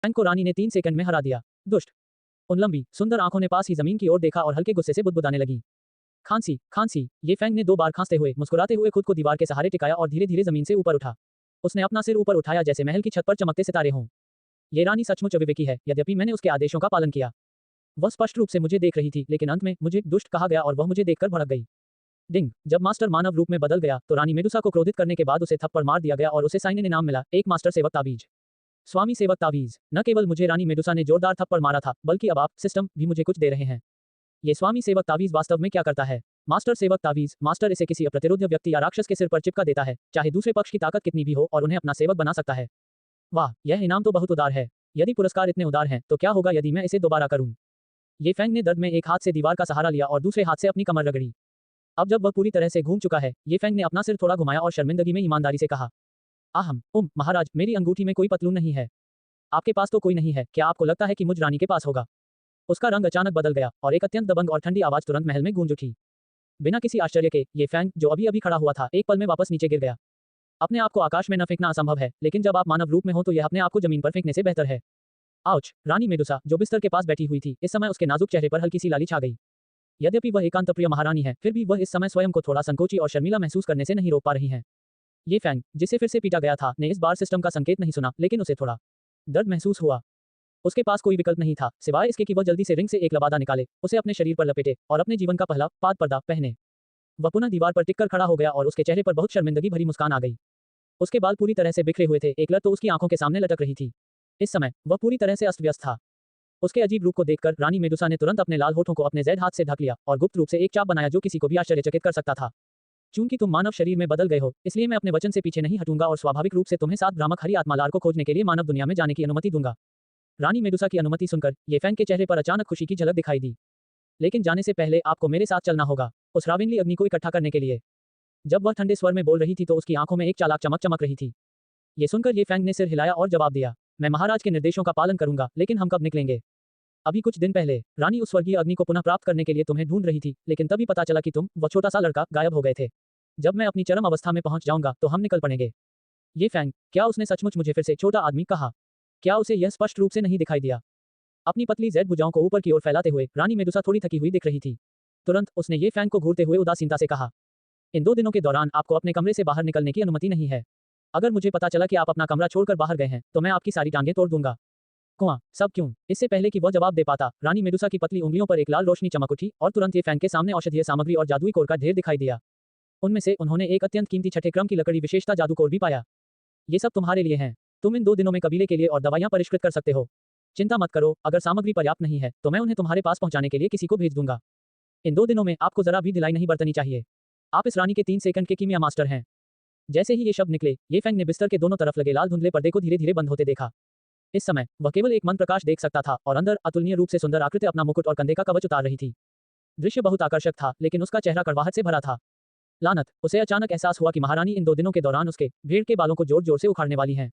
Fang को रानी ने 3 second में हरा दिया। दुष्ट। उन लंबी सुंदर आंखों ने पास ही जमीन की ओर देखा और हल्के गुस्से से बुदबुदाने लगी। खांसी, खांसी। ये फैंग ने 2 बार खांसते हुए मुस्कुराते हुए खुद को दीवार के सहारे टिकाया और धीरे-धीरे जमीन से ऊपर उठा। उसने अपना सिर ऊपर उठाया जैसे महल की छत पर चमकते सितारे हों। ये रानी सचमुच अविवेकी है, यद्यपि मैंने उसके आदेशों का पालन किया। वह स्पष्ट रूप से मुझे देख रही थी, लेकिन अंत में मुझे दुष्ट कहा गया और वह मुझे देखकर भड़क गई। डिंग। जब मास्टर मानव रूप में बदल गया तो रानी मेडुसा को क्रोधित करने के बाद उसे थप्पड़ मार दिया गया और उसे साइनन इनाम मिला, एक मास्टर सेवक ताबीज। स्वामी सेवक ताबीज। न केवल मुझे रानी मेडुसा ने जोरदार थप्पड़ मारा था, बल्कि अब आप सिस्टम भी मुझे कुछ दे रहे हैं। ये स्वामी सेवक ताबीज वास्तव में क्या करता है? मास्टर सेवक ताबीज। मास्टर इसे किसी अप्रतिरोध्य व्यक्ति या राक्षस के सिर पर चिपका देता है, चाहे दूसरे पक्ष की ताकत कितनी भी हो, और उन्हें अपना सेवक बना सकता है। वाह, यह इनाम तो बहुत उदार है। यदि पुरस्कार इतने उदार हैं, तो क्या होगा यदि मैं इसे दोबारा करूं? ये फैंग ने दर्द में एक हाथ से दीवार का सहारा लिया और दूसरे हाथ से अपनी कमर रगड़ी। अब जब वह पूरी तरह से घूम चुका है, ये फैंग ने अपना सिर थोड़ा घुमाया और शर्मिंदगी में ईमानदारी से कहा, महाराज, मेरी अंगूठी में कोई पतलून नहीं है। आपके पास तो कोई नहीं है, क्या आपको लगता है कि मुझ रानी के पास होगा? उसका रंग अचानक बदल गया और एक अत्यंत दबंग और ठंडी आवाज तुरंत महल में गूंज उठी। बिना किसी आश्चर्य के ये फैंग, जो अभी अभी खड़ा हुआ था, एक पल में वापस नीचे गिर गया। अपने आप को आकाश में न फेंकना असंभव है, लेकिन जब आप मानव रूप में हो तो यह अपने आप को जमीन पर फेंकने से बेहतर है। आउच। रानी मेडुसा, जो बिस्तर के पास बैठी हुई थी, इस समय उसके नाजुक चेहरे पर हल्की सी लाली छा गई। यद्यपि वह एकांत प्रिय महारानी है, फिर भी वह इस समय स्वयं को थोड़ा संकोची और शर्मिला महसूस करने से नहीं रोक पा रही हैं। ये फैंग, जिसे फिर से पीटा गया था, ने इस बार सिस्टम का संकेत नहीं सुना, लेकिन उसे थोड़ा दर्द महसूस हुआ। उसके पास कोई विकल्प नहीं था, सिवाय इसके कि वह जल्दी से रिंग से एक लबादा निकाले, उसे अपने शरीर पर लपेटे और अपने जीवन का पहला पाद पर्दा पहने। वह पुनः दीवार पर टिककर खड़ा हो गया और उसके चेहरे पर बहुत शर्मिंदगी भरी मुस्कान आ गई। उसके बाल पूरी तरह से बिखरे हुए थे, एक लट तो उसकी आंखों के सामने लटक रही थी। इस समय वह पूरी तरह से अस्त व्यस्त था। उसके अजीब रूप को देखकर रानी मेडुसा ने तुरंत अपने लाल होठों को अपने ज़ैद हाथ से ढक लिया और गुप्त रूप से एक चाप बनाया जो किसी को भी आश्चर्यचकित कर सकता था। चूंकि तुम मानव शरीर में बदल गए हो, इसलिए मैं अपने वचन से पीछे नहीं हटूंगा और स्वाभाविक रूप से तुम्हें 7 भ्रामक हरी आत्मालार को खोजने के लिए मानव दुनिया में जाने की अनुमति दूंगा। रानी मेडुसा की अनुमति सुनकर ये फैंग के चेहरे पर अचानक खुशी की झलक दिखाई दी। लेकिन जाने से पहले आपको मेरे साथ चलना होगा, उस राविनली अग्नि को इकट्ठा करने के लिए। जब वह ठंडे स्वर में बोल रही थी तो उसकी आंखों में एक चालाक चमक चमक रही थी। ये सुनकर ये फैंग ने सिर हिलाया और जवाब दिया, मैं महाराज के निर्देशों का पालन करूंगा, लेकिन हम कब निकलेंगे? अभी कुछ दिन पहले। रानी उस स्वर्गीय अग्नि को पुनः प्राप्त करने के लिए तुम्हें ढूंढ रही थी, लेकिन तभी पता चला कि तुम, वह छोटा सा लड़का, गायब हो गए थे। जब मैं अपनी चरम अवस्था में पहुंच जाऊंगा तो हम निकल पड़ेंगे। ये फैंग, क्या उसने सचमुच मुझे फिर से छोटा आदमी कहा? क्या उसे यह स्पष्ट रूप से नहीं दिखाई दिया? अपनी पतली ज़ैद भुजाओं को ऊपर की ओर फैलाते हुए रानी मेडुसा थोड़ी थकी हुई दिख रही थी। तुरंत उसने ये फैंग को घूरते हुए उदासीनता से कहा, इन 2 दिनों के दौरान आपको अपने कमरे से बाहर निकलने की अनुमति नहीं है। अगर मुझे पता चला कि आप अपना कमरा छोड़कर बाहर गए हैं, तो मैं आपकी सारी टांगें तोड़ दूंगा। कुआं, सब क्यों? इससे पहले कि वह जवाब दे पाता, रानी मेडुसा की पतली उंगलियों पर एक लाल रोशनी चमक उठी और तुरंत ये फैंग के सामने औषधीय सामग्री और जादुई कोर का ढेर दिखाई दिया। उनमें से उन्होंने एक अत्यंत कीमती छठे क्रम की लकड़ी विशेषता जादू कोर भी पाया। ये सब तुम्हारे लिए हैं। तुम इन 2 दिनों में कबीले के लिए और दवाइयां परिष्कृत कर सकते हो। चिंता मत करो, अगर सामग्री पर्याप्त नहीं है तो मैं उन्हें तुम्हारे पास पहुंचाने के लिए किसी को भेज दूंगा। इन 2 दिनों में आपको जरा भी ढिलाई नहीं बरतनी चाहिए। आप इस रानी के 3 सेकंड के कीमिया मास्टर हैं। जैसे ही ये शब्द निकले, ये फैंग ने बिस्तर के दोनों तरफ लगे लाल धुंधले पर्दे को धीरे-धीरे बंद होते देखा। इस समय वह केवल एक मंद प्रकाश देख सकता था और अंदर अतुलनीय रूप से सुंदर आकृति अपना मुकुट और कंधे का कवच उतार रही थी। दृश्य बहुत आकर्षक था, लेकिन उसका चेहरा कड़वाहट से भरा था। लानत, उसे अचानक एहसास हुआ कि महारानी इन 2 दिनों के दौरान उसके भेड़ के बालों को जोर-जोर से उखाड़ने वाली हैं।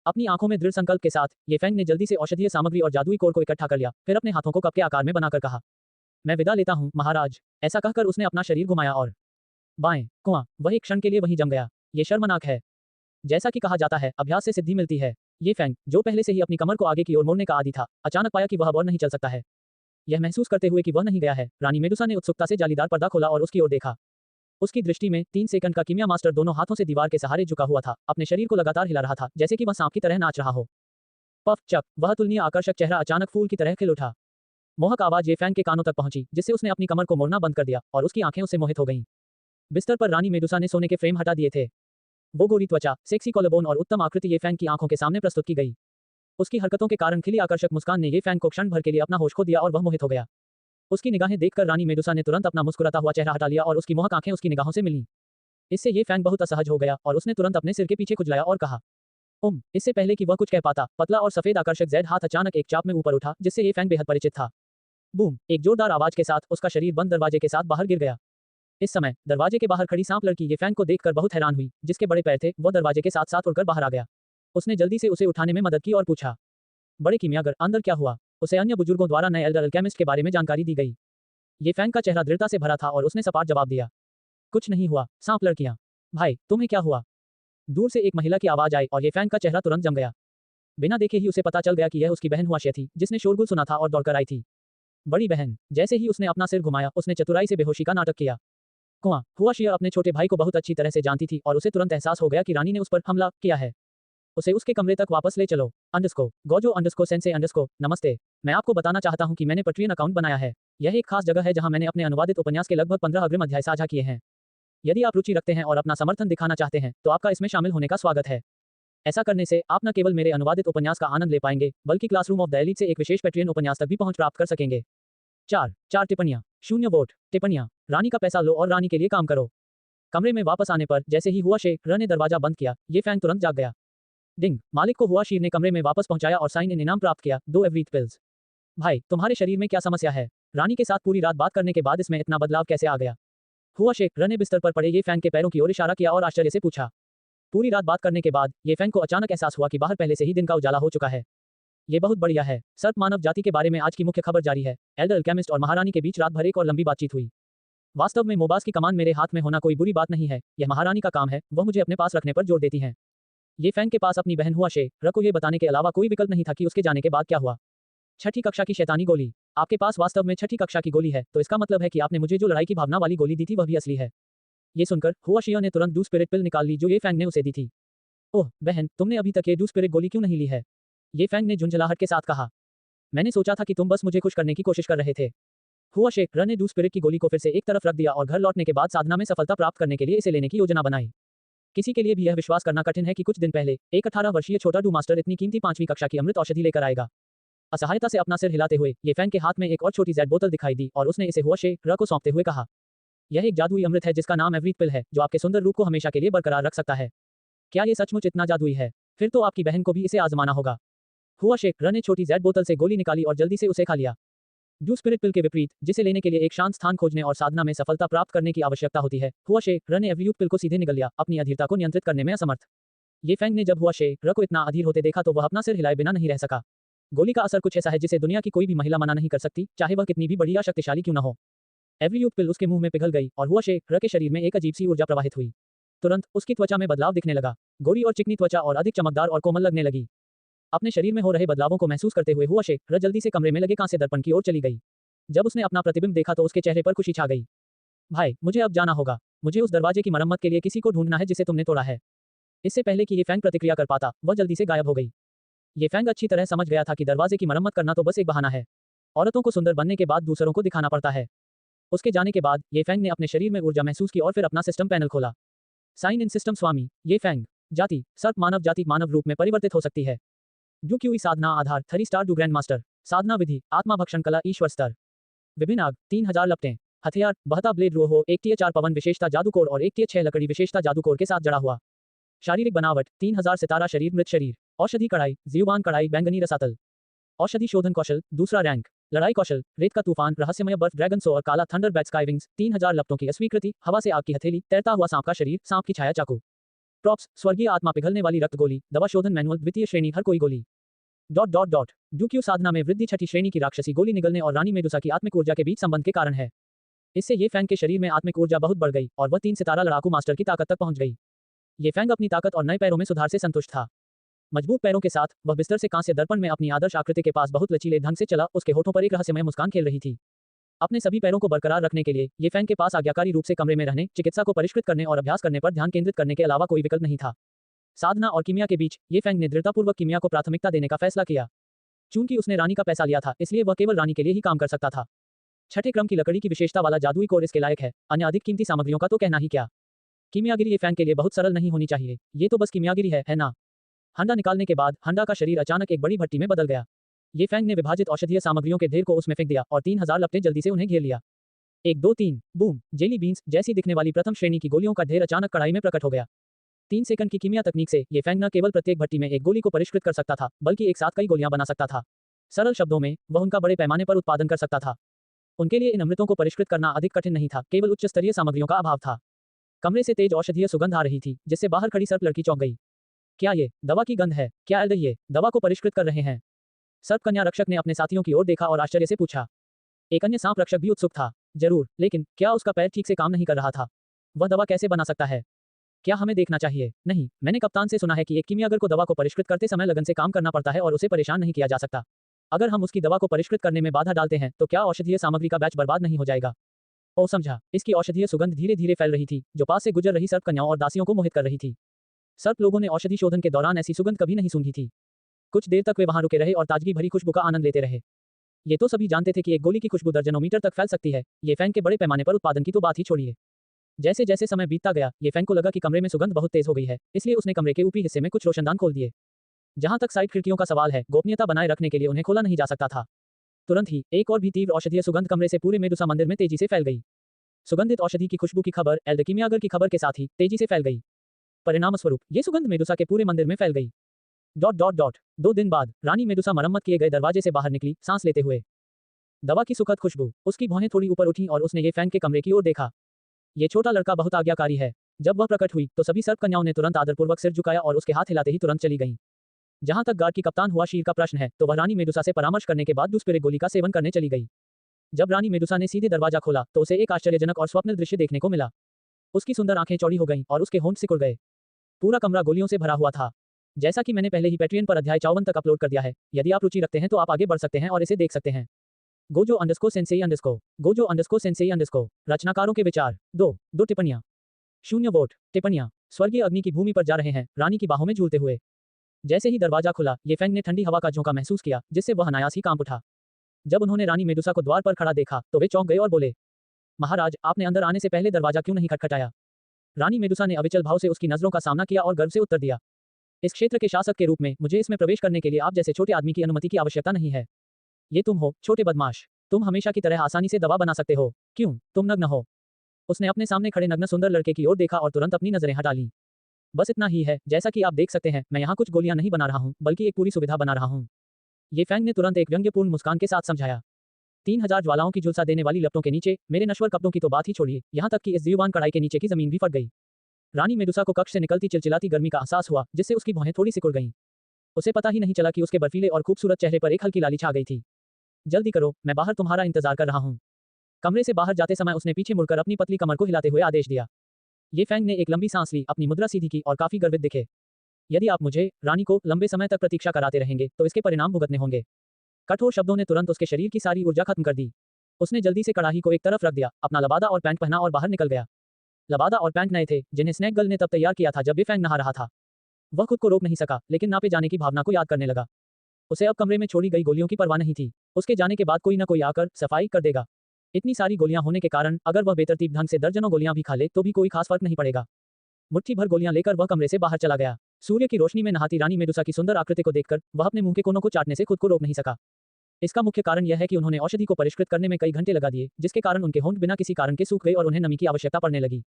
अपनी आंखों में दृढ़ संकल्प के साथ ये फैंग ने जल्दी से औषधीय सामग्री और जादुई कोर को इकट्ठा कर लिया, फिर अपने हाथों को कप के आकार में बनाकर कहा, मैं विदा लेता हूं, महाराज। ऐसा कहकर उसने अपना शरीर घुमाया और बाएं। कुआं, वह एक क्षण के लिए वहीं जम गया। ये शर्मनाक है। जैसा कि कहा जाता है, अभ्यास से सिद्धि मिलती है। ये फैंग, जो पहले से ही अपनी कमर को आगे की ओर मोड़ने का आदी था, अचानक पाया कि वह अब और नहीं चल सकता है। यह महसूस करते हुए कि वह नहीं गया है, रानी मेडुसा ने उत्सुकता से जालीदार पर्दा खोला और उसकी ओर देखा। उसकी दृष्टि में 3 सेकंड का कीमिया मास्टर दोनों हाथों से दीवार के सहारे झुका हुआ था, अपने शरीर को लगातार हिला रहा था, जैसे कि वह सांप की तरह नाच रहा हो। पफ चक, वह तुलनीय आकर्षक चेहरा अचानक फूल की तरह खिल उठा। मोहक आवाज ये फैंग के कानों तक पहुंची, जिससे उसने अपनी कमर को मोड़ना बंद कर दिया और उसकी आंखें उससे मोहित हो गईं। बिस्तर पर रानी मेडुसा ने सोने के फ्रेम हटा दिए थे। वो गोरी त्वचा, सेक्सी कॉलरबोन और उत्तम आकृति ये फैंग की आंखों के सामने प्रस्तुत की गई। उसकी हरकतों के कारण खिली आकर्षक मुस्कान ने ये फैंग को क्षण भर के लिए अपना होश खो दिया और वह मोहित हो गया। उसकी निगाहें देखकर रानी मेडुसा ने तुरंत अपना मुस्कुराता हुआ चेहरा हटा लिया और उसकी मोहक आंखें उसकी निगाहों से मिलीं। इससे ये फैंग बहुत असहज हो गया और उसने तुरंत अपने सिर के पीछे खुजलाया और कहा, इससे पहले कि वह कुछ कह पाता, पतला और सफेद आकर्षक ज़ैद हाथ अचानक एक चाप में ऊपर उठा, जिससे ये फैंग बेहद परिचित था। बूम, एक जोरदार आवाज के साथ उसका शरीर बंद दरवाजे के साथ बाहर गिर गया। इस समय दरवाजे के बाहर खड़ी सांप लड़की ये फैंग को देखकर बहुत हैरान हुई, जिसके बड़े पैर थे, वह दरवाजे के साथ साथ उड़कर बाहर आ गया। उसने जल्दी से उसे उठाने में मदद की और पूछा, बड़े कीमियागर, अंदर क्या हुआ? उसे अन्य बुजुर्गों द्वारा नए एल्डर अल्केमिस्ट के बारे में जानकारी दी गई। ये फैंग का चेहरा दृढ़ता से भरा था और उसने सपाट जवाब दिया, कुछ नहीं हुआ, सांप लड़कियां। भाई, तुम्हें क्या हुआ? दूर से एक महिला की आवाज आई और ये फैंग का चेहरा तुरंत जम गया। बिना देखे ही उसे पता चल गया कि यह उसकी बहन हुआशे थी, जिसने शोरगुल सुना था और दौड़कर आई थी। बड़ी बहन। जैसे ही उसने अपना सिर घुमाया, उसने चतुराई से बेहोशी का नाटक किया। कुआं। हुआशिया अपने छोटे भाई को बहुत अच्छी तरह से जानती थी और उसे तुरंत एहसास हो गया कि रानी ने उस पर हमला किया है। उसे उसके कमरे तक वापस ले चलो। गोजो सेंसे नमस्ते। मैं आपको बताना चाहता हूं कि मैंने पट्रियन अकाउंट बनाया है। यह एक खास जगह है जहां मैंने अपने अनुवादित उपन्यास के लगभग 15 अग्रिम अध्याय साझा किए हैं। यदि आप रुचि रखते हैं और अपना समर्थन दिखाना चाहते हैं, तो आपका इसमें शामिल होने का स्वागत है। ऐसा करने से आप न केवल मेरे अनुवादित उपन्यास का आनंद ले पाएंगे, बल्कि क्लासरूम ऑफ द एलीट से एक विशेष पैट्रियन उपन्यास तक भी पहुंच प्राप्त कर सकेंगे। 4 टिप्पणियां। 0 वोट। टिप्पणियां। रानी का पैसा लो और रानी के लिए काम करो। कमरे में वापस आने पर जैसे ही हुआशे ने दरवाजा बंद किया, ये फैंग तुरंत जाग गया। डिंग। मालिक को हुआशीर ने कमरे में वापस पहुंचाया और साइन इन इनाम प्राप्त किया, 2 एवरीथ पिल्स। भाई, तुम्हारे शरीर में क्या समस्या है? रानी के साथ पूरी रात बात करने के बाद इसमें इतना बदलाव कैसे आ गया? हुआशे ने बिस्तर पर पड़े ये फैंग के पैरों की ओर इशारा किया और आश्चर्य से पूछा। पूरी रात बात करने के बाद ये फैंग को अचानक एहसास हुआ कि बाहर पहले से ही दिन का उजाला हो चुका है। ये बहुत बढ़िया है। सर्प मानव जाति के बारे में आज की मुख्य खबर जारी है। एल्डर अल्केमिस्ट और महारानी के बीच रात भर एक और लंबी बातचीत हुई। वास्तव में मोबास की कमान मेरे हाथ में होना कोई बुरी बात नहीं है, यह महारानी का काम है, वह मुझे अपने पास रखने पर जोर देती हैं। ये फैंग के पास अपनी बहन हुआशे को ये बताने के अलावा कोई विकल्प नहीं था कि उसके जाने के बाद क्या हुआ। 6ठी कक्षा की शैतानी गोली। आपके पास वास्तव में 6ठी कक्षा की गोली है, तो इसका मतलब है कि आपने मुझे जो लड़ाई की भावना वाली गोली दी थी वह भी असली है। ये सुनकर हुआशिया ने तुरंत डू स्पिरिट पिल निकाल ली जो ये फैंग ने उसे दी थी। ओह बहन, तुमने अभी तक ये डू स्पिरिट गोली क्यों नहीं ली है? ये फैंग ने झुंझलाहट के साथ कहा। मैंने सोचा था कि तुम बस मुझे खुश करने की कोशिश कर रहे थे। हुआशे ने डू स्पिरिट की गोली को फिर से एक तरफ रख दिया और घर लौटने के बाद साधना में सफलता प्राप्त करने के लिए इसे लेने की योजना बनाई। किसी के लिए भी यह विश्वास करना कठिन है कि कुछ दिन पहले एक 18 वर्षीय छोटा डू मास्टर इतनी कीमती 5वीं कक्षा की अमृत औषधि लेकर आएगा। असहायता से अपना सिर हिलाते हुए ये फैंग के हाथ में एक और छोटी जेड बोतल दिखाई दी और उसने इसे हुआशे को सौंपते हुए कहा, यह एक जादुई अमृत है जिसका नाम एवरीथ पिल है, जो आपके सुंदर रूप को हमेशा के लिए बरकरार रख सकता है। क्या ये सचमुच इतना जादुई है? फिर तो आपकी बहन को भी इसे आजमाना होगा। हुआशे ने छोटी जेड बोतल से गोली निकाली और जल्दी से उसे खा लिया। डू स्पिरिट पिल के विपरीत, जिसे लेने के लिए एक शांत स्थान खोजने और साधना में सफलता प्राप्त करने की आवश्यकता होती है, हुआशे ने एवरीथ पिल को सीधे निगल लिया, अपनी अधीरता को नियंत्रित करने में असमर्थ। ये फैंग ने जब हुआशे को इतना अधीर होते देखा तो वह अपना सिर हिलाए बिना नहीं रह सका। गोली का असर कुछ ऐसा है जिसे दुनिया की कोई भी महिला मना नहीं कर सकती, चाहे वह कितनी भी बड़ी या शक्तिशाली क्यों न हो। एवरीथ पिल उसके मुंह में पिघल गई और हुआशे के शरीर में एक अजीब सी ऊर्जा प्रवाहित हुई। तुरंत उसकी त्वचा में बदलाव दिखने लगा। गोरी और चिकनी त्वचा और अधिक चमकदार और कोमल लगने लगी। अपने शरीर में हो रहे बदलावों को महसूस करते हुए हुआशे जल्दी से कमरे में लगे कांस्य दर्पण की ओर चली गई। जब उसने अपना प्रतिबिंब देखा तो उसके चेहरे पर खुशी छा गई। भाई, मुझे अब जाना होगा। मुझे उस दरवाजे की मरम्मत के लिए किसी को ढूंढना है जिसे तुमने तोड़ा है। इससे पहले कि ये फैंग प्रतिक्रिया कर पाता, वह जल्दी से गायब हो गई। ये फैंग अच्छी तरह समझ गया था कि दरवाजे की मरम्मत करना तो बस एक बहाना है। औरतों को सुंदर बनने के बाद दूसरों को दिखाना पड़ता है। उसके जाने के बाद ये फैंग ने अपने शरीर में ऊर्जा महसूस की और फिर अपना सिस्टम पैनल खोला। साइन इन सिस्टम स्वामी। ये फैंग। जाति सर्प मानव जाति मानव रूप में परिवर्तित हो सकती है। डू क्यूई साधना आधार 3 स्टार डू ग्रैंड मास्टर। साधना विधि आत्मा भक्षण कला ईश्वर स्तर। विभिन्न आग 3000 लपटें। हथियार बहता ब्लेड रोहो 1 tier 4 पवन विशेषता जादू कोर और 1 tier 6 लकड़ी विशेषता जादू कोर के साथ जड़ा हुआ। शारीरिक बनावट 3000 सितारा शरीर मृत शरीर। औषधि कढ़ाई जीवबान कढ़ाई बैंगनी रसातल। औषधि शोधन कौशल दूसरा रैंक। लड़ाई कौशल रेत का तूफान रहस्यमय बर्फ ड्रैगन सोअर काला थंडर बैट स्काई विंग्स 3000 लपटों की अस्वीकृति हवा से आग की हथेली तैरता हुआ सांप का शरीर सांप की छाया चाकू। प्रॉप्स स्वर्गीय आत्मा पिघलने वाली रक्त गोली दवा शोधन मैनुअल द्वितीय श्रेणी हर कोई गोली। डू क्यू साधना में वृद्धि 6ठी श्रेणी की राक्षसी गोली निगलने और रानी मेडुसा की आत्मिक ऊर्जा के बीच संबंध के कारण है। इससे ये फैंग के शरीर में आत्मिक ऊर्जा बहुत बढ़ गई और वह 3 सितारा लड़ाकू मास्टर की ताकत तक पहुंच गई। ये फैंग अपनी ताकत और नए पैरों में सुधार से संतुष्ट था। मजबूत पैरों के साथ वह बिस्तर से कांस्य दर्पण में अपनी आदर्श आकृति के पास बहुत लचीले ढंग से चला। उसके होठों पर एक रहस्यमय मुस्कान खेल रही थी। अपने सभी पैरों को बरकरार रखने के लिए ये फैंग के पास आज्ञाकारी रूप से कमरे में रहने, चिकित्सा को परिष्कृत करने और अभ्यास करने पर ध्यान केंद्रित करने के अलावा कोई विकल्प नहीं था। साधना और कीमिया के बीच ये फैंग ने दृढ़तापूर्वक कीमिया को प्राथमिकता देने का फैसला किया। चूंकि उसने रानी का पैसा लिया था, इसलिए वह केवल रानी के लिए ही काम कर सकता था। 6ठे क्रम की लकड़ी की विशेषता वाला जादुई कोर इसके लायक है, अन्य अधिक कीमती सामग्रियों का तो कहना ही क्या। कीमियागिरी ये फैंग के लिए बहुत सरल नहीं होनी चाहिए। ये तो बस कीमियागिरी है ना? हंडा निकालने के बाद हंडा का शरीर अचानक एक बड़ी भट्टी में बदल गया। ये फैंग ने विभाजित औषधीय सामग्रियों के ढेर को उसमें फेंक दिया और 3000 लपटें जल्दी से उन्हें घेर लिया। 1 2 3 बूम। जेली बीन्स जैसी दिखने वाली प्रथम श्रेणी की गोलियों का ढेर अचानक कढ़ाई में प्रकट हो गया। 3 सेकंड की कीमिया तकनीक से ये फैंग न केवल प्रत्येक भट्टी में एक गोली को परिष्कृत कर सकता था, बल्कि एक साथ कई गोलियां बना सकता था। सरल शब्दों में, वह उनका बड़े पैमाने पर उत्पादन कर सकता था। उनके लिए इन अमृतों को परिष्कृत करना अधिक कठिन नहीं था, केवल उच्च स्तरीय सामग्रियों का अभाव था। कमरे से तेज औषधीय सुगंध आ रही थी, जिससे बाहर खड़ी सर्प लड़की चौंक गई। क्या ये दवा की गंध है? क्या एल्डर ये दवा को परिष्कृत कर रहे हैं? सर्प कन्या रक्षक ने अपने साथियों की ओर देखा और आश्चर्य से पूछा। एक अन्य सांप रक्षक भी उत्सुक था। जरूर, लेकिन क्या उसका पैर ठीक से काम नहीं कर रहा था? वह दवा कैसे बना सकता है? क्या हमें देखना चाहिए? नहीं, मैंने कप्तान से सुना है कि एक कीमियागर को दवा को परिष्कृत करते समय लगन से काम करना पड़ता है और उसे परेशान नहीं किया जा सकता। अगर हम उसकी दवा को परिष्कृत करने में बाधा डालते हैं तो क्या औषधीय सामग्री का बैच बर्बाद नहीं हो जाएगा? ओ समझा, इसकी औषधीय सुगंध धीरे धीरे फैल रही थी, जो पास से गुजर रही सर्प कन्याओं और दासियों को मोहित कर रही थी। सर्प लोगों ने औषधि शोधन के दौरान ऐसी सुगंध कभी नहीं सूंघी थी। कुछ देर तक वे वहां रुके रहे और ताजगी भरी खुशबू का आनंद लेते रहे। ये तो सभी जानते थे कि एक गोली की खुशबू दर्जनों मीटर तक फैल सकती है, ये फैंग के बड़े पैमाने पर उत्पादन की तो बात ही छोड़िए। जैसे जैसे समय बीतता गया, ये फैंग को लगा कि कमरे में सुगंध बहुत तेज हो गई है, इसलिए उसने कमरे के ऊपरी हिस्से में कुछ रोशनदान खोल दिए। जहां तक साइड खिड़कियों का सवाल है, गोपनीयता बनाए रखने के लिए उन्हें खोला नहीं जा सकता था। तुरंत ही एक और भी तीव्र औषधीय सुगंध कमरे से पूरे मेडुसा मंदिर में तेजी से फैल गई। सुगंधित औषधि की खुशबू की खबर एल्डकीमियागर की खबर के साथ ही तेजी से फैल गई। परिणाम स्वरूप ये सुगंध मेडुसा के पूरे मंदिर में फैल गई। डॉट डॉट डॉट 2 दिन बाद रानी मेडुसा मरम्मत किए गए दरवाजे से बाहर निकली, सांस लेते हुए। दवा की सुखद खुशबू, उसकी भौहें थोड़ी ऊपर उठी और उसने ये फैंग के कमरे की ओर देखा। ये छोटा लड़का बहुत आज्ञाकारी है। जब वह प्रकट हुई तो सभी सर्प कन्याओं ने तुरंत आदरपूर्वक सिर झुकाया और उसके हाथ हिलाते ही तुरंत चली गईं। जहां तक गार्ड की कप्तान हुआ शीर का प्रश्न है, तो वह रानी मेडुसा से परामर्श करने के बाद दूसरे गोली का सेवन करने चली गई। जब रानी मेडुसा ने सीधे दरवाजा खोला तो उसे एक आश्चर्यजनक और स्वप्निल दृश्य देखने को मिला। उसकी सुंदर आंखें चौड़ी हो गईं और उसके होंठ सिकुड़ गए। पूरा कमरा गोलियों से भरा हुआ था। जैसा कि मैंने पहले ही पैट्रियन पर अध्याय 54 तक अपलोड कर दिया है, यदि आप रुचि रखते हैं तो आप आगे बढ़ सकते हैं और इसे देख सकते हैं। गोजो_सेंसेई_गोजो_सेंसेई_। रचनाकारों के विचार। 2 टिप्पणियां। 0 वोट। टिप्पणियां। स्वर्गीय अग्नि की भूमि पर जा रहे हैं, रानी की बाहों में झूलते हुए। जैसे ही दरवाजा खुला, ये फैंग ने ठंडी हवा का झोंका महसूस किया, जिससे वह अनायास ही कांप उठा। जब उन्होंने रानी मेडुसा को द्वार पर खड़ा देखा तो वे चौंक गए और बोले, महाराज, आपने अंदर आने से पहले दरवाजा क्यों नहीं खटखटाया? रानी मेडुसा ने अविचल भाव से उसकी नजरों का सामना किया और गर्व से उत्तर दिया, इस क्षेत्र के शासक के रूप में मुझे इसमें प्रवेश करने के लिए आप जैसे छोटे आदमी की अनुमति की आवश्यकता नहीं है। ये तुम हो, छोटे बदमाश। तुम हमेशा की तरह आसानी से दवा बना सकते हो। क्यों, तुम नग्न हो? उसने अपने सामने खड़े नग्न सुंदर लड़के की ओर देखा और तुरंत अपनी नजरें हटा लीं। बस इतना ही है, जैसा कि आप देख सकते हैं, मैं यहाँ कुछ गोलियां नहीं बना रहा हूँ, बल्कि एक पूरी सुविधा बना रहा हूँ। ये फैंग ने तुरंत एक व्यंग्यपूर्ण मुस्कान के साथ समझाया। 3000 ज्वालाओं की झुलसा देने वाली लपटों के नीचे मेरे नश्वर कपड़ों की तो बात ही छोड़िए, यहाँ तक कि इस जीववान कढ़ाई के नीचे की जमीन भी फट गई। रानी मेडुसा को कक्ष से निकलती चिलचिलाती गर्मी का एहसास हुआ, जिससे उसकी भौहें थोड़ी सिकुड़ गईं। उसे पता ही नहीं चला कि उसके बर्फीले और खूबसूरत चेहरे पर एक हल्की लाली छा गई थी। जल्दी करो, मैं बाहर तुम्हारा इंतजार कर रहा हूँ। कमरे से बाहर जाते समय उसने पीछे मुड़कर अपनी पतली कमर को हिलाते हुए आदेश दिया। ये फैंग ने एक लंबी सांस ली, अपनी मुद्रा सीधी की और काफी गर्वित दिखे। यदि आप मुझे, रानी को, लंबे समय तक प्रतीक्षा कराते रहेंगे तो इसके परिणाम भुगतने होंगे। कठोर शब्दों ने तुरंत उसके शरीर की सारी ऊर्जा खत्म कर दी। उसने जल्दी से कड़ाही को एक तरफ रख दिया, अपना लबादा और पैंट पहना और बाहर निकल गया। लबादा और पैंट नए थे, जिन्हें स्नैक गर्ल ने तब तैयार किया था जब ये फैंग नहा रहा था। वह खुद को रोक नहीं सका, लेकिन नापे जाने की भावना को याद करने लगा। उसे अब कमरे में छोड़ी गई गोलियों की परवाह नहीं थी। उसके जाने के बाद कोई न कोई आकर सफाई कर देगा। इतनी सारी गोलियां होने के कारण अगर वह बेतरतीब ढंग से दर्जनों गोलियां भी खा ले तो भी कोई खास फर्क नहीं पड़ेगा। मुट्ठी भर गोलियां लेकर वह कमरे से बाहर चला गया। सूर्य की रोशनी में नहाती रानी मेडुसा की सुंदर आकृति को देखकर वह अपने मुंह के कोनों को चाटने से खुद को रोक नहीं सका। इसका मुख्य कारण यह है कि उन्होंने औषधि को परिष्कृत करने में कई घंटे लगा दिए, जिसके कारण उनके होंठ बिना किसी कारण के सूख गए और उन्हें नमी की आवश्यकता पड़ने लगी।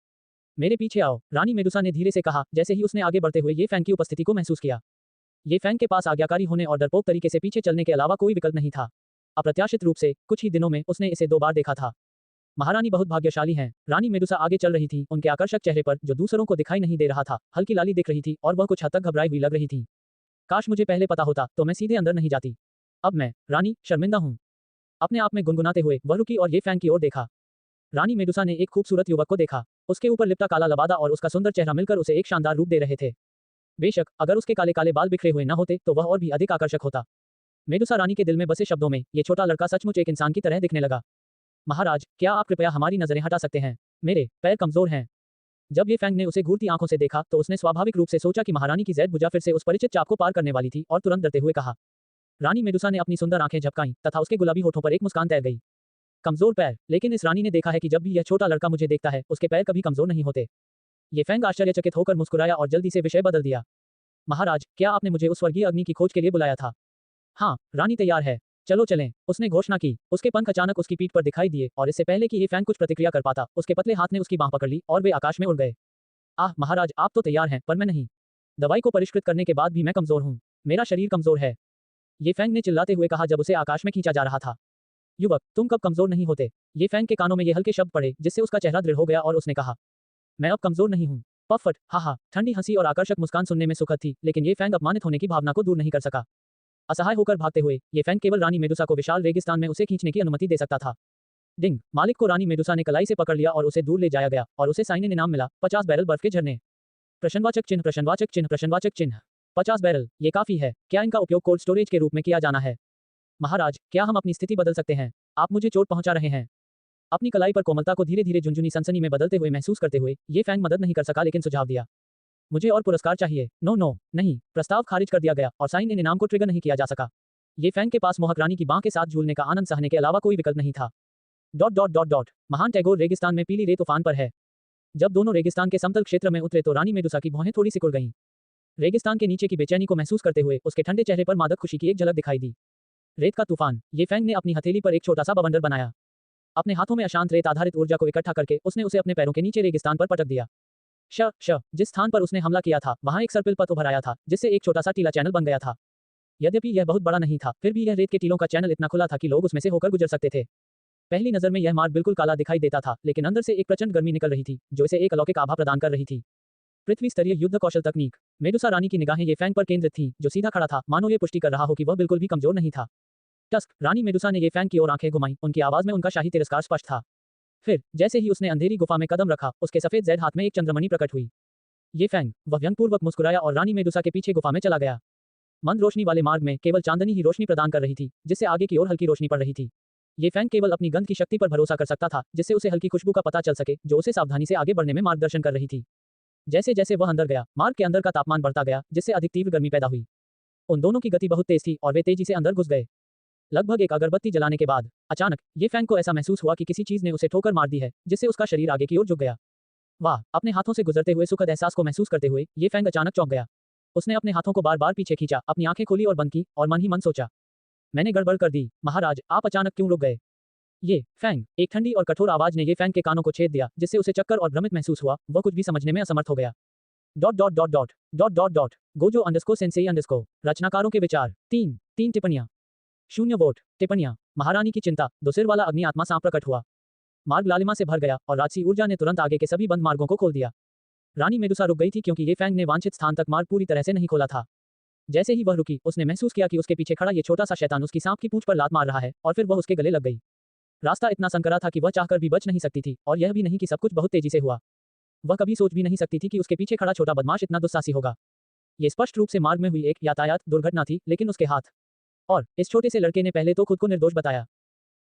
मेरे पीछे आओ, रानी मेडुसा ने धीरे से कहा, जैसे ही उसने आगे बढ़ते हुए ये फैंग की उपस्थिति को महसूस किया। ये फैंग के पास आज्ञाकारी होने और डरपोक तरीके से पीछे चलने के अलावा कोई विकल्प नहीं था। अप्रत्याशित रूप से कुछ ही दिनों में उसने इसे 2 बार देखा था। महारानी बहुत भाग्यशाली हैं। रानी मेडुसा आगे चल रही थी, उनके आकर्षक चेहरे पर, जो दूसरों को दिखाई नहीं दे रहा था, हल्की लाली दिख रही थी और वह कुछ हद तक घबराई हुई लग रही थी। काश मुझे पहले पता होता तो मैं सीधे अंदर नहीं जाती। अब मैं, रानी, शर्मिंदा हूँ। अपने आप में गुनगुनाते हुए वह रुकी और ये फैंग की ओर देखा। रानी मेडुसा ने एक खूबसूरत युवक को देखा। उसके ऊपर लिपटा काला लबादा और उसका सुंदर चेहरा मिलकर उसे एक शानदार रूप दे रहे थे। बेशक अगर उसके काले काले बाल बिखरे हुए न होते तो वह और भी अधिक आकर्षक होता। मेडुसा रानी के दिल में बसे शब्दों में ये छोटा लड़का सचमुच एक इंसान की तरह दिखने लगा। महाराज, क्या आप कृपया हमारी नजरें हटा सकते हैं? मेरे पैर कमजोर हैं। जब ये फैंग ने उसे घूरती आंखों से देखा तो उसने स्वाभाविक रूप से सोचा कि महारानी की जैद भुजा फिर से उस परिचित चाप को पार करने वाली थी और तुरंत डरते हुए कहा। रानी मेडुसा ने अपनी सुंदर आंखें झपकाईं तथा उसके गुलाबी होठों पर एक मुस्कान तैर गई। कमजोर पैर, लेकिन इस रानी ने देखा है कि जब भी यह छोटा लड़का मुझे देखता है उसके पैर कभी कमजोर नहीं होते। ये फैंग आश्चर्यचकित होकर मुस्कुराया और जल्दी से विषय बदल दिया। महाराज, क्या आपने मुझे उस स्वर्गीय अग्नि की खोज के लिए बुलाया था? हाँ, रानी तैयार है। चलो चलें, उसने घोषणा की। उसके पंख अचानक उसकी पीठ पर दिखाई दिए और इससे पहले कि ये फैंग कुछ प्रतिक्रिया कर पाता, उसके पतले हाथ ने उसकी बांह पकड़ ली और वे आकाश में उड़ गए। आह महाराज, आप तो तैयार हैं, पर मैं नहीं। दवाई को परिष्कृत करने के बाद भी मैं कमजोर हूँ। मेरा शरीर कमजोर है, ये फैंग ने चिल्लाते हुए कहा जब उसे आकाश में खींचा जा रहा था। युवक, तुम कब कमजोर नहीं होते? ये फैंग के कानों में ये हल्के शब्द पड़े, जिससे उसका चेहरा दृढ़ हो गया और उसने कहा, मैं अब कमजोर नहीं हूँ। पफट, हा। ठंडी हंसी और आकर्षक मुस्कान सुनने में सुखद थी, लेकिन ये फैंग अपमानित होने की भावना को दूर नहीं कर सका। असहाय होकर भागते हुए ये फैंग केवल रानी मेडुसा को विशाल रेगिस्तान में उसे खींचने की अनुमति दे सकता था। डिंग, मालिक को रानी मेडुसा ने कलाई से पकड़ लिया और उसे दूर ले जाया गया और उसे साइन इनाम मिला, 50 बैरल बर्फ के झरने। प्रश्नवाचक चिन्ह प्रश्नवाचक चिन्ह प्रश्नवाचक चिन्ह। 50 बैरल, ये काफी है। क्या इनका उपयोग कोल्ड स्टोरेज के रूप में किया जाना है? महाराज, क्या हम अपनी स्थिति बदल सकते हैं? आप मुझे चोट पहुंचा रहे हैं। अपनी कलाई पर कोमलता को धीरे धीरे झुनझुनी सनसनी में बदलते हुए महसूस करते हुए ये फैंग मदद नहीं कर सका लेकिन सुझाव दिया। मुझे और पुरस्कार चाहिए। नो नो, नहीं, प्रस्ताव खारिज कर दिया गया और साइन इन इनाम को ट्रिगर नहीं किया जा सका। ये फैंग के पास मोहक रानी की बाह के साथ झूलने का आनंद सहने के अलावा कोई विकल्प नहीं था। महान टैगोर रेगिस्तान में पीली रेत तूफान पर है। जब दोनों रेगिस्तान के समतल क्षेत्र में उतरे तो रानी मेडुसा की भौहें थोड़ी सिकुड़ गईं। रेगिस्तान के नीचे की बेचैनी को महसूस करते हुए उसके ठंडे चेहरे पर मादक खुशी की एक झलक दिखाई दी। रेत का तूफान। ये फैंग ने अपनी हथेली पर एक छोटा सा बवंडर बनाया। अपने हाथों में अशांत रेत आधारित ऊर्जा को इकट्ठा करके उसने उसे अपने पैरों के नीचे रेगिस्तान पर पटक दिया। जिस स्थान पर उसने हमला किया था वहां एक सर्पिल पथ उभर आया था जिससे एक छोटा सा टीला चैनल बन गया था। यद्यपि यह बहुत बड़ा नहीं था, फिर भी यह रेत के टीलों का चैनल इतना खुला था कि लोग उसमें से होकर गुजर सकते थे। पहली नजर में यह मार्ग बिल्कुल काला दिखाई देता था, लेकिन अंदर से एक प्रचंड गर्मी निकल रही थी जो इसे एक अलौकिक आभा प्रदान कर रही थी। पृथ्वी स्तरीय युद्ध कौशल तकनीक। मेडुसा रानी की निगाहें ये फैंग पर केंद्रित थीं, जो सीधा खड़ा था, मानो ये पुष्टि कर रहा हो कि वह बिल्कुल भी कमजोर नहीं था। टस्क। रानी मेडुसा ने ये फैंग की ओर आंखें घुमाई, उनकी आवाज में उनका शाही तिरस्कार स्पष्ट था। फिर जैसे ही उसने अंधेरी गुफा में कदम रखा, उसके सफेद जैद हाथ में एक चंद्रमणि प्रकट हुई। ये फैंग। वह व्यंगपूर्वक मुस्कुराया और रानी मेडुसा के पीछे गुफा में चला गया। मंद रोशनी वाले मार्ग में केवल चांदनी ही रोशनी प्रदान कर रही थी, जिससे आगे की ओर हल्की रोशनी पड़ रही थी। ये फैंग केवल अपनी गंध की शक्ति पर भरोसा कर सकता था, जिससे उसे हल्की खुशबू का पता चल सके, जो उसे सावधानी से आगे बढ़ने में मार्गदर्शन कर रही थी। जैसे जैसे वह अंदर गया, मार्ग के अंदर का तापमान बढ़ता गया, जिससे अधिक तीव्र गर्मी पैदा हुई। उन दोनों की गति बहुत तेज थी और वे तेजी से अंदर घुस गए। लगभग एक अगरबत्ती जलाने के बाद अचानक ये फैंग को ऐसा महसूस हुआ कि किसी चीज ने उसे ठोकर मार दी है, जिससे उसका शरीर आगे की ओर झुक गया। वाह! अपने हाथों से गुजरते हुए सुखद एहसास को महसूस करते हुए ये फैंग अचानक चौंक गया। उसने अपने हाथों को बार बार पीछे खींचा, अपनी आंखें खोली और बंद की और मन ही मन सोचा, मैंने गड़बड़ कर दी। महाराज, आप अचानक क्यों रुक गए? ये फैंग। एक ठंडी और कठोर आवाज ने ये फैंग के कानों को छेद दिया, जिससे उसे चक्कर और भ्रमित महसूस हुआ। वह कुछ भी समझने में असमर्थ हो गया। Gojo underscore Sensei underscore. रचनाकारों के विचार। 3 टिप्पणियां। 0 वोट। टिप्पणियां। महारानी की चिंता। दो सिर वाला अग्नि आत्मा सांप प्रकट हुआ। मार्ग लालिमा से भर गया और राजसी ऊर्जा ने तुरंत आगे के सभी बंद मार्गों को खोल दिया। रानी मेडुसा रुक गई थी क्योंकि ये फैंग ने वांछित स्थान तक मार्ग पूरी तरह से नहीं खोला था। जैसे ही वह रुकी, उसने महसूस किया कि उसके पीछे खड़ा ये छोटा सा शैतान उसकी सांप की पूंछ पर लात मार रहा है और फिर वह उसके गले लग गई। रास्ता इतना संकरा था कि वह चाहकर भी बच नहीं सकती थी, और यह भी नहीं कि सब कुछ बहुत तेजी से हुआ। वह कभी सोच भी नहीं सकती थी कि उसके पीछे खड़ा छोटा बदमाश इतना दुस्साहसी होगा। ये स्पष्ट रूप से मार्ग में हुई एक यातायात दुर्घटना थी, लेकिन उसके हाथ और इस छोटे से लड़के ने पहले तो खुद को निर्दोष बताया।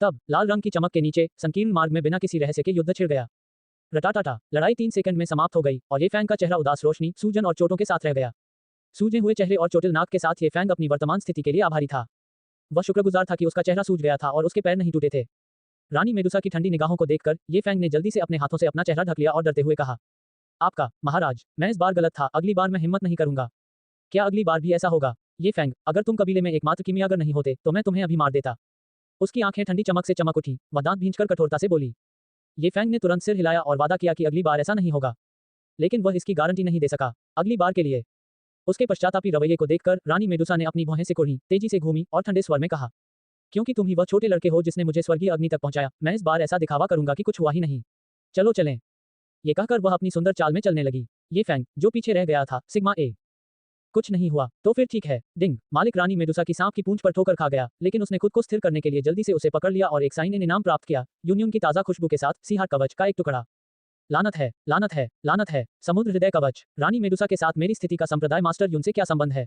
तब लाल रंग की चमक के नीचे संकीर्ण मार्ग में बिना किसी रहस्य के युद्ध छिड़ गया। रटाटाटा। लड़ाई 3 सेकंड में समाप्त हो गई और ये फैंग का चेहरा उदास रोशनी, सूजन और चोटों के साथ रह गया। सूजे हुए चेहरे और चोटिल नाक के साथ ये फैंग अपनी वर्तमान स्थिति के लिए आभारी था। वह शुक्रगुजार था कि उसका चेहरा सूज गया था और उसके पैर नहीं टूटे थे। रानी मेडुसा की ठंडी निगाहों को देखकर ये फैंग ने जल्दी से अपने हाथों से अपना चेहरा ढक लिया और डरते हुए कहा, आपका महाराज, मैं इस बार गलत था, अगली बार मैं हिम्मत नहीं करूंगा। क्या अगली बार भी ऐसा होगा? ये फैंग, अगर तुम कबीले में एकमात्र कीमियागर नहीं होते तो मैं तुम्हें अभी मार देता। उसकी आंखें ठंडी चमक से चमक उठी। वह दांत भींचकर कठोरता से बोली। ये फैंग ने तुरंत सिर हिलाया और वादा किया कि अगली बार ऐसा नहीं होगा, लेकिन वह इसकी गारंटी नहीं दे सका। अगली बार के लिए उसके पश्चातापी रवैये को देखकर रानी मेडुसा ने अपनी भौहें सिकुड़ी, तेजी से घूमी और ठंडे स्वर में कहा, क्योंकि तुम ही वह छोटे लड़के हो जिसने मुझे स्वर्गीय अग्नि तक पहुंचाया, मैं इस बार ऐसा दिखावा करूंगा कि कुछ हुआ ही नहीं। चलो चलें। ये कहकर वह अपनी सुंदर चाल में चलने लगी। ये फैंग, जो पीछे रह गया था, सिग्मा ए। कुछ नहीं हुआ तो फिर ठीक है। डिंग। मालिक रानी मेडुसा की सांप की पूंछ पर ठोकर खा गया, लेकिन उसने खुद को स्थिर करने के लिए जल्दी से उसे पकड़ लिया और एक साइन इन इनाम प्राप्त किया, यूनियन की ताजा खुशबू के साथ सिंहार कवच का एक टुकड़ा। लानत है, लानत है, लानत है। समुद्र हृदय कवच। रानी मेडुसा के साथ मेरी स्थिति का संप्रदाय मास्टर यून से क्या संबंध है?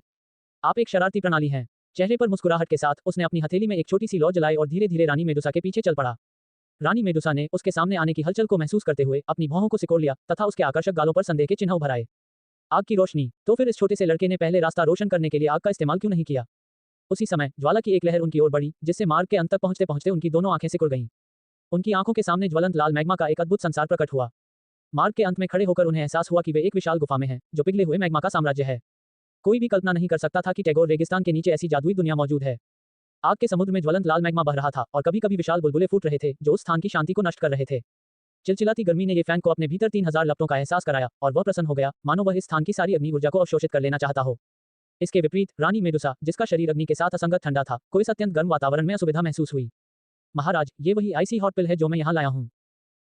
आप एक शरारती प्रणाली हैं। चेहरे पर मुस्कुराहट के साथ उसने अपनी हथेली में एक छोटी सी लौ जलाई और धीरे धीरे रानी मेडुसा के पीछे चल पड़ा। रानी मेडुसा ने उसके सामने आने की हलचल को महसूस करते हुए अपनी भौहों को सिकोड़ लिया तथा उसके आकर्षक गालों पर संदेह के चिन्ह उभर आए। आग की रोशनी। तो फिर इस छोटे से लड़के ने पहले रास्ता रोशन करने के लिए आग का इस्तेमाल क्यों नहीं किया? उसी समय ज्वाला की एक लहर उनकी ओर बढ़ी, जिससे मार्ग के अंत तक पहुंचते पहुंचते उनकी दोनों आंखें सिकुड़ गईं। उनकी आंखों के सामने ज्वलंत लाल मैग्मा का एक अद्भुत संसार प्रकट हुआ। मार्ग के अंत में खड़े होकर उन्हें एहसास हुआ कि वे एक विशाल गुफा में हैं, जो पिघले हुए मैग्मा का साम्राज्य है। कोई भी कल्पना नहीं कर सकता था कि टैगोर रेगिस्तान के नीचे ऐसी जादुई दुनिया मौजूद है। आग के समुद्र में ज्वलंत लाल मैग्मा बह रहा था और कभी कभी विशाल बुलबुले फूट रहे थे, जो उस स्थान की शांति को नष्ट कर रहे थे। चिलचिलाती गर्मी ने ये फैंग को अपने भीतर 3000 लपटों का एहसास कराया और वह प्रसन्न हो गया, मानो वह इस स्थान की सारी अग्नि ऊर्जा को अवशोषित कर लेना चाहता हो। इसके विपरीत रानी मेडुसा, जिसका शरीर अग्नि के साथ असंगत ठंडा था, को इस अत्यंत गर्म वातावरण में असुविधा महसूस हुई। महाराज, ये वही आइसी हॉट पिल है जो मैं यहाँ लाया हूँ।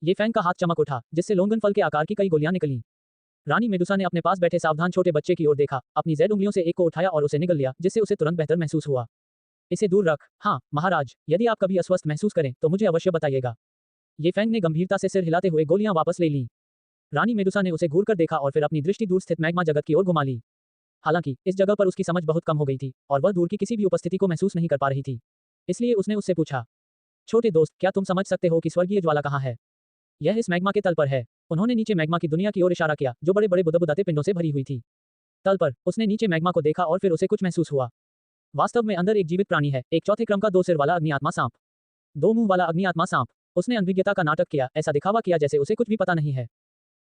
ये फैंग का हाथ चमक उठा, जिससे लोंगन फल के आकार की कई गोलियां निकलीं। रानी मेडुसा ने अपने पास बैठे सावधान छोटे बच्चे की ओर देखा, अपनी ज़ेड उंगलियों से एक को उठाया और उसे निगल लिया, जिससे उसे तुरंत बेहतर महसूस हुआ। इसे दूर रख। हाँ महाराज, यदि आप कभी अस्वस्थ महसूस करें तो मुझे अवश्य बताइएगा। ये फैंग ने गंभीरता से सिर हिलाते हुए गोलियां वापस ले लीं। रानी मेडुसा ने उसे घूरकर देखा और फिर अपनी दृष्टि दूर स्थित मैग्मा जगत की ओर घुमा ली। हालांकि इस जगह पर उसकी समझ बहुत कम हो गई थी और वह दूर की किसी भी उपस्थिति को महसूस नहीं कर पा रही थी। इसलिए उसने उससे पूछा, छोटे दोस्त, क्या तुम समझ सकते हो कि स्वर्गीय ज्वाला कहाँ है? यह इस मैग्मा के तल पर है। उन्होंने नीचे मैग्मा की दुनिया की ओर इशारा किया, जो बड़े बड़े बुदबुदाते पिंडों से भरी हुई थी। तल पर उसने नीचे मैग्मा को देखा और फिर उसे कुछ महसूस हुआ। वास्तव में अंदर एक जीवित प्राणी है, एक चौथे क्रम का 2 सिर वाला अग्नि आत्मा सांप। 2 मुंह वाला अग्नि आत्मा सांप। उसने अनभिज्ञता का नाटक किया, ऐसा दिखावा किया जैसे उसे कुछ भी पता नहीं है।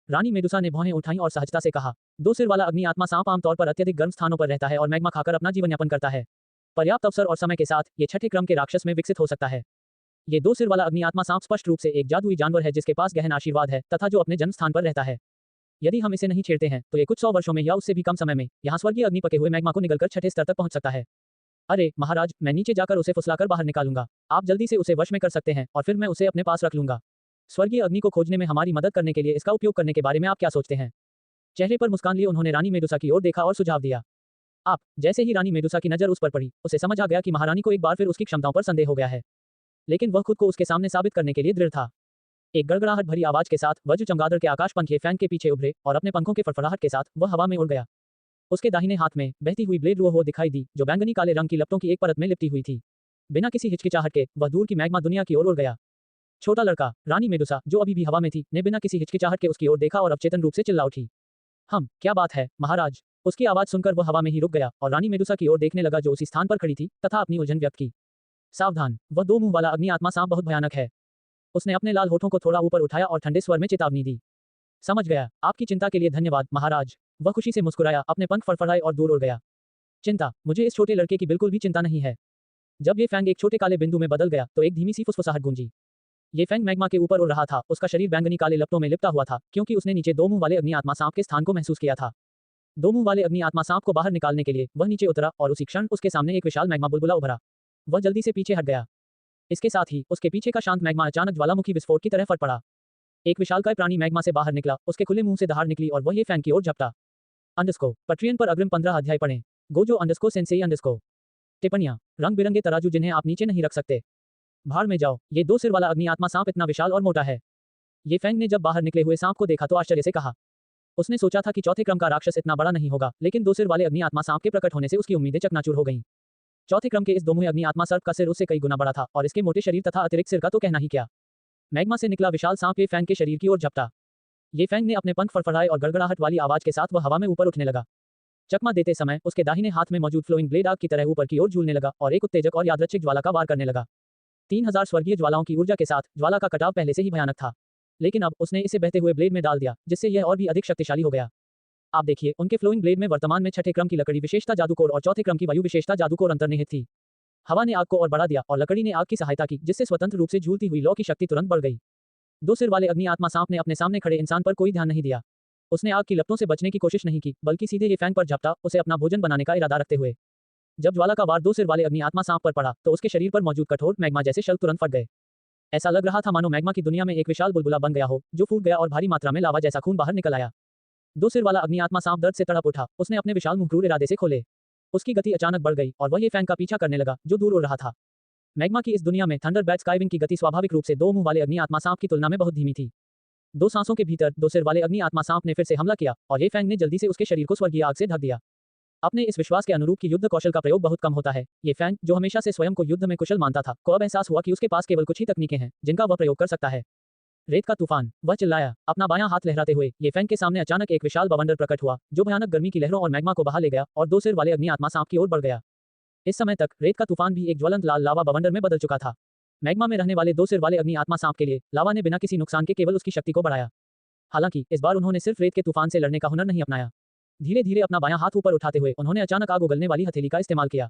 रानी मेडुसा ने भौहें उठाई और सहजता से कहा, 2 सिर वाला अग्नि आत्मा सांप आमतौर पर अत्यधिक गर्म स्थानों पर रहता है और मैग्मा खाकर अपना जीवन यापन करता है। पर्याप्त अवसर और समय के साथ ये छठे क्रम के राक्षस में विकसित हो सकता है। ये 2 सिर वाला अग्नि आत्मा सांप स्पष्ट रूप से एक जादुई जानवर है जिसके पास गहन आशीर्वाद है तथा जो अपने जन्म स्थान पर रहता है। यदि हम इसे नहीं छेड़ते हैं तो ये कुछ 100 वर्षों में या उससे भी कम समय में यहाँ स्वर्गीय अग्नि पके हुए मैग्मा को निगलकर छठे स्तर तक पहुंच सकता है। अरे महाराज, मैं नीचे जाकर उसे फुसलाकर बाहर निकालूंगा। आप जल्दी से उसे वश में कर सकते हैं और फिर मैं उसे अपने पास रख लूंगा। स्वर्गीय अग्नि को खोजने में हमारी मदद करने के लिए इसका उपयोग करने के बारे में आप क्या सोचते हैं? चेहरे पर मुस्कान लिए उन्होंने रानी मेडुसा की ओर देखा और सुझाव दिया। आप जैसे ही रानी मेडुसा की नजर उस पर पड़ी, उसे समझ आ गया कि महारानी को एक बार फिर उसकी क्षमताओं पर संदेह हो गया है। लेकिन वह खुद को उसके सामने साबित करने के लिए दृढ़ था। एक गड़गड़ाहट भरी आवाज के साथ वज्र चमगादड़ के आकाश पंख फैन के पीछे उभरे और अपने पंखों के फड़फड़ाहट के साथ वह हवा में उड़ गया। उसके दाहिने हाथ में बहती हुई ब्लेड रुओ दिखाई दी, जो बैंगनी काले रंग की लपटों की एक परत में लिपटी हुई थी। बिना किसी हिचकिचाहट के वह दूर की मैग्मा दुनिया की ओर उड़ गया। छोटा लड़का, रानी मेडुसा, जो अभी भी हवा में थी, ने बिना किसी हिचकिचाहट के उसकी ओर देखा और अवचेतन रूप से चिल्ला उठी, क्या बात है महाराज? उसकी आवाज सुनकर वह हवा में ही रुक गया और रानी मेडुसा की ओर देखने लगा जो उसी स्थान पर खड़ी थी तथा अपनी उलझन व्यक्त की। सावधान, वह 2 मुंह वाला अग्नि आत्मा सांप बहुत भयानक है। उसने अपने लाल होठों को थोड़ा ऊपर उठाया और ठंडे स्वर में चेतावनी दी। समझ गया, आपकी चिंता के लिए धन्यवाद महाराज। वह खुशी से मुस्कुराया, अपने पंख फड़फड़ाए और दूर उड़ गया। चिंता? मुझे इस छोटे लड़के की बिल्कुल भी चिंता नहीं है। जब ये फैंग एक छोटे काले बिंदु में बदल गया तो एक धीमी सी फुसफुसाहट गूंजी। ये फैंग मैग्मा के ऊपर उड़ रहा था, उसका शरीर बैंगनी काले लपटों में लिपटा हुआ था क्योंकि उसने नीचे 2 मुंह वाले अग्नि आत्मा सांप के स्थान को महसूस किया था। 2 मुंह वाले अग्नि आत्मा सांप को बाहर निकालने के लिए वह नीचे उतरा और उसी क्षण उसके सामने एक विशाल मैग्मा बुलबुला उभरा। वह जल्दी से पीछे हट गया। इसके साथ ही उसके पीछे का शांत मैग्मा अचानक ज्वालामुखी विस्फोट की तरह फट पड़ा। एक विशालकाय प्राणी मैग्मा से बाहर निकला, उसके खुले मुंह से दहाड़ निकली और वह ये फैंग की ओर झपटा। पट्रियन पर अग्रिम 15 अध्याय पढ़ें। Gojo Sensei. टिप्पणियां। रंग बिरंगे तराजू जिन्हें आप नीचे नहीं रख सकते। भाड़ में जाओ, ये 2 सिर वाला अग्नि आत्मा सांप इतना विशाल और मोटा है। ये फैंग ने जब बाहर निकले हुए सांप को देखा तो आश्चर्य से कहा। उसने सोचा था कि चौथे क्रम का राक्षस इतना बड़ा नहीं होगा, लेकिन 2 सिर वाले अग्नि आत्मा सांप के प्रकट होने से उसकी उम्मीदें चकनाचूर हो गईं। चौथे क्रम के इस दोमुहे अग्नि आत्मा सर्प का सिर उससे कई गुना बड़ा था और इसके मोटे शरीर तथा अतिरिक्त सिर का तो कहना ही क्या। मैग्मा से निकला विशाल सांप ये फैंग के शरीर की ओर झपटा। ये फैंग ने अपने पंख फड़फड़ाए और गड़गड़ाहट वाली आवाज के साथ वह हवा में ऊपर उठने लगा। चकमा देते समय उसके दाहिने हाथ में मौजूद फ्लोइंग ब्लेड आग की तरह ऊपर की ओर झूलने लगा और एक उत्तेजक और यादृच्छिक ज्वाला का वार करने लगा। 3000 स्वर्गीय ज्वालाओं की ऊर्जा के साथ ज्वाला का कटाव पहले से ही भयानक था, लेकिन अब उसने इसे बहते हुए ब्लेड में डाल दिया जिससे यह और भी अधिक शक्तिशाली हो गया। आप देखिए, उनके फ्लोइंग ब्लेड में वर्तमान में छठे क्रम की लकड़ी विशेषता जादूकोर और चौथे क्रम की वायु विशेषता जादूकोर अंतर्निहित थी। हवा ने आग को और बढ़ा दिया और लकड़ी ने आग की सहायता की, जिससे स्वतंत्र रूप से झूलती हुई लौ की शक्ति तुरंत बढ़ गई। 2 सिर वाले अग्नि आत्मा सांप ने अपने सामने खड़े इंसान पर कोई ध्यान नहीं दिया। उसने आग की लपटों से बचने की कोशिश नहीं की, बल्कि सीधे ये फैंग पर झपटा, उसे अपना भोजन बनाने का इरादा रखते हुए। जब ज्वाला का वार 2 सिर वाले अग्नि आत्मा सांप पर पड़ा तो उसके शरीर पर मौजूद कठोर मैग्मा जैसे शल्क तुरंत फट गए। ऐसा लग रहा था मानो मैग्मा की दुनिया में एक विशाल बुलबुला बन गया हो, जो फूट गया और भारी मात्रा में लावा जैसा खून बाहर निकल आया। 2 सिर वाला अग्नि आत्मा सांप दर्द से तड़प उठा। उसने अपने विशाल मुंह क्रूर इरादे से खोले। उसकी गति अचानक बढ़ गई और वह ये फैंग का पीछा करने लगा जो दूर उड़ रहा था। मैग्मा की इस दुनिया में थंडर बैट स्काईविंग की गति स्वाभाविक रूप से 2 मुंह वाले अग्नि आत्मा सांप की तुलना में बहुत धीमी थी। 2 सांसों के भीतर 2 सिर वाले अग्नि आत्मा सांप ने फिर से हमला किया और ये फैंग ने जल्दी से उसके शरीर को स्वर्गीय आग से ढक दिया। अपने इस विश्वास के अनुरूप कि युद्ध कौशल का प्रयोग बहुत कम होता है, ये फैंग, जो हमेशा से स्वयं को युद्ध में कुशल मानता था, को अब एहसास हुआ कि उसके पास केवल कुछ ही तकनीकें हैं जिनका वह प्रयोग कर सकता है। रेत का तूफान, वह चिल्लाया, अपना बायां हाथ लहराते हुए। ये फैंग के सामने अचानक एक विशाल बवंडर प्रकट हुआ जो भयानक गर्मी की लहरों और मैग्मा को बहा ले गया और 2 सिर वाले अग्नि आत्मा सांप की ओर बढ़ गया। इस समय तक रेत का तूफान भी एक ज्वलंत लाल लावा बवंडर में बदल चुका था। मैग्मा में रहने वाले 2 सिर वाले अग्नि आत्मा सांप के लिए लावा ने बिना किसी नुकसान के केवल उसकी शक्ति को बढ़ाया। हालांकि इस बार उन्होंने सिर्फ रेत के तूफान से लड़ने का हुनर नहीं अपनाया। धीरे धीरे अपना बायां हाथ ऊपर उठाते हुए उन्होंने अचानक आग उगलने वाली हथेली का इस्तेमाल किया।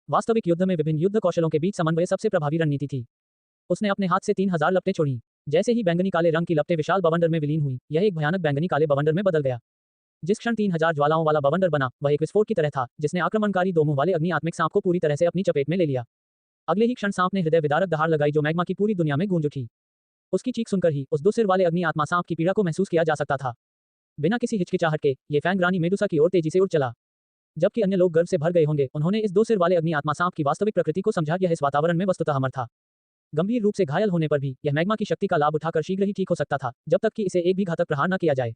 वास्तविक युद्ध में विभिन्न युद्ध कौशलों के बीच समन्वय सबसे प्रभावी रणनीति थी। उसने अपने हाथ से 3000 लपटें छोड़ी। जैसे ही बैंगनी काले रंग की लपटें विशाल बवंडर में विलीन हुई, यह एक भयानक बैंगनी काले बवंडर में बदल गया। जिस क्षण 3000 ज्वालाओं वाला बवंडर बना, वह एक विस्फोट की तरह था जिसने आक्रमणकारी 2 मुंह वाले अग्नि आत्मिक सांप को पूरी तरह से अपनी चपेट में ले लिया। अगले ही क्षण सांप ने हृदय विदारक दहाड़ लगाई जो मैग्मा की पूरी दुनिया में गूंज उठी। उसकी चीख सुनकर ही उस 2 सिर वाले अग्नि आत्मा सांप की पीड़ा को महसूस किया जा सकता था। बिना किसी हिचकिचाहट के ये फैंग रानी मेडुसा की ओर तेजी से उड़ चला। जबकि अन्य लोग गर्व से भर गए होंगे, उन्होंने इस 2 सिर वाले अग्नि आत्मा सांप की वास्तविक प्रकृति को समझा। यह इस वातावरण में वस्तुतः अमर था। गंभीर रूप से घायल होने पर भी यह मैग्मा की शक्ति का लाभ उठाकर शीघ्र ही ठीक हो सकता था, जब तक कि इसे एक भी घातक प्रहार न किया जाए।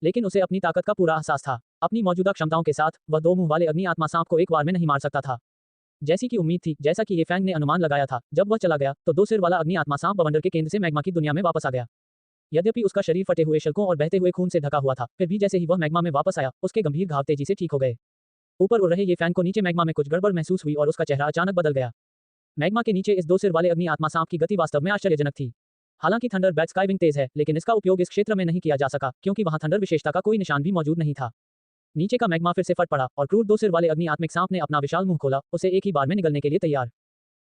लेकिन उसे अपनी ताकत का पूरा एहसास था। अपनी मौजूदा क्षमताओं के साथ वह दो मुंह वाले अग्नि आत्मा सांप को एक बार में नहीं मार सकता था। जैसी कि उम्मीद थी, जैसा कि ये फैंग ने अनुमान लगाया था, जब वह चला गया तो दो सिर वाला अग्नि आत्मा सांप बवंडर के केंद्र से मैग्मा की दुनिया में वापस आ गया। यद्यपि उसका शरीर फटे हुए शल्कों और बहते हुए खून से ढका हुआ था, फिर भी जैसे ही वह मैग्मा में वापस आया, उसके गंभीर घाव तेजी से ठीक हो गए। ऊपर उड़ रहे ये फैंग को नीचे मैग्मा में कुछ गड़बड़ महसूस हुई और उसका चेहरा अचानक बदल गया। मैग्मा के नीचे इस दो सिर वाले अग्नि आत्मा सांप की गति वास्तव में आश्चर्यजनक थी। हालांकि थंडर बैट स्काई विंग तेज है, लेकिन इसका उपयोग इस क्षेत्र में नहीं किया जा सका, क्योंकि वहां थंडर विशेषता का कोई निशान भी मौजूद नहीं था। नीचे का मैग्मा फिर से फट पड़ा और क्रूर दो सिर वाले अग्नि आत्मिक सांप ने अपना विशाल मुंह खोला, उसे एक ही बार में निगलने के लिए तैयार।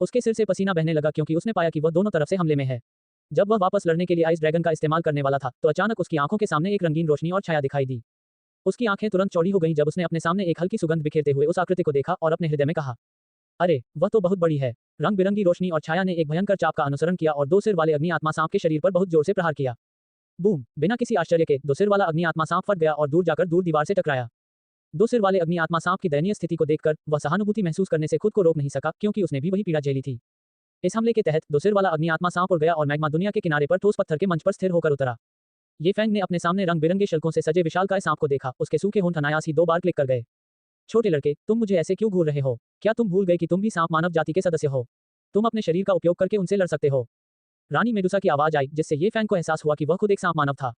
उसके सिर से पसीना बहने लगा, क्योंकि उसने पाया कि वह दोनों तरफ से हमले में है। जब वह वापस लड़ने के लिए आइस ड्रैगन का इस्तेमाल करने वाला था, तो अचानक उसकी आंखों के सामने एक रंगीन रोशनी और छाया दिखाई दी। उसकी आंखें तुरंत चौड़ी हो गईं जब उसने अपने सामने एक हल्की सुगंध बिखेरते हुए उस आकृति को देखा और अपने हृदय में कहा, अरे, वह तो बहुत बड़ी है। रंग बिरंगी रोशनी और छाया ने एक भयंकर चाप का अनुसरण किया और दो सिर वाले अग्नि आत्मा सांप के शरीर पर बहुत जोर से प्रहार किया। बूम! बिना किसी आश्चर्य के दो सिर वाला अग्नि आत्मा सांप फट गया और दूर जाकर दूर दीवार से टकराया। दो सिर वाले अग्नि आत्मा सांप की दयनीय स्थिति को देखकर वह सहानुभूति महसूस करने से खुद को रोक नहीं सका, क्योंकि उसने भी वही पीड़ा झेली थी। इस हमले के तहत दो सिर वाला अग्नि आत्मा सांप उड़ गया और मैग्मा दुनिया के किनारे पर ठोस पत्थर के मंच पर स्थिर होकर उतरा। ये फैंग ने अपने सामने रंग बिरंगे शल्कों से सजे विशालकाय सांप को देखा, उसके सूखे होंठ अनायास ही दो बार क्लिक कर गए। छोटे लड़के, तुम मुझे ऐसे क्यों घूर रहे हो? क्या तुम भूल गए कि तुम भी सांप मानव जाति के सदस्य हो? तुम अपने शरीर का उपयोग करके उनसे लड़ सकते हो। रानी मेडुसा की आवाज आई, जिससे ये फैंग को एहसास हुआ कि वह खुद एक सांप मानव था।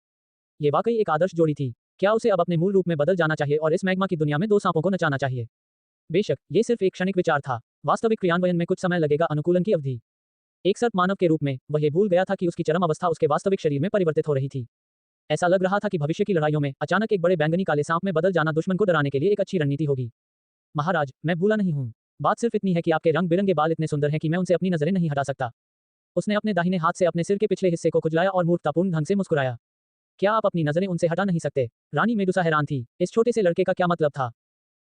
ये वाकई एक आदर्श जोड़ी थी। क्या उसे अब अपने मूल रूप में बदल जाना चाहिए और इस मैग्मा की दुनिया में दो सांपों को नचाना चाहिए? बेशक, ये सिर्फ एक क्षणिक विचार था। वास्तविक क्रियान्वयन में कुछ समय लगेगा। अनुकूलन की अवधि। एक सर्प मानव के रूप में वह ये भूल गया था कि उसकी चरम अवस्था उसके वास्तविक शरीर में परिवर्तित हो रही थी। ऐसा लग रहा था कि भविष्य की लड़ाइयों में अचानक एक बड़े बैंगनी काले सांप में बदल जाना दुश्मन को डराने के लिए एक अच्छी रणनीति होगी। महाराज, मैं भूला नहीं हूँ। बात सिर्फ इतनी है कि आपके रंग बिरंगे बाल इतने सुंदर हैं कि मैं उनसे अपनी नजरें नहीं हटा सकता। उसने अपने दाहिने हाथ से अपने सिर के पिछले हिस्से को खुजलाया और मूर्खतापूर्ण ढंग से मुस्कुराया। क्या आप अपनी नजरें उनसे हटा नहीं सकते? रानी मेडुसा हैरान थी। इस छोटे से लड़के का क्या मतलब था?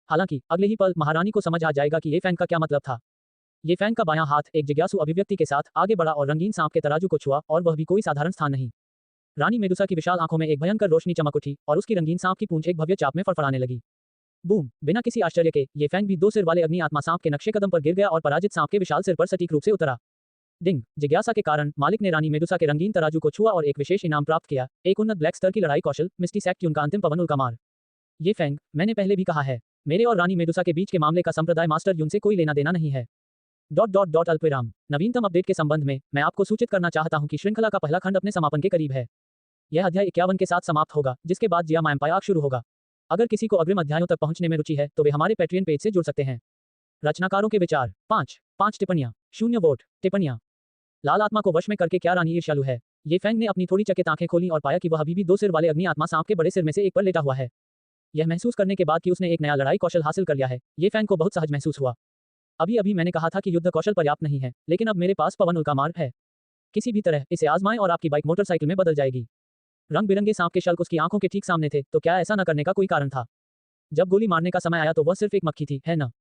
हालांकि अगले ही पल महारानी को समझ आ जाएगा कि ये फैंग का क्या मतलब था। ये फैंग का बायां हाथ एक जिज्ञासु अभिव्यक्ति के साथ आगे बढ़ा और रंगीन सांप के तराजू को छुआ, और वह भी कोई साधारण स्थान नहीं। रानी मेडुसा की विशाल आंखों में एक भयंकर रोशनी चमक उठी और उसकी रंगीन सांप की पूंछ एक भव्य चाप में फड़फड़ाने लगी। बूम! बिना किसी आश्चर्य के ये फैंग भी दो सिर वाले अग्नि आत्मा सांप के नक्शे कदम पर गिर गया और पराजित सांप के विशाल सिर पर सटीक रूप से उतरा। डिंग! जिज्ञासा के कारण मालिक ने रानी मेडुसा के रंगीन तराजू को छुआ और एक विशेष इनाम प्राप्त किया, एक उन्नत ब्लैक स्तर की लड़ाई कौशल, मिस्टी सैक्ट्यून का अंतिम पवन उल्कामार। ये फैंग, मैंने पहले भी कहा है, मेरे और रानी मेडुसा के बीच के मामले का संप्रदाय मास्टर यून से कोई लेना देना नहीं है। अल्पविराम। नवीनतम अपडेट के संबंध में मैं आपको सूचित करना चाहता हूं कि श्रृंखला का पहला खंड अपने समापन के करीब है। यह अध्याय 51 के साथ समाप्त होगा, जिसके बाद जिया एम्पायर शुरू होगा। अगर किसी को अग्रिम अध्यायों तक पहुंचने में रुचि है तो वे हमारे पैट्रियन पेज से जुड़ सकते हैं। रचनाकारों के विचार। 5 टिप्पणियां, 0 वोट। टिप्पणियां। लाल आत्मा को वश में करके क्या रानी ईर्ष्यालु है? ये फैंग ने अपनी थोड़ी चकित आंखें खोली और पाया कि वह अभी भी दो सिर वाले अग्नि आत्मा सांप के बड़े सिर में से एक पर लेटा हुआ है। यह महसूस करने के बाद कि उसने एक नया लड़ाई कौशल हासिल कर लिया है, ये फैंग को बहुत सहज महसूस हुआ। अभी अभी मैंने कहा था कि युद्ध कौशल पर्याप्त नहीं है, लेकिन अब मेरे पास पवन उल्कामार है। किसी भी तरह इसे आजमाएं और आपकी बाइक मोटरसाइकिल में बदल जाएगी। रंग बिरंगे सांप के शल्क उसकी आंखों के ठीक सामने थे, तो क्या ऐसा न करने का कोई कारण था? जब गोली मारने का समय आया तो वह सिर्फ एक मक्खी थी, है ना?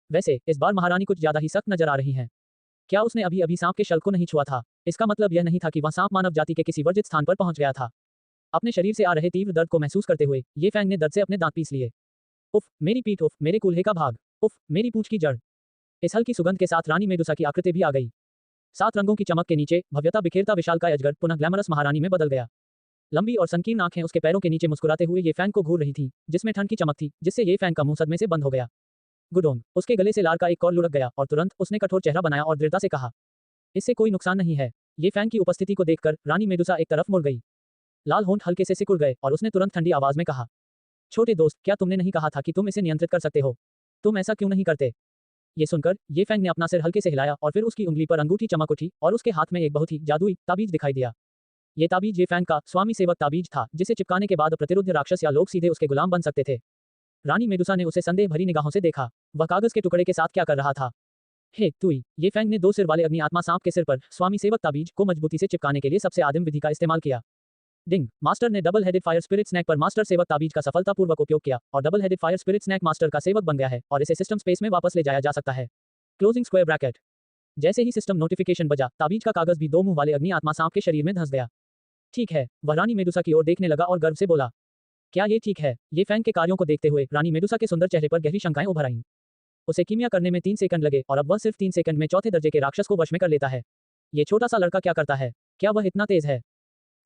वैसे इस बार महारानी कुछ ज्यादा ही सख्त नजर आ रही हैं। क्या उसने अभी अभी सांप के शल्क को नहीं छुआ था? इसका मतलब यह नहीं था कि वह सांप मानव जाति के किसी वर्जित स्थान पर पहुंच गया था। अपने शरीर से आ रहे तीव्र दर्द को महसूस करते हुए ये फैंग ने दर्द से अपने दांत पीस लिए। उफ, मेरी पीठ, उफ, मेरे कूल्हे का भाग, उफ, मेरी पूंछ की जड़। इस हल्की सुगंध के साथ रानी मेडुसा की आकृति भी आ गई। 7 रंगों की चमक के नीचे भव्यता बिखेरता विशालकाय अजगर पुनः ग्लैमरस महारानी में बदल गया। लंबी और संकीर्ण आंखें उसके पैरों के नीचे मुस्कुराते हुए ये फैंग को घूर रही थी, जिसमें ठंड की चमक थी, जिससे ये फैंग का मुंह सदमे से बंद हो गया। गुडोंग! उसके गले से लार का एक कॉल लुढ़क गया और तुरंत उसने कठोर चेहरा बनाया और दृढ़ता से कहा, इससे कोई नुकसान नहीं है। ये फैंग की उपस्थिति को देखकर रानी मेडुसा एक तरफ मुड़ गई। लाल होंठ हल्के से सिकुड़ गए और उसने तुरंत ठंडी आवाज में कहा, छोटे दोस्त, क्या तुमने नहीं कहा था कि तुम इसे नियंत्रित कर सकते हो? तुम ऐसा क्यों नहीं करते? ये सुनकर ये फैंग ने अपना सिर हल्के से हिलाया और फिर उसकी उंगली पर अंगूठी चमक उठी और उसके हाथ में एक बहुत ही जादुई ताबीज दिखाई दिया। ये ताबीज ये फैंग का स्वामी सेवक ताबीज था, जिसे चिपकाने के बाद प्रतिरुद्ध राक्षस या लोग सीधे उसके गुलाम बन सकते थे। रानी मेडुसा ने उसे संदेह भरी निगाहों से देखा। वह कागज के टुकड़े के साथ क्या कर रहा था? हे तुई! ये फैंग ने दो सिर वाले अग्नि आत्मा सांप के सिर पर स्वामी सेवक ताबीज को मजबूती से चिपकाने के लिए सबसे आदिम विधि का इस्तेमाल किया। डिंग! मास्टर ने double headed fire spirit snake पर मास्टर सेवक ताबीज का सफलतापूर्वक उपयोग किया और double headed fire spirit snake master का सेवक बन गया है और इसे सिस्टम स्पेस में वापस ले जाया जा सकता है। Closing square bracket. जैसे ही सिस्टम नोटिफिकेशन बजा, ताबीज का कागज भी दो मुंह वाले अग्नि आत्मा सांप के शरीर में धंस गया। ठीक है, वह रानी मेडुसा की ओर देखने लगा और गर्व से बोला, क्या ये ठीक है? ये फैंग के कार्यों को देखते हुए रानी मेडुसा के सुंदर चेहरे पर गहरी शंकाएं उभर आईं। उसे कीमिया करने में 3 सेकंड लगे और अब वह सिर्फ 3 सेकंड में चौथे दर्जे के राक्षस को वश में कर लेता है। ये छोटा सा लड़का क्या करता है? क्या वह इतना तेज है?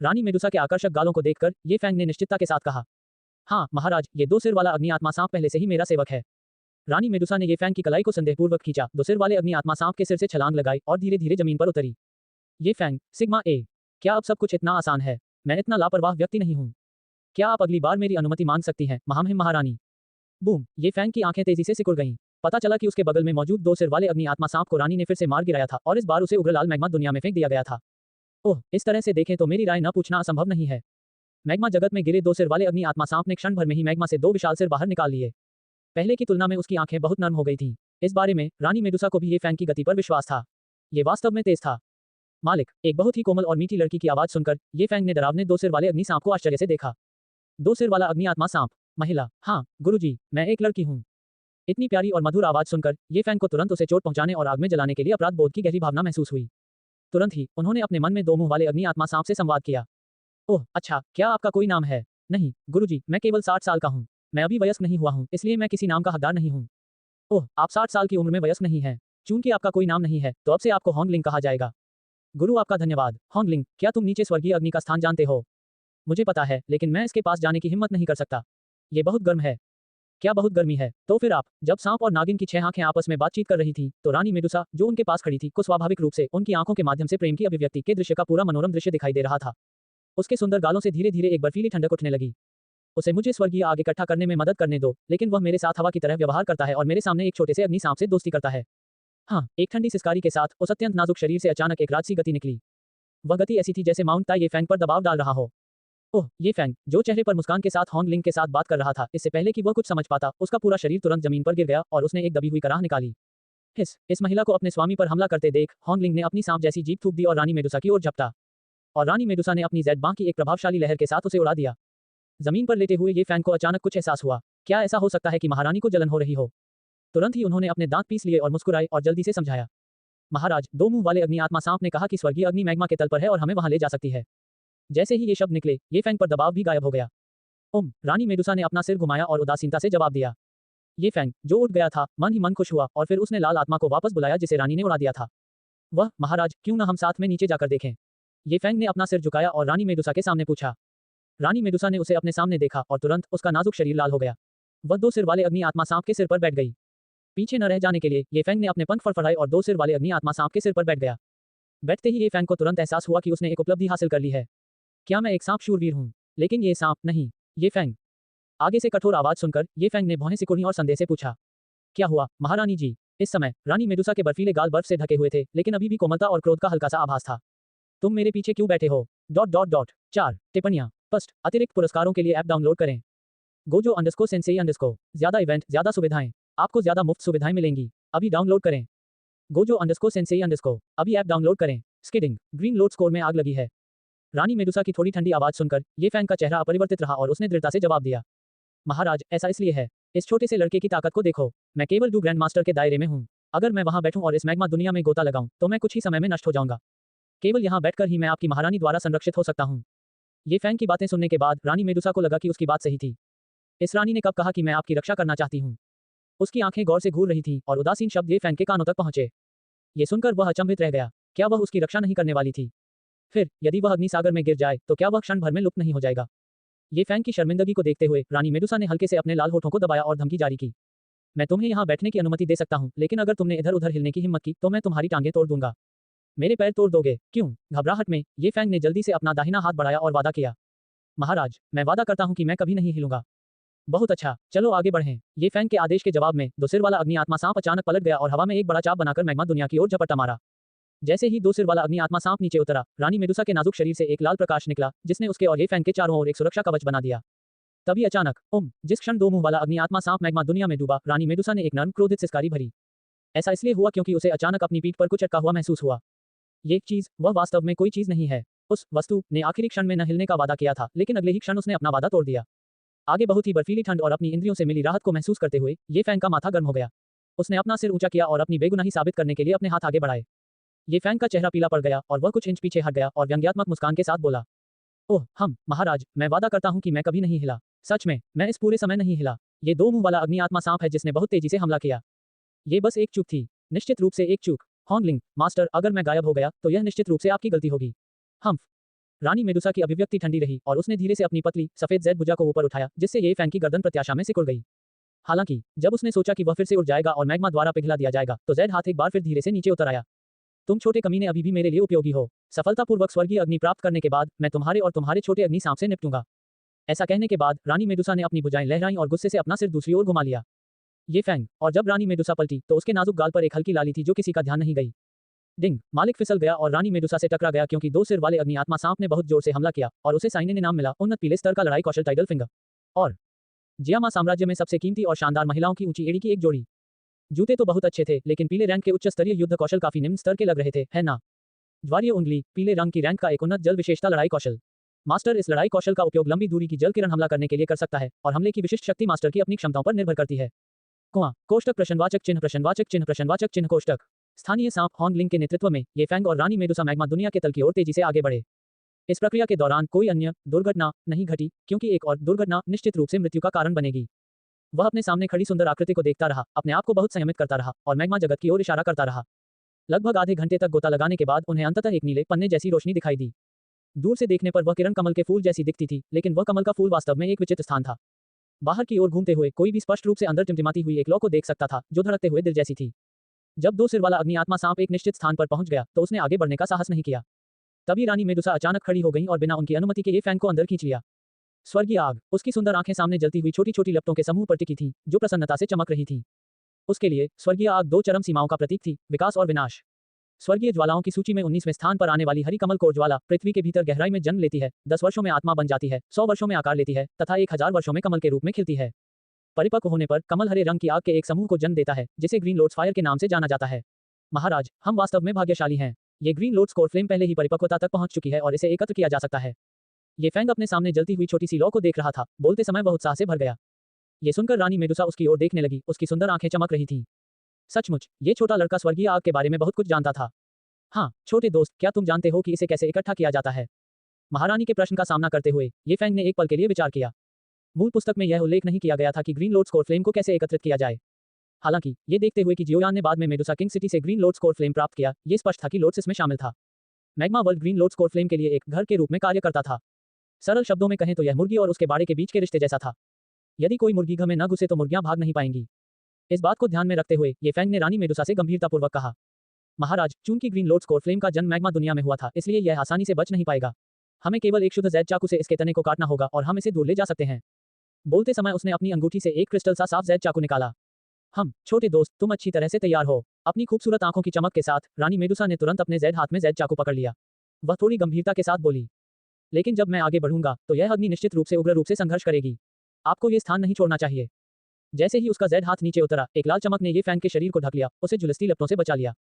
रानी मेडुसा के आकर्षक गालों को देखकर ये फैंग ने निश्चितता के साथ कहा। हाँ महाराज, ये 2 सिर वाला अग्नि आत्मा सांप पहले से ही मेरा सेवक है। रानी मेडुसा ने ये फैंग की कलाई को संदेहपूर्वक खींचा, 2 सिर वाले अग्नि आत्मा सांप के सिर से छलांग लगाई और धीरे धीरे जमीन पर उतरी। ये फैंग, सिग्मा ए, क्या अब सब कुछ इतना आसान है? मैं इतना लापरवाह व्यक्ति नहीं हूँ। क्या आप अगली बार मेरी अनुमति मांग सकती हैं, महामहिम महारानी? बूम, ये फैंग की आंखें तेजी से सिकुड़ गईं। पता चला कि उसके बगल में मौजूद 2 सिर वाले अग्नि आत्मा सांप को रानी ने फिर से मार गिराया था और इस बार उसे उग्र लाल मैग्मा दुनिया में फेंक दिया गया था। ओह, इस तरह से देखें तो मेरी राय न पूछना असंभव नहीं है। मैग्मा जगत में गिरे 2 सिर वाले अग्नि आत्मा सांप ने क्षण भर में ही मैग्मा से 2 विशाल सिर बाहर निकाल लिए। पहले की तुलना में उसकी आंखें बहुत नर्म हो गई थीं। इस बारे में रानी मेडुसा को भी ये फैंग की गति पर विश्वास था। ये वास्तव में तेज था। मालिक, एक बहुत ही कोमल और मीठी लड़की की आवाज सुनकर ये फैंग ने डरावने 2 सिर वाले अग्नि सांप को आश्चर्य से देखा। 2 सिर वाला अग्नि आत्मा सांप, महिला। हाँ गुरुजी, मैं एक लड़की हूँ। इतनी प्यारी और मधुर आवाज सुनकर ये फैंग को तुरंत उसे चोट पहुंचाने और आग में जलाने के लिए अपराध बोध की गहरी भावना महसूस हुई। तुरंत ही उन्होंने अपने मन में 2 मुंह वाले अग्नि आत्मा सांप से संवाद किया। ओह अच्छा, क्या आपका कोई नाम है? नहीं गुरुजी, मैं केवल 60 साल का हूँ। मैं अभी वयस्क नहीं हुआ हूँ, इसलिए मैं किसी नाम का हकदार नहीं हूँ। ओह, आप 60 साल की उम्र में वयस्क नहीं हैं। चूंकि आपका कोई नाम नहीं है तो अब से आपको होंगलिंग कहा जाएगा। गुरु आपका धन्यवाद। होंगलिंग, क्या तुम नीचे स्वर्गीय अग्नि का स्थान जानते हो? मुझे पता है, लेकिन मैं इसके पास जाने की हिम्मत नहीं कर सकता। ये बहुत गर्म है। क्या बहुत गर्मी है? तो फिर आप, जब सांप और नागिन की 6 आंखें आपस में बातचीत कर रही थीं, तो रानी मेडुसा, जो उनके पास खड़ी थी, को स्वाभाविक रूप से उनकी आंखों के माध्यम से प्रेम की अभिव्यक्ति के दृश्य का पूरा मनोरम दृश्य दिखाई दे रहा था। उसके सुंदर गालों से धीरे धीरे एक बर्फीली ठंडक उठने लगी। उसे मुझे स्वर्गीय आग इकट्ठा करने में मदद करने दो, लेकिन वह मेरे साथ हवा की तरह व्यवहार करता है और मेरे सामने एक छोटे से अग्नि सांप से दोस्ती करता है। हाँ, एक ठंडी सिसकारी के साथ उस अत्यंत नाजुक शरीर से अचानक एक राजसी गति निकली। वह गति ऐसी थी जैसे माउंट ताई ये फैंग पर दबाव डाल रहा हो। ओह, ये फैंग, जो चेहरे पर मुस्कान के साथ होंगलिंग के साथ बात कर रहा था, इससे पहले कि वह कुछ समझ पाता, उसका पूरा शरीर तुरंत जमीन पर गिर गया और उसने एक दबी हुई कराह निकाली। इस महिला को अपने स्वामी पर हमला करते देख होंगलिंग ने अपनी सांप जैसी जीभ थूक दी और रानी मेडुसा की ओर झपटा। और रानी मेडुसा ने अपनी जेड बांह की एक प्रभावशाली लहर के साथ उसे उड़ा दिया। जमीन पर लेटे हुए ये फैंग को अचानक कुछ एहसास हुआ। क्या ऐसा हो सकता है कि महारानी को जलन हो रही हो? तुरंत ही उन्होंने अपने दांत पीस लिए और मुस्कुराए और जल्दी से समझाया। महाराज, 2 मुंह वाले अग्नि आत्मा सांप ने कहा कि स्वर्गीय अग्नि मैग्मा के तल पर है और हमें वहां ले जा सकती है। जैसे ही ये शब्द निकले, ये फैंग पर दबाव भी गायब हो गया। रानी मेडुसा ने अपना सिर घुमाया और उदासीनता से जवाब दिया। ये फैंग, जो उठ गया था, मन ही मन खुश हुआ और फिर उसने लाल आत्मा को वापस बुलाया जिसे रानी ने उड़ा दिया था। वह, महाराज, क्यों न हम साथ में नीचे जाकर देखें? ये फैंग ने अपना सिर झुकाया और रानी मेडुसा के सामने पूछा। रानी मेडुसा ने उसे अपने सामने देखा और तुरंत उसका नाजुक शरीर लाल हो गया। वह 2 सिर वाले अग्नि आत्मा सांप के सिर पर बैठ गई। पीछे न रह जाने के लिए ये फैंग ने अपने पंख फड़फड़ाए और 2 सिर वाले अग्नि आत्मा सांप के सिर पर बैठ गया। बैठते ही ये फैंग को तुरंत एहसास हुआ कि उसने एक उपलब्धि हासिल कर ली है। क्या मैं एक सांप शूरवीर हूँ? लेकिन ये सांप नहीं, ये फैंग। आगे से कठोर आवाज सुनकर ये फैंग ने भौहें सिकुड़ी और संदेह से पूछा। क्या हुआ, महारानी जी? इस समय रानी मेडुसा के बर्फीले गाल बर्फ से ढके हुए थे, लेकिन अभी भी कोमलता और क्रोध का हल्का सा आभास था। तुम मेरे पीछे क्यों बैठे हो? 4 टिप्पणियां। फर्स्ट, अतिरिक्त पुरस्कारों के लिए ऐप डाउनलोड करें। गोजो_सेंसेई_। ज्यादा इवेंट, ज्यादा सुविधाएं, आपको ज्यादा मुफ्त सुविधाएं मिलेंगी। अभी डाउनलोड करें। गोजो_सेंसेई_। अभी ऐप डाउनलोड करें। स्किडिंग, ग्रीन लोड स्कोर में आग लगी है। रानी मेडुसा की थोड़ी ठंडी आवाज सुनकर ये फैंग का चेहरा अपरिवर्तित रहा और उसने दृढ़ता से जवाब दिया। महाराज, ऐसा इसलिए है। इस छोटे से लड़के की ताकत को देखो। मैं केवल 2 ग्रैंड मास्टर के दायरे में हूँ। अगर मैं वहां बैठूं और इस मैग्मा दुनिया में गोता लगाऊं, तो मैं कुछ ही समय में नष्ट हो जाऊंगा। केवल यहाँ बैठकर ही मैं आपकी महारानी द्वारा संरक्षित हो सकता हूँ। ये फैंग की बातें सुनने के बाद रानी मेडुसा को लगा कि उसकी बात सही थी। इस रानी ने कब कहा कि मैं आपकी रक्षा करना चाहती हूँ? उसकी आंखें गौर से घूर रही थीं और उदासीन शब्द ये फैंग के कानों तक पहुंचे। ये सुनकर वह अचंभित रह गया। क्या वह उसकी रक्षा नहीं करने वाली थी? फिर यदि वह अग्निसागर में गिर जाए तो क्या वह क्षण भर में लुप्त नहीं हो जाएगा? ये फैंग की शर्मिंदगी को देखते हुए रानी मेडुसा ने हल्के से अपने लाल होठों को दबाया और धमकी जारी की। मैं तुम्हें यहाँ बैठने की अनुमति दे सकता हूँ, लेकिन अगर तुमने इधर उधर हिलने की हिम्मत की तो मैं तुम्हारी टांगें तोड़ दूंगा। मेरे पैर तोड़ दोगे? क्यों? घबराहट में ये फैंग ने जल्दी से अपना दाहिना हाथ बढ़ाया और वादा किया। महाराज, मैं वादा करता हूँ कि मैं कभी नहीं हिलूंगा। बहुत अच्छा, चलो आगे बढ़ें। ये फैंग के आदेश के जवाब में 2 सिर वाला अग्नि आत्मा सांप अचानक पलट गया और हवा में एक बड़ा चाप बनाकर मैग्मा दुनिया की ओर झपट्टा मारा। जैसे ही 2 सिर वाला अग्नि आत्मा सांप नीचे उतरा, रानी मेडुसा के नाजुक शरीर से एक लाल प्रकाश निकला, जिसने उसके और ये फैंग के चारों ओर एक सुरक्षा कवच बना दिया। तभी अचानक, जिस क्षण 2 मुंह वाला अग्नि आत्मा सांप मैग्मा दुनिया में डूबा, रानी मेडुसा ने एक नर्म क्रोधित सिसकारी भरी। ऐसा इसलिए हुआ क्योंकि उसे अचानक अपनी पीठ पर कुछ अटका हुआ महसूस हुआ। ये चीज, वह वास्तव में कोई चीज नहीं है। उस वस्तु ने आखिरी क्षण में न हिलने का वादा किया था, लेकिन अगले ही क्षण उसने अपना वादा तोड़ दिया। आगे बहुत ही बर्फीली ठंड और अपनी इंद्रियों से मिली राहत को महसूस करते हुए ये फैंग का माथा गर्म हो गया। उसने अपना सिर ऊंचा किया और अपनी बेगुनाही साबित करने के लिए अपने हाथ आगे बढ़ाए। ये फैंग का चेहरा पीला पड़ गया और वह कुछ इंच पीछे हट गया और व्यंग्यात्मक मुस्कान के साथ बोला। ओह महाराज, मैं वादा करता हूँ कि मैं कभी नहीं हिला। सच में, मैं इस पूरे समय नहीं हिला। ये 2 मुंह वाला अग्नि आत्मा सांप है जिसने बहुत तेजी से हमला किया। ये बस एक चूक थी, निश्चित रूप से एक चूक। हॉन्गलिंग, मास्टर, अगर मैं गायब हो गया तो यह निश्चित रूप से आपकी गलती होगी। हम्फ। रानी मेडुसा की अभिव्यक्ति ठंडी रही और उसने धीरे से अपनी पतली सफेद जेड भुजा को ऊपर उठाया, जिससे ये फैंग की गर्दन प्रत्याशा में सिकुड़ गई। हालांकि जब उसने सोचा कि वह फिर से उड़ जाएगा और मैग्मा द्वारा पिघला दिया जाएगा, तो जेड हाथ एक बार फिर धीरे से नीचे उतर आया। तुम छोटे कमीने अभी भी मेरे लिए उपयोगी हो। सफलतापूर्वक स्वर्गीय अग्नि प्राप्त करने के बाद मैं तुम्हारे और तुम्हारे छोटे अग्नि सांप से निपटूंगा। ऐसा कहने के बाद रानी मेडुसा ने अपनी भुजाएं लहराई और गुस्से से अपना सिर दूसरी ओर घुमा लिया। ये फैंग, और जब रानी मेडुसा पलटी तो उसके नाजुक गाल पर एक हल्की लाली थी जो किसी का ध्यान नहीं गई। डिंग, मालिक फिसल गया और रानी मेडुसा से टकरा गया क्योंकि दो सिर वाले अग्नि आत्मा सांप ने बहुत जोर से हमला किया और उसे साइने ने नाम मिला उन्नत पीले स्तर का लड़ाई कौशल टाइडल फिंगर। और जियामा साम्राज्य में सबसे कीमती और शानदार महिलाओं की ऊंची एड़ी की एक जोड़ी। जूते तो बहुत अच्छे थे, लेकिन पीले रैंक के उच्च स्तरीय युद्ध कौशल काफी निम्न स्तर के लग रहे थे, है ना? ज्वारीय उंगली, पीले रंग की रैंक का एक उन्नत जल विशेषता लड़ाई कौशल। मास्टर इस लड़ाई कौशल का उपयोग लंबी दूरी की जल किरण हमला करने के लिए कर सकता है और हमले की विशिष्ट शक्ति मास्टर की अपनी क्षमताओं पर निर्भर करती है। कुआं, कोष्टक प्रश्नवाचक चिन्ह कोष्टक। स्थानीय सांप हॉन्गलिंग के नेतृत्व में ये फैंग और रानी मेडुसा मैग्मा दुनिया के तल की ओर तेजी से आगे बढ़े। इस प्रक्रिया के दौरान कोई अन्य दुर्घटना नहीं घटी, क्योंकि एक और दुर्घटना निश्चित रूप से मृत्यु का कारण बनेगी। वह अपने सामने खड़ी सुंदर आकृति को देखता रहा, अपने आप को बहुत संयमित करता रहा और मैग्मा जगत की ओर इशारा करता रहा। लगभग आधे घंटे तक गोता लगाने के बाद उन्हें अंततः एक नीले पन्ने जैसी रोशनी दिखाई दी। दूर से देखने पर वह किरण कमल के फूल जैसी दिखती थी, लेकिन वह कमल का फूल वास्तव में एक विचित्र स्थान था। बाहर की ओर घूमते हुए कोई भी स्पष्ट रूप से अंदर टिमटिमाती हुई एक लौ को देख सकता था, जो धड़कते हुए दिल जैसी थी। जब दो सिर वाला अग्नि आत्मा सांप एक निश्चित स्थान पर पहुंच गया तो उसने आगे बढ़ने का साहस नहीं किया। तभी रानी मेडुसा अचानक खड़ी हो गई और बिना उनकी अनुमति के ये फैंग को अंदर खींच लिया। स्वर्गीय आग, उसकी सुंदर आंखें सामने जलती हुई छोटी छोटी लपटों के समूह पर टिकी थी, जो प्रसन्नता से चमक रही थी। उसके लिए स्वर्गीय आग दो चरम सीमाओं का प्रतीक थी, विकास और विनाश। स्वर्गीय ज्वालाओं की सूची में 19वें स्थान पर आने वाली हरी कमल कोर ज्वाला पृथ्वी के भीतर गहराई में जन्म लेती है, 10 वर्षों में आत्मा बन जाती है, 100 वर्षों में आकार लेती है तथा 1000 वर्षों में कमल के रूप में खिलती है। परिपक्व होने पर कमल हरे रंग की आग के एक समूह को जन्म देता है, जिसे ग्रीन लोड्स फायर के नाम से जाना जाता है। महाराज, हम वास्तव में भाग्यशाली हैं। ये ग्रीन लोड्स कोर फ्लेम पहले ही परिपक्वता तक पहुंच चुकी है और इसे एकत्र किया जा सकता है। ये फैंग अपने सामने जलती हुई छोटी सी लौ को देख रहा था, बोलते समय वह उत्साह से भर गया। ये सुनकर रानी मेडुसा उसकी ओर देखने लगी, उसकी सुंदर आंखें चमक रही थीं। सचमुच, ये छोटा लड़का स्वर्गीय आग के बारे में बहुत कुछ जानता था। हाँ, छोटे दोस्त, क्या तुम जानते हो कि इसे कैसे इकट्ठा किया जाता है? महारानी के प्रश्न का सामना करते हुए ये फैंग ने एक पल के लिए विचार किया। मूल पुस्तक में यह उल्लेख नहीं किया गया था कि ग्रीन लोड्स कोर फ्लेम को कैसे एकत्रित किया जाए। हालांकि ये देखते हुए कि जियोयान ने बाद में मेडुसा किंग सिटी से ग्रीन लोड्स कोर फ्लेम प्राप्त किया, ये स्पष्ट था कि लोड्स इसमें शामिल था। Magma world green loads core flame के लिए एक घर के रूप में कार्य करता था। सरल शब्दों में कहें तो यह मुर्गी और उसके बाड़े के बीच के रिश्ते जैसा था। यदि कोई मुर्गी घर में न घुसे तो मुर्गियां भाग नहीं पाएंगी। इस बात को ध्यान में रखते हुए ये फैंग ने रानी मेडुसा से गंभीरतापूर्वक कहा, महाराज, चूंकि ग्रीन लोड्स कोर फ्लेम का जन्म मैग्मा दुनिया में हुआ था, इसलिए यह आसानी से बच नहीं पाएगा। हमें केवल एक शुद्ध जेड चाकू से इसके तने को काटना होगा और हम इसे दूर ले जा सकते हैं। बोलते समय उसने अपनी अंगूठी से एक क्रिस्टल सा साफ जेड चाकू निकाला। हम छोटे दोस्त, तुम अच्छी तरह से तैयार हो। अपनी खूबसूरत आंखों की चमक के साथ रानी मेडुसा ने तुरंत अपने जेड हाथ में जेड चाकू पकड़ लिया। वह थोड़ी गंभीरता के साथ बोली, लेकिन जब मैं आगे बढ़ूंगा तो यह अग्नि निश्चित रूप से उग्र रूप से संघर्ष करेगी। आपको ये स्थान नहीं छोड़ना चाहिए। जैसे ही उसका जेड हाथ नीचे उतरा, एक लाल चमक ने ये फैंग के शरीर को ढक लिया, उसे झुलसती लपटों से बचा लिया।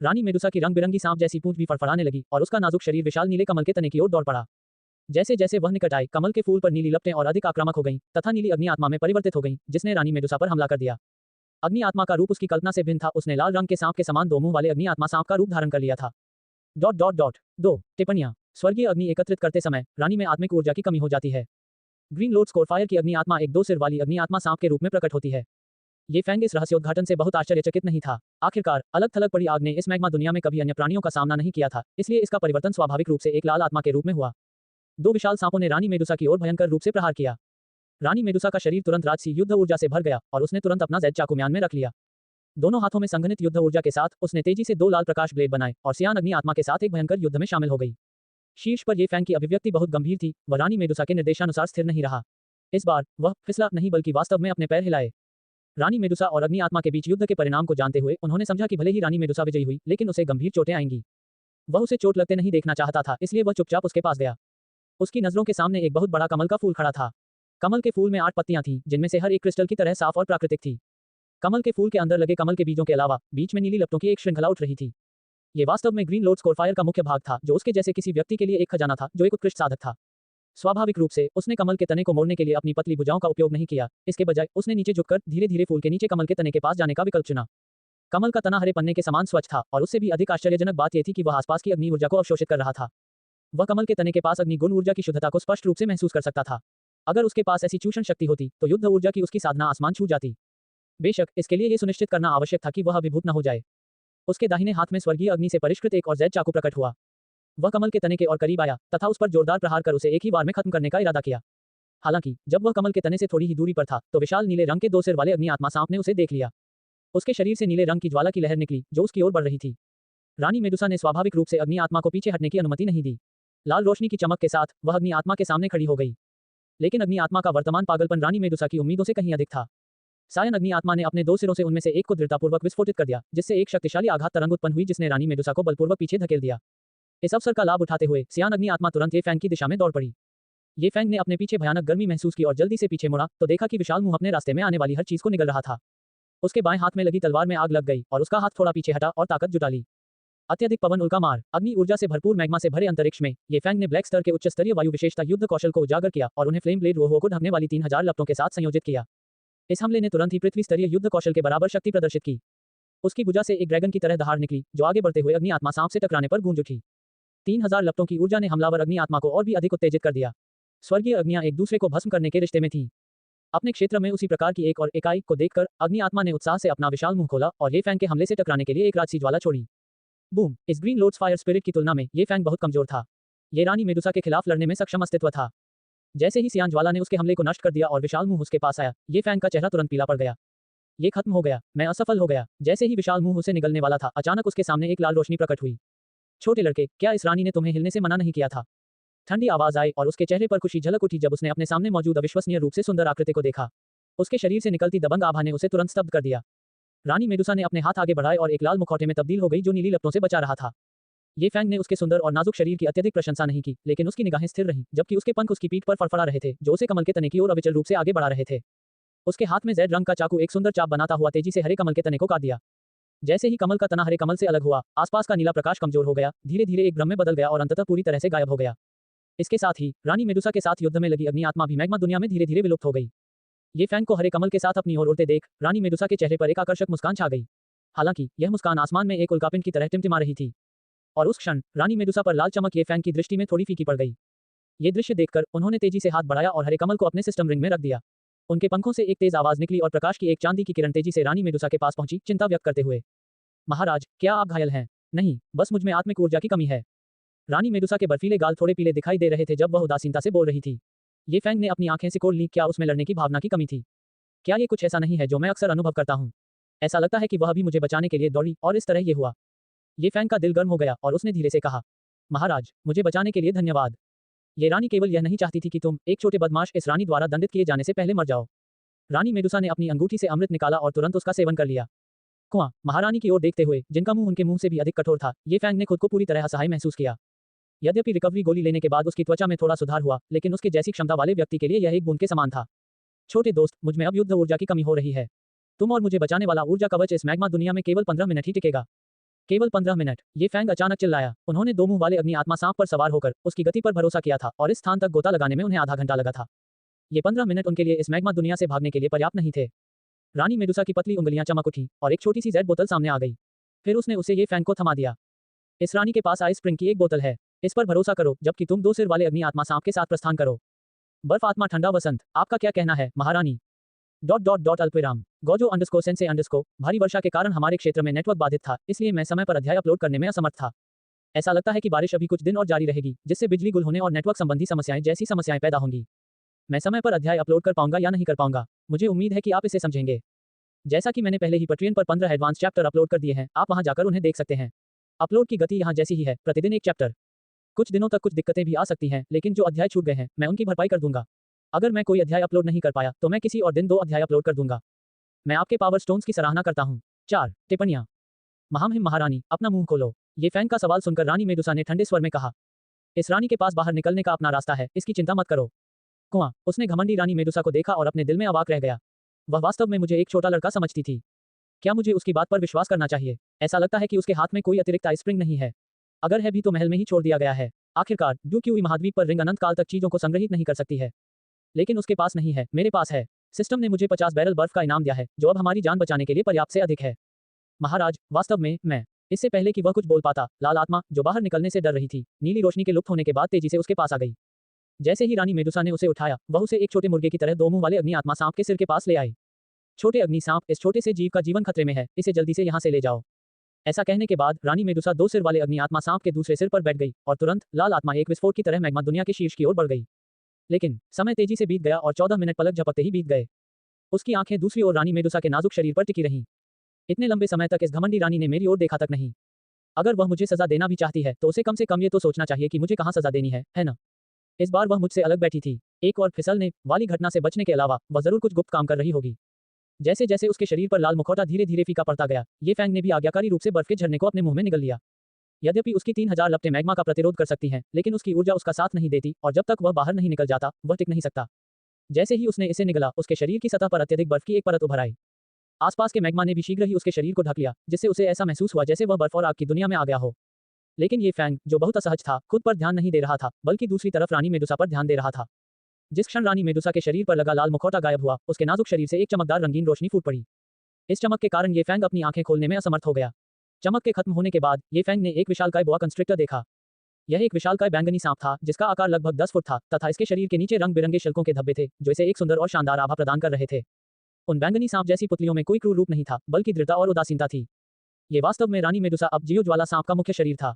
रानी मेडुसा की रंग बिरंगी सांप जैसी पूंछ भी फड़फड़ाने लगी और उसका नाजुक शरीर विशाल नीले कमल के तने की ओर दौड़ पड़ा। जैसे जैसे वह निकट आई, कमल के फूल पर नीली लपटें और अधिक आक्रामक हो गईं तथा नीली अग्नि आत्मा में परिवर्तित हो गईं, जिसने रानी मेडुसा पर हमला कर दिया। अग्नि आत्मा का रूप उसकी कल्पना से भिन्न था। उसने लाल रंग के सांप के समान दो मुंह वाले अग्नि आत्मा सांप का रूप धारण कर लिया था। ... 2 टिप्पणियां। स्वर्गीय अग्नि एकत्रित करते समय रानी में आत्मिक ऊर्जा की कमी हो जाती है। ग्रीन लोड्स कोर फायर की अग्नि आत्मा एक दो सिर वाली अग्नि आत्मा सांप के रूप में प्रकट होती है। ये फैंग इस रहस्योद्घाटन से बहुत आश्चर्यचकित नहीं था। आखिरकार अलग थलग पड़ी आग ने इस मैग्मा दुनिया में कभी अन्य प्राणियों का सामना नहीं किया था, इसलिए इसका परिवर्तन स्वाभाविक रूप से एक लाल आत्मा के रूप में हुआ। दो विशाल सांपों ने रानी मेडुसा की ओर भयंकर रूप से प्रहार किया। रानी मेडुसा का शरीर तुरंत राजसी युद्ध ऊर्जा से भर गया और उसने तुरंत अपना जेड चाकू म्यान में रख लिया। दोनों हाथों में संघनित युद्ध ऊर्जा के साथ उसने तेजी से दो लाल प्रकाश ब्लेड बनाए और सियान अग्नि आत्मा के साथ एक भयंकर युद्ध में शामिल हो गई। शीर्ष पर ये फैंग की अभिव्यक्ति बहुत गंभीर थी। वह रानी मेडुसा के निर्देशानुसार स्थिर नहीं रहा। इस बार वह फिसला नहीं बल्कि वास्तव में अपने पैर हिलाए। रानी मेडुसा और अग्नि आत्मा के बीच युद्ध के परिणाम को जानते हुए उन्होंने समझा कि भले ही रानी मेडुसा विजयी हुई, लेकिन उसे गंभीर चोटें आएंगी। वह उसे चोट लगते नहीं देखना चाहता था, इसलिए वह चुपचाप उसके पास गया। उसकी नजरों के सामने एक बहुत बड़ा कमल का फूल खड़ा था। कमल के फूल में 8 पत्तियां थीं, जिनमें से हर एक क्रिस्टल की तरह साफ और प्राकृतिक थी। कमल के फूल के अंदर लगे कमल के बीजों के अलावा बीच में नीली लपटों की एक श्रृंखला उठ रही थी। ये वास्तव में ग्रीन लोड्स कोर फायर का मुख्य भाग था, जो उसके जैसे किसी व्यक्ति के लिए एक खजाना था, जो एक उत्कृष्ट साधक था। स्वाभाविक रूप से उसने कमल के तने को मोड़ने के लिए अपनी पतली भुजाओं का उपयोग नहीं किया। इसके बजाय उसने नीचे झुककर धीरे धीरे फूल के नीचे कमल के तने के पास जाने का विकल्प चुना। कमल का तना हरे पन्ने के समान स्वच्छ था और उससे भी अधिक आश्चर्यजनक बात यह थी कि वह आसपास की अग्नि ऊर्जा को अवशोषित कर रहा था। वह कमल के तने के पास अग्नि गुण ऊर्जा की शुद्धता को स्पष्ट रूप से महसूस कर सकता था। अगर उसके पास ऐसी चूषण शक्ति होती तो युद्ध ऊर्जा की उसकी साधना आसमान छू जाती। बेशक इसके लिए यह सुनिश्चित करना आवश्यक था कि वह अभिभूत न हो जाए। उसके दाहिने हाथ में स्वर्गीय अग्नि से परिष्कृत एक और जेड चाकू प्रकट हुआ। वह कमल के तने के और करीब आया तथा उस पर जोरदार प्रहार कर उसे एक ही बार में खत्म करने का इरादा किया। हालांकि जब वह कमल के तने से थोड़ी ही दूरी पर था तो विशाल नीले रंग के 2 सिर वाले अग्नि आत्मा सांप ने उसे देख लिया। उसके शरीर से नीले रंग की ज्वाला की लहर निकली जो उसकी ओर बढ़ रही थी। रानी मेडुसा ने स्वाभाविक रूप से अग्नि आत्मा को पीछे हटने की अनुमति नहीं दी। लाल रोशनी की चमक के साथ वह अग्नि आत्मा के सामने खड़ी हो गई। लेकिन अग्नि आत्मा का वर्तमान पागलपन रानी मेडुसा की उम्मीदों से कहीं अधिक था। सायन अग्नि आत्मा ने अपने 2 सिरों से उनमें से एक को दृढ़तापूर्वक विस्फोटित कर दिया, जिससे एक शक्तिशाली आघात तरंग उत्पन्न हुई जिसने रानी मेडुसा को बलपूर्वक पीछे धकेल दिया। इस अवसर का लाभ उठाते हुए सियान अग्नि आत्मा तुरंत ये फैंग की दिशा में दौड़ पड़ी। ये फैंग ने अपने पीछे भयानक गर्मी महसूस की और जल्दी से पीछे मुड़ा तो देखा कि विशाल मुंह अपने रास्ते में आने वाली हर चीज को निगल रहा था। उसके बाएं हाथ में लगी तलवार में आग लग गई और उसका हाथ थोड़ा पीछे हटा और ताकत जुटा ली। अत्यधिक पवन उल्का मार अग्नि ऊर्जा से भरपूर मैग्मा से भरे अंतरिक्ष में ये फैंग ने ब्लैक स्टर के उच्च स्तरीय वायु विशेषता युद्ध कौशल को उजागर किया और उन्हें फ्लेम ब्लेड रोहो को ढकने वाली 3000 लपटों के साथ संयोजित किया। इस हमले ने तुरंत ही पृथ्वी स्तरीय युद्ध कौशल के बराबर शक्ति प्रदर्शित की। उसकी भुजा से एक ड्रैगन की तरह दहाड़ निकली जो आगे बढ़ते हुए अग्नि आत्मा सांप से टकराने पर गूंज उठी। 3000 लपटों की ऊर्जा ने हमलावर अग्नि आत्मा को और भी अधिक उत्तेजित कर दिया। स्वर्गीय अग्नियां एक दूसरे को भस्म करने के रिश्ते में थीं। अपने क्षेत्र में उसी प्रकार की एक और इकाई को देखकर अग्नि आत्मा ने उत्साह से अपना विशाल मुंह खोला और ये फैंग के हमले से टकराने के लिए एक राजसी ज्वाला छोड़ी। बूम! इस ग्रीन लोड्स फायर स्पिरिट की तुलना में ये फैंग बहुत कमजोर था। ये रानी मेडुसा के खिलाफ लड़ने में सक्षम अस्तित्व था। जैसे ही सियान ज्वाला ने उसके हमले को नष्ट कर दिया और विशाल मुंह उसके पास आया, ये फैंग का चेहरा तुरंत पीला पड़ गया। ये खत्म हो गया, मैं असफल हो गया। जैसे ही विशाल मुंह उसे निगलने वाला था, अचानक उसके सामने एक लाल रोशनी प्रकट हुई। छोटे लड़के, क्या इस रानी ने तुम्हें हिलने से मना नहीं किया था? ठंडी आवाज आई और उसके चेहरे पर खुशी झलक उठी जब उसने अपने सामने मौजूद अविश्वसनीय रूप से सुंदर आकृति को देखा। उसके शरीर से निकलती दबंग आभा ने उसे तुरंत स्तब्ध कर दिया। रानी मेडुसा ने अपने हाथ आगे बढ़ाए और एक लाल मुखौटे में तब्दील हो गई जो नीली लपटों से बचा रहा था। ये फैंग ने उसके सुंदर और नाजुक शरीर की अत्यधिक प्रशंसा नहीं की, लेकिन उसकी निगाहें स्थिर रहीं, जबकि उसके पंख उसकी पीठ पर फड़फड़ा रहे थे, जो उसे कमल के तने की ओर अविचल रूप से आगे बढ़ा रहे थे। उसके हाथ में जेड रंग का चाकू एक सुंदर चाप बनाता हुआ तेजी से हरे कमल के तने को काट दिया। जैसे ही कमल का तना हरे कमल से अलग हुआ, आसपास का नीला प्रकाश कमजोर हो गया, धीरे धीरे एक भ्रम में बदल गया और अंततः पूरी तरह से गायब हो गया। इसके साथ ही रानी मेडुसा के साथ युद्ध में लगी अग्नि आत्मा भी मैग्मा दुनिया में धीरे धीरे विलुप्त हो गई। ये फैंग को हरे कमल के साथ अपनी ओर उड़ते देख रानी मेडुसा के चेहरे पर एक आकर्षक मुस्कान छा गई। हालांकि यह मुस्कान आसमान में एक उल्कापिंड की तरह टिमटिमा रही थी। और उस क्षण रानी मेडुसा पर लाल चमक ये फैंग की दृष्टि में थोड़ी फीकी पड़ गई। ये दृश्य देखकर उन्होंने तेजी से हाथ बढ़ाया और हरे कमल को अपने सिस्टम रिंग में रख दिया। उनके पंखों से एक तेज आवाज निकली और प्रकाश की एक चांदी की किरण तेजी से रानी मेडुसा के पास पहुंची, चिंता व्यक्त करते हुए। महाराज, क्या आप घायल हैं? नहीं, बस मुझ में आत्मिक ऊर्जा की कमी है। रानी मेडुसा के बर्फीले गाल थोड़े पीले दिखाई दे रहे थे जब वह उदासीनता से बोल रही थी। ये फैंग ने अपनी आंखें सिकोड़ ली, क्या उसमें लड़ने की भावना की कमी थी? क्या ये कुछ ऐसा नहीं है जो मैं अक्सर अनुभव करता हूँ? ऐसा लगता है कि वह भी मुझे बचाने के लिए दौड़ी और इस तरह ये हुआ। ये फैंग का दिल गर्म हो गया और उसने धीरे से कहा, महाराज, मुझे बचाने के लिए धन्यवाद। ये रानी केवल यह नहीं चाहती थी कि तुम, एक छोटे बदमाश, इस रानी द्वारा दंडित किए जाने से पहले मर जाओ। रानी मेडुसा ने अपनी अंगूठी से अमृत निकाला और तुरंत उसका सेवन कर लिया। कुआं महारानी की ओर देखते हुए, जिनका मुंह उनके मुंह से भी अधिक कठोर था, ये फैंग ने खुद को पूरी तरह असहाय महसूस किया। यद्यपि रिकवरी गोली लेने के बाद उसकी त्वचा में थोड़ा सुधार हुआ, लेकिन उसके जैसी क्षमता वाले व्यक्ति के लिए यह एक बूंद के समान था। छोटे दोस्त, मुझ में अब युद्ध ऊर्जा की कमी हो रही है। तुम और मुझे बचाने वाला ऊर्जा कवच इस मैग्मा दुनिया में केवल 15 मिनट ही टिकेगा। केवल 15 मिनट, ये फैंग अचानक चिल्लाया। उन्होंने 2 मुंह वाले अग्नि आत्मा सांप पर सवार होकर उसकी गति पर भरोसा किया था और इस स्थान तक गोता लगाने में उन्हें आधा घंटा लगा था। ये 15 मिनट उनके लिए इस मैग्मा दुनिया से भागने के लिए पर्याप्त नहीं थे। रानी मेडुसा की पतली उंगलियां चमक उठी और एक छोटी सी जेड बोतल सामने आ गई। फिर उसने उसे ये फैंग को थमा दिया। इस रानी के पास आइस स्प्रिंग की एक बोतल है, इस पर भरोसा करो जबकि तुम 2 सिर वाले अग्नि आत्मा सांप के साथ प्रस्थान करो। बर्फ आत्मा ठंडा वसंत, आपका क्या कहना है महारानी? अल्पविराम गोजो सेंसे भारी वर्षा के कारण हमारे क्षेत्र में नेटवर्क बाधित था, इसलिए मैं समय पर अध्याय अपलोड करने में असमर्थ था। ऐसा लगता है कि बारिश अभी कुछ दिन और जारी रहेगी, जिससे बिजली गुल होने और नेटवर्क संबंधी समस्याएं जैसी समस्याएं पैदा होंगी। मैं समय पर अध्याय अपलोड कर पाऊंगा या नहीं कर पाऊंगा, मुझे उम्मीद है कि आप इसे समझेंगे। जैसा कि मैंने पहले ही पट्रियन पर 15 एडवांस चैप्टर अपलोड कर दिए हैं, आप वहां जाकर उन्हें देख सकते हैं। अपलोड की गति यहाँ जैसी ही है, प्रतिदिन एक चैप्टर। कुछ दिनों तक कुछ दिक्कतें भी आ सकती हैं, लेकिन जो अध्याय छूट गए हैं, मैं उनकी भरपाई कर दूंगा। अगर मैं कोई अध्याय अपलोड नहीं कर पाया, तो मैं किसी और दिन 2 अध्याय अपलोड कर दूंगा। मैं आपके पावर स्टोन्स की सराहना करता हूँ। 4 टिप्पणियां। महामहिम महारानी, अपना मुंह खोलो। ये फैंग का सवाल सुनकर रानी मेडुसा ने ठंडे स्वर में कहा, इस रानी के पास बाहर निकलने का अपना रास्ता है, इसकी चिंता मत करो। कुआं, उसने घमंडी रानी मेडुसा को देखा और अपने दिल में अवाक रह गया। वह वास्तव में मुझे एक छोटा लड़का समझती थी। क्या मुझे उसकी बात पर विश्वास करना चाहिए? ऐसा लगता है कि उसके हाथ में कोई अतिरिक्त आइस स्प्रिंग नहीं है। अगर है भी तो महल में ही छोड़ दिया गया है। आखिरकार ड्यूक्यूई महाद्वीप पर रिंग अनंत काल तक चीजों को संग्रहित नहीं कर सकती है, लेकिन उसके पास नहीं है, मेरे पास है। सिस्टम ने मुझे 50 बैरल बर्फ का इनाम दिया है, जो अब हमारी जान बचाने के लिए पर्याप्त से अधिक है। महाराज, वास्तव में मैं, इससे पहले कि वह कुछ बोल पाता, लाल आत्मा, जो बाहर निकलने से डर रही थी, नीली रोशनी के लुप्त होने के बाद तेजी से उसके पास आ गई। जैसे ही रानी मेडुसा ने उसे उठाया, वह उसे एक छोटे मुर्गे की तरह 2 मुंह वाले अग्नि आत्मा सांप के सिर के पास ले आई। छोटे अग्नि सांप, इस छोटे से जीव का जीवन खतरे में है, इसे जल्दी से यहाँ से ले जाओ। ऐसा कहने के बाद रानी मेडुसा दो सिर वाले अग्नि आत्मा सांप के दूसरे सिर पर बैठ गई और तुरंत लाल आत्मा एक विस्फोट की तरह मैग्मा दुनिया के शीर्ष की ओर बढ़ गई। लेकिन समय तेजी से बीत गया और 14 मिनट पलक झपकते ही बीत गए। उसकी आंखें दूसरी ओर रानी मेडुसा के नाजुक शरीर पर टिकी रहीं। इतने लंबे समय तक इस घमंडी रानी ने मेरी ओर देखा तक नहीं। अगर वह मुझे सजा देना भी चाहती है तो उसे कम से कम ये तो सोचना चाहिए कि मुझे कहाँ सजा देनी है ना? इस बार वह मुझसे अलग बैठी थी। एक और फिसलने वाली घटना से बचने के अलावा वह जरूर कुछ गुप्त काम कर रही होगी। जैसे जैसे उसके शरीर पर लाल मुखौटा धीरे धीरे फीका पड़ता गया, ये फैंग ने भी आज्ञाकारी रूप से बर्फ के झरने को अपने मुंह में निगल लिया। यद्यपि उसकी 3000 लपटें मैग्मा का प्रतिरोध कर सकती हैं, लेकिन उसकी ऊर्जा उसका साथ नहीं देती और जब तक वह बाहर नहीं निकल जाता वह टिक नहीं सकता। जैसे ही उसने इसे निगला, उसके शरीर की सतह पर अत्यधिक बर्फ की एक परत उभर आई। आसपास के मैग्मा ने भी शीघ्र ही उसके शरीर को ढक लिया, जिससे उसे ऐसा महसूस हुआ जैसे वह बर्फ और आग की दुनिया में आ गया हो। लेकिन ये फैंग, जो बहुत असहज था, खुद पर ध्यान नहीं दे रहा था, बल्कि दूसरी तरफ रानी मेडुसा पर ध्यान दे रहा था। जिस क्षण रानी मेडुसा के शरीर पर लगा लाल मुखौटा गायब हुआ, उसके नाजुक शरीर से एक चमकदार रंगीन रोशनी फूट पड़ी। इस चमक के कारण ये फैंग अपनी आंखें खोलने में असमर्थ हो गया। चमक के खत्म होने के बाद ये फैंग ने एक विशालकाय बोआ कंस्ट्रिक्टर देखा। यह एक विशालकाय बैंगनी सांप था जिसका आकार लगभग 10 फुट था तथा इसके शरीर के नीचे रंग बिरंगे शिल्कों के धब्बे थे जो इसे एक सुंदर और शानदार आभा प्रदान कर रहे थे। उन बैंगनी सांप जैसी पुतलियों में कोई क्रूर रूप नहीं था, बल्कि दृढ़ता और उदासीनता थी। ये वास्तव में रानी मेडुसा अब जियो ज्वाला सांप का मुख्य शरीर था।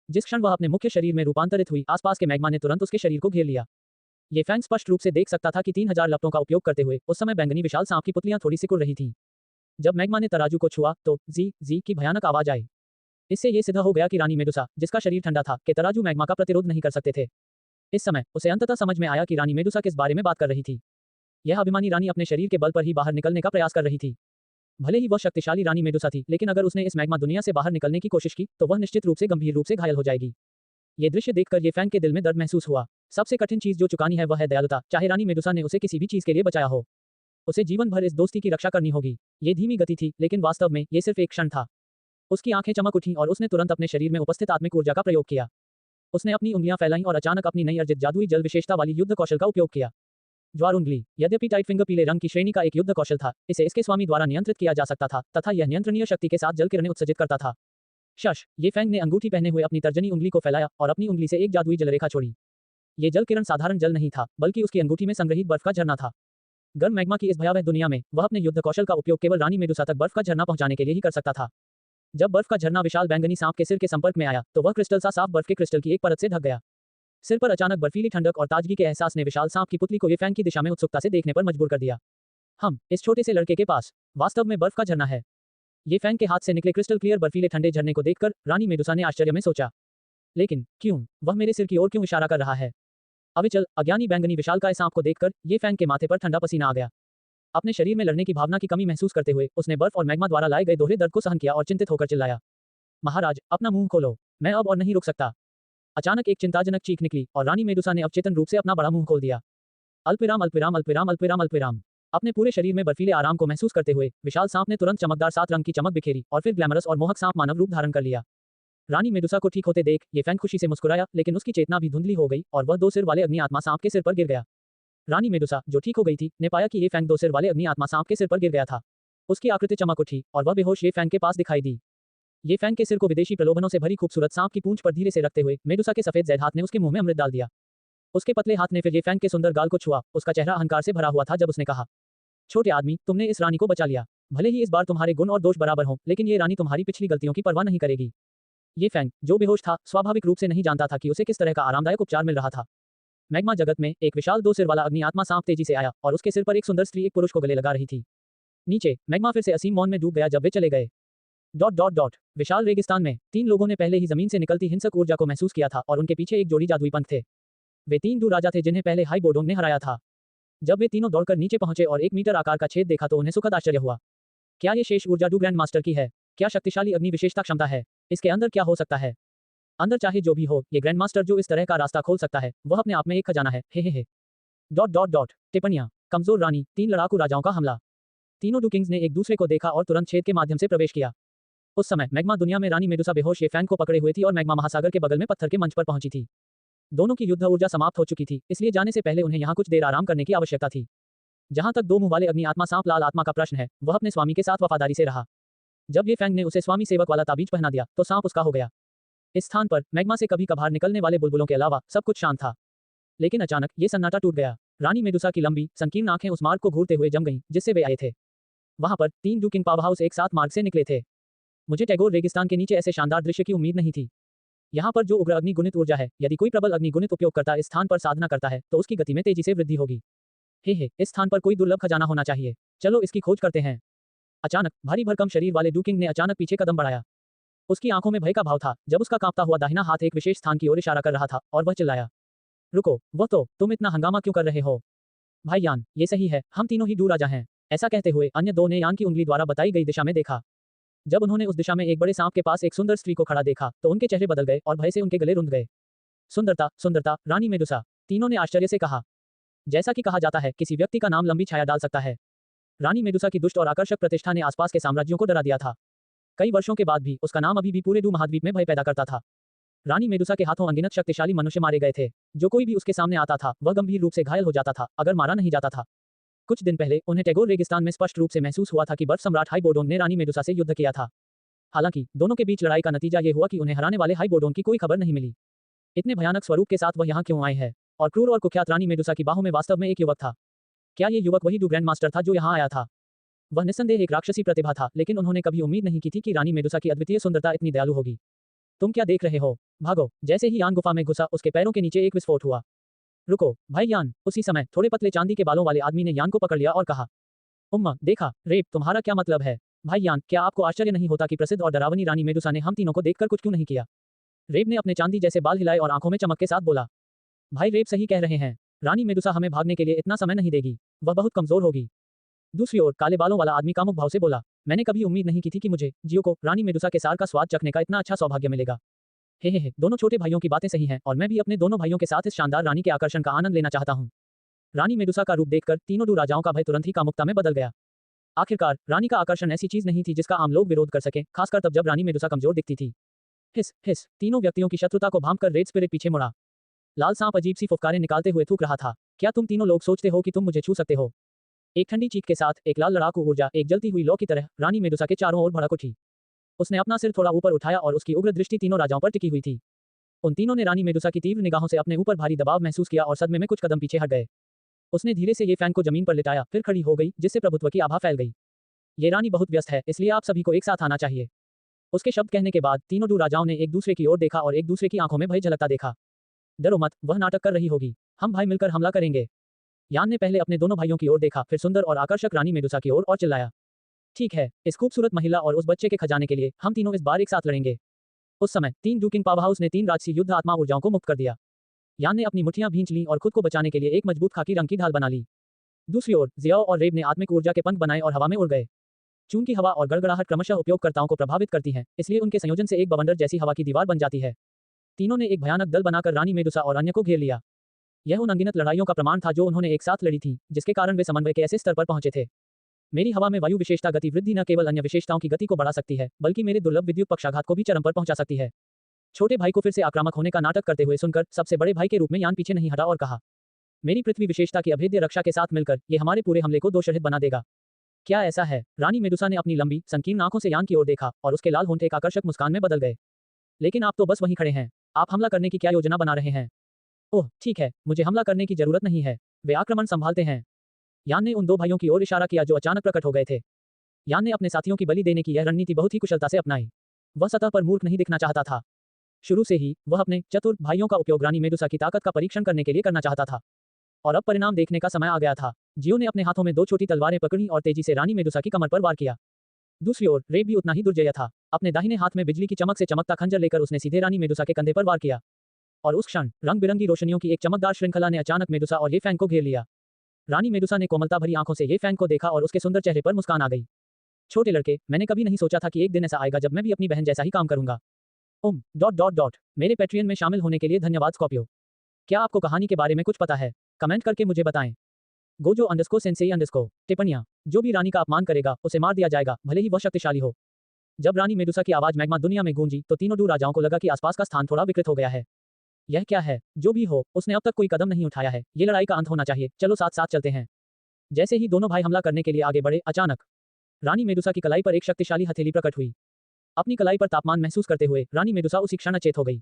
जिस क्षण वह अपने मुख्य शरीर में रूपांतरित हुई, आसपास के मैग्मा ने तुरंत उसके शरीर को घेर लिया। ये फैंग स्पष्ट रूप से देख सकता था कि 3000 लपटों का उपयोग करते हुए उस समय बैंगनी विशाल सांप की पुतलियां थोड़ी सिकुड़ रही थीं। जब मैग्मा ने तराजू को छुआ तो जी जी की भयानक आवाज आई। इससे ये सिद्ध हो गया कि रानी मेडुसा, जिसका शरीर ठंडा था, के तराजू मैग्मा का प्रतिरोध नहीं कर सकते थे। इस समय उसे अंततः समझ में आया कि रानी मेडुसा किस बारे में बात कर रही थी। यह अभिमानी रानी अपने शरीर के बल पर ही बाहर निकलने का प्रयास कर रही थी। भले ही वह शक्तिशाली रानी मेडुसा थी, लेकिन अगर उसने इस मैग्मा दुनिया से बाहर निकलने की कोशिश की तो वह निश्चित रूप से गंभीर रूप से घायल हो जाएगी। ये दृश्य देखकर ये फैंग के दिल में दर्द महसूस हुआ। सबसे कठिन चीज जो चुकानी है वह है दयालुता, चाहे रानी मेडुसा ने उसे किसी भी चीज के लिए बचाया हो। उसे जीवन भर इस दोस्ती की रक्षा करनी होगी। ये धीमी गति थी, लेकिन वास्तव में ये सिर्फ एक क्षण था। उसकी आंखें चमक उठीं और उसने तुरंत अपने शरीर में उपस्थित आत्मिक ऊर्जा का प्रयोग किया। उसने अपनी उंगलियां फैलाईं और अचानक अपनी नई अर्जित जादुई जल विशेषता वाली युद्ध कौशल का उपयोग किया। ज्वार उंगली, यद्यपि टाइट फिंगर पीले रंग की श्रेणी का एक युद्ध कौशल था, इसे इसके स्वामी द्वारा नियंत्रित किया जा सकता था तथा यह नियंत्रणीय शक्ति के साथ जल किरणें उत्सर्जित करता था। शश, ये फैंग ने अंगूठी पहने हुए अपनी तर्जनी उंगली को फैलाया और अपनी उंगली से एक जादुई जलरेखा छोड़ी। ये जल किरण साधारण जल नहीं था, बल्कि उसकी अंगूठी में संग्रहित बर्फ का झरना था। गर्म मैग्मा की इस भयावह दुनिया में वह अपने युद्ध कौशल का उपयोग केवल रानी मेडुसा तक बर्फ का झरना पहुंचाने के लिए ही कर सकता था। जब बर्फ का झरना विशाल बैंगनी सांप के सिर के संपर्क में आया तो वह क्रिस्टल सा साफ बर्फ के क्रिस्टल की एक परत से ढक गया। सिर पर अचानक बर्फीली ठंडक और ताजगी के एहसास ने विशाल सांप की पुतली को ये फैंग की दिशा में उत्सुकता से देखने पर मजबूर कर दिया। इस छोटे से लड़के के पास वास्तव में बर्फ का झरना है। ये फैंग के हाथ से निकले क्रिस्टल क्लियर बर्फीले ठंडे झरने को देखकर रानी मेडुसा ने आश्चर्य में सोचा, लेकिन क्यों? वह मेरे सिर की ओर क्यों इशारा कर रहा है? अविचल अज्ञानी बैंगनी विशालकाय सांप को देखकर ये फैंग के माथे पर ठंडा पसीना आ गया। अपने शरीर में लड़ने की भावना की कमी महसूस करते हुए उसने बर्फ और मैग्मा द्वारा लाए गए दोहरे दर्द को सहन किया और चिंतित होकर चिल्लाया, महाराज, अपना मुंह खोलो, मैं अब और नहीं रुक सकता। अचानक एक चिंताजनक चीख निकली और रानी मेडुसा ने अवचेतन रूप से अपना बड़ा मुंह खोल दिया। अल्पविराम अल्पविराम अल्पविराम अल्पविराम अल्पविराम। अपने पूरे शरीर में बर्फीले आराम को महसूस करते हुए विशाल सांप ने तुरंत चमकदार 7 रंग की चमक बिखेरी और फिर ग्लैमरस और मोहक सांप मानव रूप धारण कर लिया। रानी मेडुसा को ठीक होते देख ये फैंग खुशी से मुस्कुराया, लेकिन उसकी चेतना भी धुंधली हो गई और वह 2 सिर वाले अग्नि आत्मा सांप के सिर पर गिर गया। रानी मेडुसा, जो ठीक हो गई थी, ने पाया कि ये फैंग 2 सिर वाले अग्नि आत्मा सांप के सिर पर गिर गया था। उसकी आकृति चमक उठी और वह बेहोश ये फैंग के पास दिखाई दी। ये फैंग के सिर को विदेशी प्रलोभनों से भरी खूबसूरत सांप की पूंछ पर धीरे से रखते हुए मेडुसा के सफेद जैद हाथ ने उसके मुंह में अमृत डाल दिया। उसके पतले हाथ ने फिर ये फैंग के सुंदर गाल को छुआ। उसका चेहरा अहंकार से भरा हुआ था जब उसने कहा, छोटे आदमी, तुमने इस रानी को बचा लिया। भले ही इस बार तुम्हारे गुण और दोष बराबर हों, लेकिन ये रानी तुम्हारी पिछली गलतियों की परवाह नहीं करेगी। ये फैंग, जो बेहोश था, स्वाभाविक रूप से नहीं जानता था कि उसे किस तरह का आरामदायक उपचार मिल रहा था। मैग्मा जगत में एक विशाल 2 सिर वाला अग्नि आत्मा सांप तेजी से आया और उसके सिर पर एक सुंदर स्त्री एक पुरुष को गले लगा रही थी। नीचे मैग्मा फिर से असीम मौन में डूब गया जब वे चले गए। विशाल रेगिस्तान में 3 लोगों ने पहले ही जमीन से निकलती हिंसक ऊर्जा को महसूस किया था और उनके पीछे एक जोड़ी जादुई पंख थे। वे 3 दूर राजा थे जिन्हें पहले हाई बोडोंग ने हराया था। जब वे तीनों दौड़कर नीचे पहुंचे और 1 मीटर आकार का छेद देखा तो उन्हें सुखद आश्चर्य हुआ। क्या ये शेष ऊर्जा डू ग्रैंड मास्टर की है? क्या शक्तिशाली अग्नि विशेषता क्षमता है? इसके अंदर क्या हो सकता है? अंदर चाहे जो भी हो, ये ग्रैंड मास्टर जो इस तरह का रास्ता खोल सकता है वह अपने आप में एक खजाना है। हे। टिप्पणियां। कमजोर रानी, 3 लड़ाकू राजाओं का हमला। तीनों डू किंग्स ने एक दूसरे को देखा और तुरंत छेद के माध्यम से प्रवेश किया। उस समय मैग्मा दुनिया में रानी मेडुसा बेहोश ये फैंग को पकड़े हुए थी और मैग्मा महासागर के बगल में पत्थर के मंच पर पहुंची थी। दोनों की युद्ध ऊर्जा समाप्त हो चुकी थी, इसलिए जाने से पहले उन्हें यहाँ कुछ देर आराम करने की आवश्यकता थी। जहां तक 2 मुंह वाले अग्नि आत्मा सांप लाल आत्मा का प्रश्न है, वह अपने स्वामी के साथ वफादारी से रहा। जब ये फैंग ने उसे स्वामी सेवक वाला ताबीज पहना दिया तो सांप उसका हो गया। इस स्थान पर मैग्मा से कभी कभार निकलने वाले बुलबुलों के अलावा सब कुछ शांत था। लेकिन अचानक ये सन्नाटा टूट गया। रानी मेडुसा की लंबी संकीर्ण आंखें उस मार्ग को घूरते हुए जम गईं जिससे वे आए थे। वहां पर 3 डू किंग पावर हाउस एक साथ मार्ग से निकले थे। मुझे टैगोर रेगिस्तान के नीचे ऐसे शानदार दृश्य की उम्मीद नहीं थी। यहाँ पर जो उग्र अग्निगुणित ऊर्जा है, यदि कोई प्रबल अग्निगुणित उपयोगकर्ता इस स्थान पर साधना करता है तो उसकी गति में तेजी से वृद्धि होगी। हे, इस स्थान पर कोई दुर्लभ खजाना होना चाहिए। चलो इसकी खोज करते हैं। अचानक भारी भरकम शरीर वाले डूकिंग ने अचानक पीछे कदम बढ़ाया। उसकी आंखों में भय का भाव था जब उसका कांपता हुआ दाहिना हाथ एक विशेष स्थान की ओर इशारा कर रहा था और वह चिल्लाया, रुको, वो तो, तुम इतना हंगामा क्यों कर रहे हो? भाई यान, ये सही है, हम तीनों ही डू राजा हैं। ऐसा कहते हुए अन्य दो ने यान की उंगली द्वारा बताई गई दिशा में देखा। जब उन्होंने उस दिशा में एक बड़े सांप के पास एक सुंदर स्त्री को खड़ा देखा तो उनके चेहरे बदल गए और भय से उनके गले रुंध गए। सुंदरता, सुंदरता, रानी मेडुसा, तीनों ने आश्चर्य से कहा। जैसा कि कहा जाता है, किसी व्यक्ति का नाम लंबी छाया डाल सकता है। रानी मेडुसा की दुष्ट और आकर्षक प्रतिष्ठा ने आसपास के साम्राज्यों को डरा दिया था। कई वर्षों के बाद भी उसका नाम अभी भी पूरे डू महाद्वीप में भय पैदा करता था। रानी मेडुसा के हाथों अनगिनत शक्तिशाली मनुष्य मारे गए थे। जो कोई भी उसके सामने आता था वह गंभीर रूप से घायल हो जाता था अगर मारा नहीं जाता था। कुछ दिन पहले उन्हें टैगोर रेगिस्तान में स्पष्ट रूप से महसूस हुआ था कि बर्फ सम्राट हाइबोडोन ने रानी मेडुसा से युद्ध किया था। हालांकि दोनों के बीच लड़ाई का नतीजा ये हुआ कि उन्हें हराने वाले हाइबोडोन की कोई खबर नहीं मिली। इतने भयानक स्वरूप के साथ वह यहाँ क्यों आए हैं? और क्रूर और कुख्यात रानी मेडुसा की बाहों में वास्तव में एक युवक था। क्या ये युवक वही डू ग्रैंड मास्टर था जो यहाँ आया था? वह निस्संदेह एक राक्षसी प्रतिभा था, लेकिन उन्होंने कभी उम्मीद नहीं की थी कि रानी मेडुसा की अद्वितीय सुंदरता इतनी दयालु होगी। तुम क्या देख रहे हो? भागो! जैसे ही यान गुफा में घुसा उसके पैरों के नीचे एक विस्फोट हुआ। रुको, भाई यान! उसी समय थोड़े पतले चांदी के बालों वाले आदमी ने यान को पकड़ लिया और कहा, उम्मा, देखा, रेप, तुम्हारा क्या मतलब है? भाई यान, क्या आपको आश्चर्य नहीं होता कि प्रसिद्ध और डरावनी रानी मेडुसा ने हम तीनों को देखकर कुछ क्यों नहीं किया? रेब ने अपने चांदी जैसे बाल हिलाए और आंखों में चमक के साथ बोला, भाई रेब सही कह रहे हैं। रानी मेडुसा हमें भागने के लिए इतना समय नहीं देगी। वह बहुत कमजोर होगी। दूसरी ओर काले बालों वाला आदमी कामुक भाव से बोला, मैंने कभी उम्मीद नहीं की थी कि मुझे, जियो को, रानी मेडुसा के सार का स्वाद चखने का इतना अच्छा सौभाग्य मिलेगा। हे, दोनों छोटे भाइयों की बातें सही हैं और मैं भी अपने दोनों भाइयों के साथ इस शानदार रानी के आकर्षण का आनंद लेना चाहता हूँ। रानी मेडुसा का रूप देखकर तीनों डू राजाओं का भय तुरंत ही कामुकता में बदल गया। आखिरकार रानी का आकर्षण ऐसी चीज नहीं थी जिसका आम लोग विरोध कर सके, खासकर तब जब रानी मेडुसा कमजोर दिखती थी। हिस, तीनों व्यक्तियों की शत्रुता को भांपकर रेड स्पिरिट पीछे मुड़ा। लाल सांप अजीब सी फुफकारें निकालते हुए थूक रहा था। क्या तुम तीनों लोग सोचते हो कि तुम मुझे छू सकते हो? एक ठंडी चीख के साथ एक लाल लड़ाकू ऊर्जा एक जलती हुई लौ की तरह रानी मेडुसा के चारों ओर भड़क उठी। उसने अपना सिर थोड़ा ऊपर उठाया और उसकी उग्र दृष्टि तीनों राजाओं पर टिकी हुई थी। उन तीनों ने रानी मेडुसा की तीव्र निगाहों से अपने ऊपर भारी दबाव महसूस किया और सदमे में कुछ कदम पीछे हट गए। उसने धीरे से ये फैन को जमीन पर लिटाया, फिर खड़ी हो गई, जिससे प्रभुत्व की आभा फैल गई। ये रानी बहुत व्यस्त है, इसलिए आप सभी को एक साथ आना चाहिए। उसके शब्द कहने के बाद तीनों डू राजाओं ने एक दूसरे की ओर देखा और एक दूसरे की आंखों में भय झलकता देखा। डरो मत, वह नाटक कर रही होगी। हम भाई मिलकर हमला करेंगे। यान ने पहले अपने दोनों भाइयों की ओर देखा, फिर सुंदर और आकर्षक रानी मेडुसा की ओर और चिल्लाया, ठीक है, इस खूबसूरत महिला और उस बच्चे के खजाने के लिए हम तीनों इस बार एक साथ लड़ेंगे। उस समय तीन डूकिंग पावर हाउस ने तीन राजसी युद्ध आत्मा ऊर्जाओं को मुक्त कर दिया। यान ने अपनी मुठ्ठियां भींच लीं और खुद को बचाने के लिए एक मजबूत खाकी रंग की ढाल बना ली। दूसरी ओर जियाओ और रेब ने आत्मिक ऊर्जा के पंख बनाए और हवा में उड़ गए। चूंकि हवा और गड़गड़ाहट क्रमशः उपयोगकर्ताओं को प्रभावित करती हैं, इसलिए उनके संयोजन से एक बवंडर जैसी हवा की दीवार बन जाती है। तीनों ने एक भयानक दल बनाकर रानी मेडुसा और अन्य को घेर लिया। यह उन अनगिनत लड़ाइयों का प्रमाण था जो उन्होंने एक साथ लड़ी थी, जिसके कारण वे समन्वय के ऐसे स्तर पर पहुंचे थे। मेरी हवा में वायु विशेषता गति वृद्धि न केवल अन्य विशेषताओं की गति को बढ़ा सकती है, बल्कि मेरे दुर्लभ विद्युत पक्षाघात को भी चरम पर पहुंचा सकती है। छोटे भाई को फिर से आक्रामक होने का नाटक करते हुए सुनकर सबसे बड़े भाई के रूप में यान पीछे नहीं हटा और कहा, मेरी पृथ्वी विशेषता की अभेद्य रक्षा के साथ मिलकर ये हमारे पूरे हमले को दोषरहित बना देगा। क्या ऐसा है? रानी मेडुसा ने अपनी लंबी संकीर्ण आंखों से यान की ओर देखा और उसके लाल होंठ एक आकर्षक मुस्कान में बदल गए। लेकिन आप तो बस वहीं खड़े हैं। आप हमला करने की क्या योजना बना रहे हैं? ओह ठीक है, मुझे हमला करने की जरूरत नहीं है, वे आक्रमण संभालते हैं। यान ने उन दो भाइयों की ओर इशारा किया जो अचानक प्रकट हो गए थे। यान ने अपने साथियों की बलि देने की यह रणनीति बहुत ही कुशलता से अपनाई। वह सतह पर मूर्ख नहीं दिखना चाहता था। शुरू से ही वह अपने चतुर भाइयों का उपयोग रानी मेडुसा की ताकत का परीक्षण करने के लिए करना चाहता था। और अब परिणाम देखने का समय आ गया था। जियो ने अपने हाथों में दो छोटी तलवारें पकड़ी और तेजी से रानी मेडुसा की कमर पर वार किया। दूसरी ओर रेब भी उतना ही दुर्जय था। अपने दाहिने हाथ में बिजली की चमक से चमकता खंजर लेकर उसने सीधे रानी मेडुसा के कंधे पर वार किया। और उस क्षण रंग बिरंगी रोशनियों की एक चमकदार श्रृंखला ने अचानक मेडुसा और ये फैन को घेर लिया। रानी मेडुसा ने कोमलता भरी आंखों से ये फैन को देखा और उसके सुंदर चेहरे पर मुस्कान आ गई। छोटे लड़के, मैंने कभी नहीं सोचा था कि एक दिन ऐसा आएगा जब मैं भी अपनी बहन जैसा ही काम करूंगा। मेरे पैट्रियन में शामिल होने के लिए धन्यवाद स्कॉर्पियो। क्या आपको कहानी के बारे में कुछ पता है? कमेंट करके मुझे बताएं। गोजो_सेंसेई_। टिप्पणियां, जो भी रानी का अपमान करेगा उसे मार दिया जाएगा, भले ही वह शक्तिशाली हो। जब रानी मेडुसा की आवाज मैग्मा दुनिया में गूंजी तो तीनों डू राजाओं को लगा कि आसपास का स्थान थोड़ा विकृत हो गया है। यह क्या है? जो भी हो, उसने अब तक कोई कदम नहीं उठाया है। ये लड़ाई का अंत होना चाहिए। चलो साथ साथ चलते हैं। जैसे ही दोनों भाई हमला करने के लिए आगे बढ़े, अचानक रानी मेडुसा की कलाई पर एक शक्तिशाली हथेली प्रकट हुई। अपनी कलाई पर तापमान महसूस करते हुए रानी मेडुसा उसी क्षण अचेत हो गई।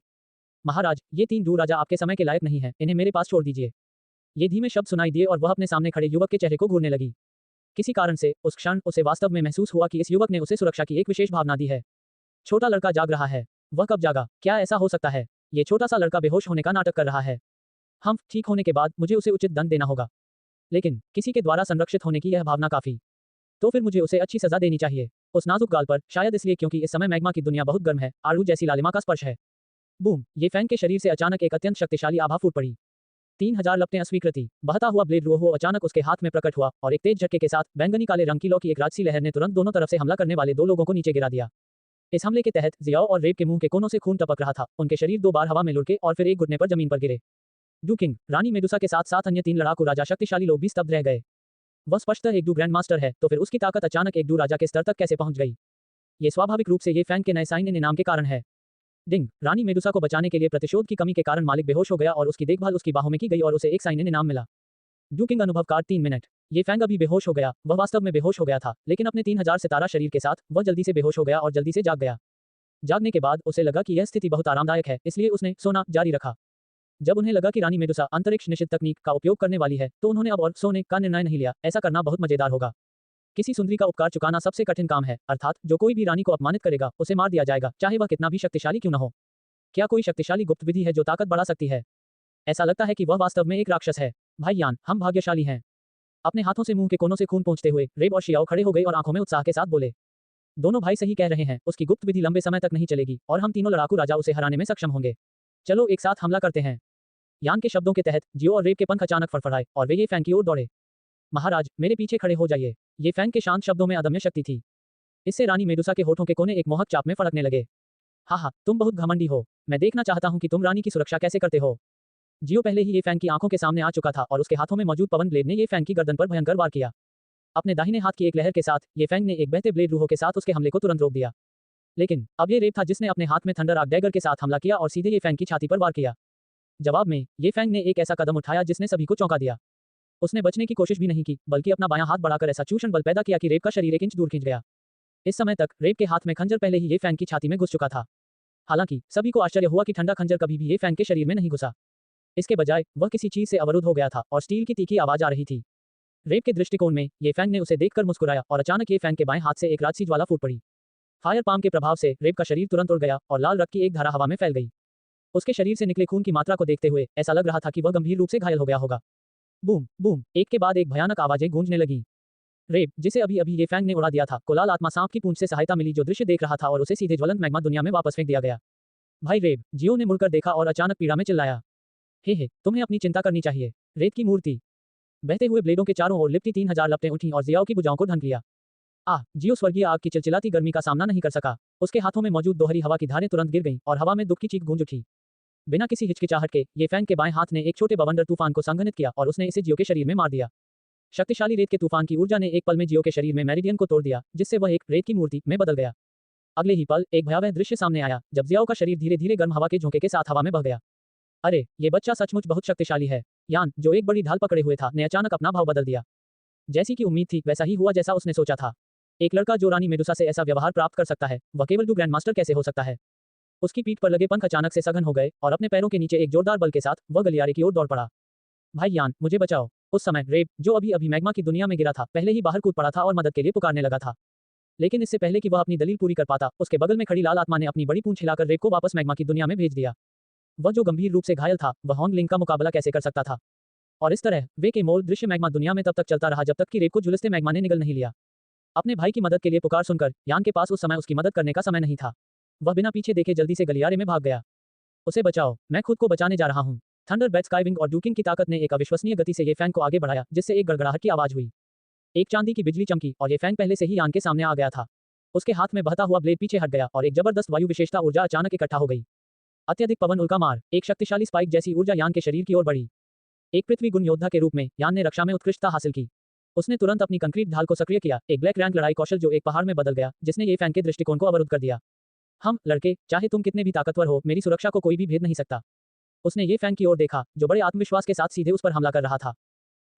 महाराज, ये तीन डू राजा आपके समय के लायक नहीं है, इन्हें मेरे पास छोड़ दीजिए। ये धीमे शब्द सुनाई दिए और वह अपने सामने खड़े युवक के चेहरे को घूरने लगी। किसी कारण से उस क्षण उसे वास्तव में महसूस हुआ कि इस युवक ने उसे सुरक्षा की एक विशेष भावना दी है। छोटा लड़का जाग रहा है। वह कब जागा? क्या ऐसा हो सकता है? ये छोटा सा लड़का बेहोश होने का नाटक कर रहा है। हम ठीक होने के बाद मुझे उसे उचित दंड देना होगा। लेकिन किसी के द्वारा संरक्षित होने की यह भावना काफी। तो फिर मुझे उसे अच्छी सजा देनी चाहिए। उस नाजुक गाल पर, शायद इसलिए क्योंकि इस समय मैग्मा की दुनिया बहुत गर्म है, आड़ू जैसी लालिमा का स्पर्श है। बूम! ये फैंग के शरीर से अचानक एक अत्यंत शक्तिशाली आभा फूट पड़ी। 3000 लपटें अस्वीकृति। बहता हुआ ब्लेड रोहो अचानक उसके हाथ में प्रकट हुआ और एक तेज झटके के साथ बैंगनी काले रंग की लौ की एक राजसी लहर ने तुरंत दोनों तरफ से हमला करने वाले 2 लोगों को नीचे गिरा दिया। इस हमले के तहत जियाओ और रेब के मुंह के कोनों से खून टपक रहा था। उनके शरीर 2 बार हवा में लुढ़के और फिर एक घुटने पर जमीन पर गिरे। डू किंग, रानी मेडुसा के साथ साथ अन्य 3 लड़ाकू राजा शक्तिशाली लोग भी स्तब्ध रह गए। वह स्पष्टतः एक डू ग्रैंड मास्टर है, तो फिर उसकी ताकत अचानक एक डू राजा के स्तर तक कैसे पहुंच गई? ये स्वाभाविक रूप से ये फैंग के नए साइन इन इनाम के कारण है। डिंग, रानी मेडुसा को बचाने के लिए प्रतिशोध की कमी के कारण मालिक बेहोश हो गया और उसकी देखभाल उसकी बाहों में की गई और उसे एक साइन इन इनाम मिला। डू किंग अनुभव कार्ड 3 मिनट। ये फैंग अभी बेहोश हो गया। वह वास्तव में बेहोश हो गया था, लेकिन अपने 3000 सितारा शरीर के साथ वह जल्दी से बेहोश हो गया और जल्दी से जाग गया। जागने के बाद उसे लगा कि यह स्थिति बहुत आरामदायक है, इसलिए उसने सोना जारी रखा। जब उन्हें लगा कि रानी मेडुसा अंतरिक्ष निषिद्ध तकनीक का उपयोग करने वाली है, तो उन्होंने अब और सोने का निर्णय नहीं लिया। ऐसा करना बहुत मजेदार होगा। किसी सुंदरी का उपकार चुकाना सबसे कठिन काम है, अर्थात जो कोई भी रानी को अपमानित करेगा, उसे मार दिया जाएगा, चाहे वह कितना भी शक्तिशाली क्यों न हो। क्या कोई शक्तिशाली गुप्त विधि है जो ताकत बढ़ा सकती है? ऐसा लगता है कि वह वास्तव में एक राक्षस है। भाई यान, हम भाग्यशाली हैं। अपने हाथों से मुंह के कोनों से खून पोंछते हुए रेब और शियाओ खड़े हो गए और आंखों में उत्साह के साथ बोले, दोनों भाई सही कह रहे हैं, उसकी गुप्त विधि लंबे समय तक नहीं चलेगी और हम तीनों लड़ाकू राजा उसे हराने में सक्षम होंगे। चलो एक साथ हमला करते हैं। यान के शब्दों के तहत जियो और रेब के पंख अचानक फड़फड़ाए और वे ये फैंग की ओर दौड़े। महाराज, मेरे पीछे खड़े हो जाइए। ये फैंग के शांत शब्दों में अदम्य शक्ति थी। इससे रानी मेडुसा के होठों के कोने एक मोहक चाप में फड़कने लगे। हा, तुम बहुत घमंडी हो। मैं देखना चाहता हूं कि तुम रानी की सुरक्षा कैसे करते हो। जियो पहले ही ये फैंग की आंखों के सामने आ चुका था और उसके हाथों में मौजूद पवन ब्लेड ने ये फैंग की गर्दन पर भयंकर वार किया। अपने दाहिने हाथ की एक लहर के साथ ये फैंग ने एक बहते ब्लेड रूहों के साथ उसके हमले को तुरंत रोक दिया। लेकिन अब ये रेब था जिसने अपने हाथ में थंडर आर्क डैगर के साथ हमला किया और सीधे ये फैंग की छाती पर वार किया। जवाब में ये फैंग ने एक ऐसा कदम उठाया जिसने सभी को चौंका दिया। उसने बचने की कोशिश भी नहीं की, बल्कि अपना बायां हाथ बढ़ाकर ऐसा चूषण बल पैदा किया कि रेब का शरीर 1 इंच दूर खींच गया। इस समय तक रेब के हाथ में खंजर पहले ही ये फैंग की छाती में घुस चुका था। हालांकि सभी को आश्चर्य हुआ कि ठंडा खंजर कभी भी ये फैंग के शरीर में नहीं घुसा। इसके बजाय वह किसी चीज से अवरुद्ध हो गया था और स्टील की तीखी आवाज आ रही थी। रेब के दृष्टिकोण में ये फैंग ने उसे देखकर मुस्कुराया और अचानक ये फैंग के बाएं हाथ से एक राजसी ज्वाला फूट पड़ी। फायर पाम के प्रभाव से रेब का शरीर तुरंत उड़ गया और लाल रक्त की एक धारा हवा में फैल गई। उसके शरीर से निकले खून की मात्रा को देखते हुए ऐसा लग रहा था कि वह गंभीर रूप से घायल हो गया होगा। बूम बूम, एक के बाद एक भयानक आवाजें गूंजने लगीं। रेब, जिसे अभी अभी ये फैंग ने उड़ा दिया था, को लाल आत्मा सांप की पूंछ से सहायता मिली जो दृश्य देख रहा था और उसे सीधे ज्वलंत मैग्मा दुनिया में वापस फेंक दिया गया। भाई रेब, जियो ने मुड़कर देखा और अचानक पीड़ा में चिल्लाया, हे, तुम्हें अपनी चिंता करनी चाहिए। रेत की मूर्ति। बहते हुए ब्लेडों के चारों ओर लिपटी 3000 लपटें उठी और जियाओ की भुजाओं को ढंक लिया। जियो स्वर्गीय आग की चिलचिलाती गर्मी का सामना नहीं कर सका। उसके हाथों में मौजूद दोहरी हवा की धारें तुरंत गिर गईं और हवा में दुख की चीख गूंज उठी। बिना किसी हिचकिचाहट के ये फैंग के बाएं हाथ ने एक छोटे बवंडर तूफान को संघनित किया और उसने इसे जियो के शरीर में मार दिया। शक्तिशाली रेत के तूफान की ऊर्जा ने एक पल में जियो के शरीर में मेरिडियन को तोड़ दिया, जिससे वह एक रेत की मूर्ति में बदल गया। अगले ही पल एक भयावह दृश्य सामने आया जब जियाओ का शरीर धीरे धीरे गर्म हवा के झोंके के साथ हवा में बह गया। अरे, ये बच्चा सचमुच बहुत शक्तिशाली है। यान, जो एक बड़ी ढाल पकड़े हुए था, ने अचानक अपना भाव बदल दिया। जैसी की उम्मीद थी वैसा ही हुआ जैसा उसने सोचा था। एक लड़का जो रानी मेडुसा से ऐसा व्यवहार प्राप्त कर सकता है, वह केवल डू ग्रैंड मास्टर कैसे हो सकता है? उसकी पीठ पर लगे पंख अचानक से सघन हो गए और अपने पैरों के नीचे एक जोरदार बल के साथ वह गलियारे की ओर दौड़ पड़ा। भाई यान, मुझे बचाओ। उस समय रेब, जो अभी अभी मैग्मा की दुनिया में गिरा था, पहले ही बाहर कूद पड़ा था और मदद के लिए पुकारने लगा था। लेकिन इससे पहले कि वह अपनी दलील पूरी कर पाता, उसके बगल में खड़ी लाल आत्मा ने अपनी बड़ी पूंछ हिलाकर रेब को वापस मैग्मा की दुनिया में भेज दिया। वह जो गंभीर रूप से घायल था, वह हॉन्ग लिंग का मुकाबला कैसे कर सकता था? और इस तरह वे के मोल दृश्य मैग्मा दुनिया में तब तक चलता रहा जब तक कि रेब को झुलसते मैग्मा ने निगल नहीं लिया। अपने भाई की मदद के लिए पुकार सुनकर यान के पास उस समय उसकी मदद करने का समय नहीं था। वह बिना पीछे देखे जल्दी से गलियारे में भाग गया। उसे बचाओ, मैं खुद को बचाने जा रहा हूं। थंडर बैट स्काईविंग और डूकिंग की ताकत ने एक अविश्वसनीय गति से ये फैंग को आगे बढ़ाया, जिससे एक गड़गड़ाहट की आवाज हुई। एक चांदी की बिजली चमकी और ये फैंग पहले से ही यान के सामने आ गया था। उसके हाथ में बहता हुआ ब्लेड पीछे हट गया और एक जबरदस्त वायु विशेषता ऊर्जा अचानक इकट्ठा हो गई। अत्यधिक पवन उल्का मार, एक शक्तिशाली स्पाइक जैसी ऊर्जा यान के शरीर की ओर बढ़ी। एक पृथ्वी गुण योद्धा के रूप में यान ने रक्षा में उत्कृष्टता हासिल की। उसने तुरंत अपनी कंक्रीट ढाल को सक्रिय किया, एक ब्लैक रैंक लड़ाई कौशल जो एक पहाड़ में बदल गया, जिसने ये फैंग के दृष्टिकोण को अवरुद्ध कर दिया। हम लड़के, चाहे तुम कितने भी ताकतवर हो, मेरी सुरक्षा को कोई भी भेद नहीं सकता। उसने ये फैंग की ओर देखा, जो बड़े आत्मविश्वास के साथ सीधे उस पर हमला कर रहा था।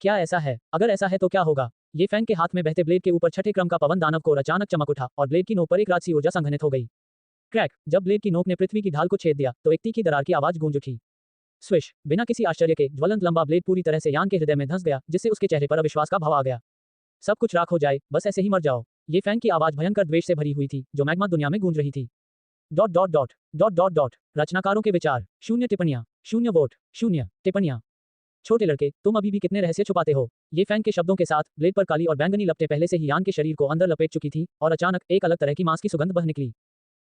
क्या ऐसा है? अगर ऐसा है तो क्या होगा? ये फैंग के हाथ में बहते ब्लेड के ऊपर छठे क्रम का पवन दानव को अचानक चमक उठा और ब्लेड की नोक पर एक राजसी ऊर्जा संघनित हो गई। क्रैक! जब ब्लेड की नोक ने पृथ्वी की ढाल को छेद दिया, तो एक तीखी दरार की आवाज गूंज उठी। स्विश! बिना किसी आश्चर्य के ज्वलंत लंबा ब्लेड पूरी तरह से यान के हृदय में धंस गया, जिससे उसके चेहरे पर अविश्वास का भाव आ गया। सब कुछ राख हो जाए, बस ऐसे ही मर जाओ। ये फैंग की आवाज भयंकर द्वेष से भरी हुई थी, जो मैग्मा दुनिया में गूंज रही थी। Dot dot dot dot dot dot रचनाकारों के विचार, शून्य टिप्पणियां, शून्य वोट, शून्य टिप्पणियां। छोटे लड़के, तुम अभी भी कितने रहस्य छुपाते हो। ये फैंग के शब्दों के साथ ब्लेड पर काली और बैंगनी लपटें पहले से ही यान के शरीर को अंदर लपेट चुकी थी और अचानक एक अलग तरह की मांस की सुगंध बह निकली।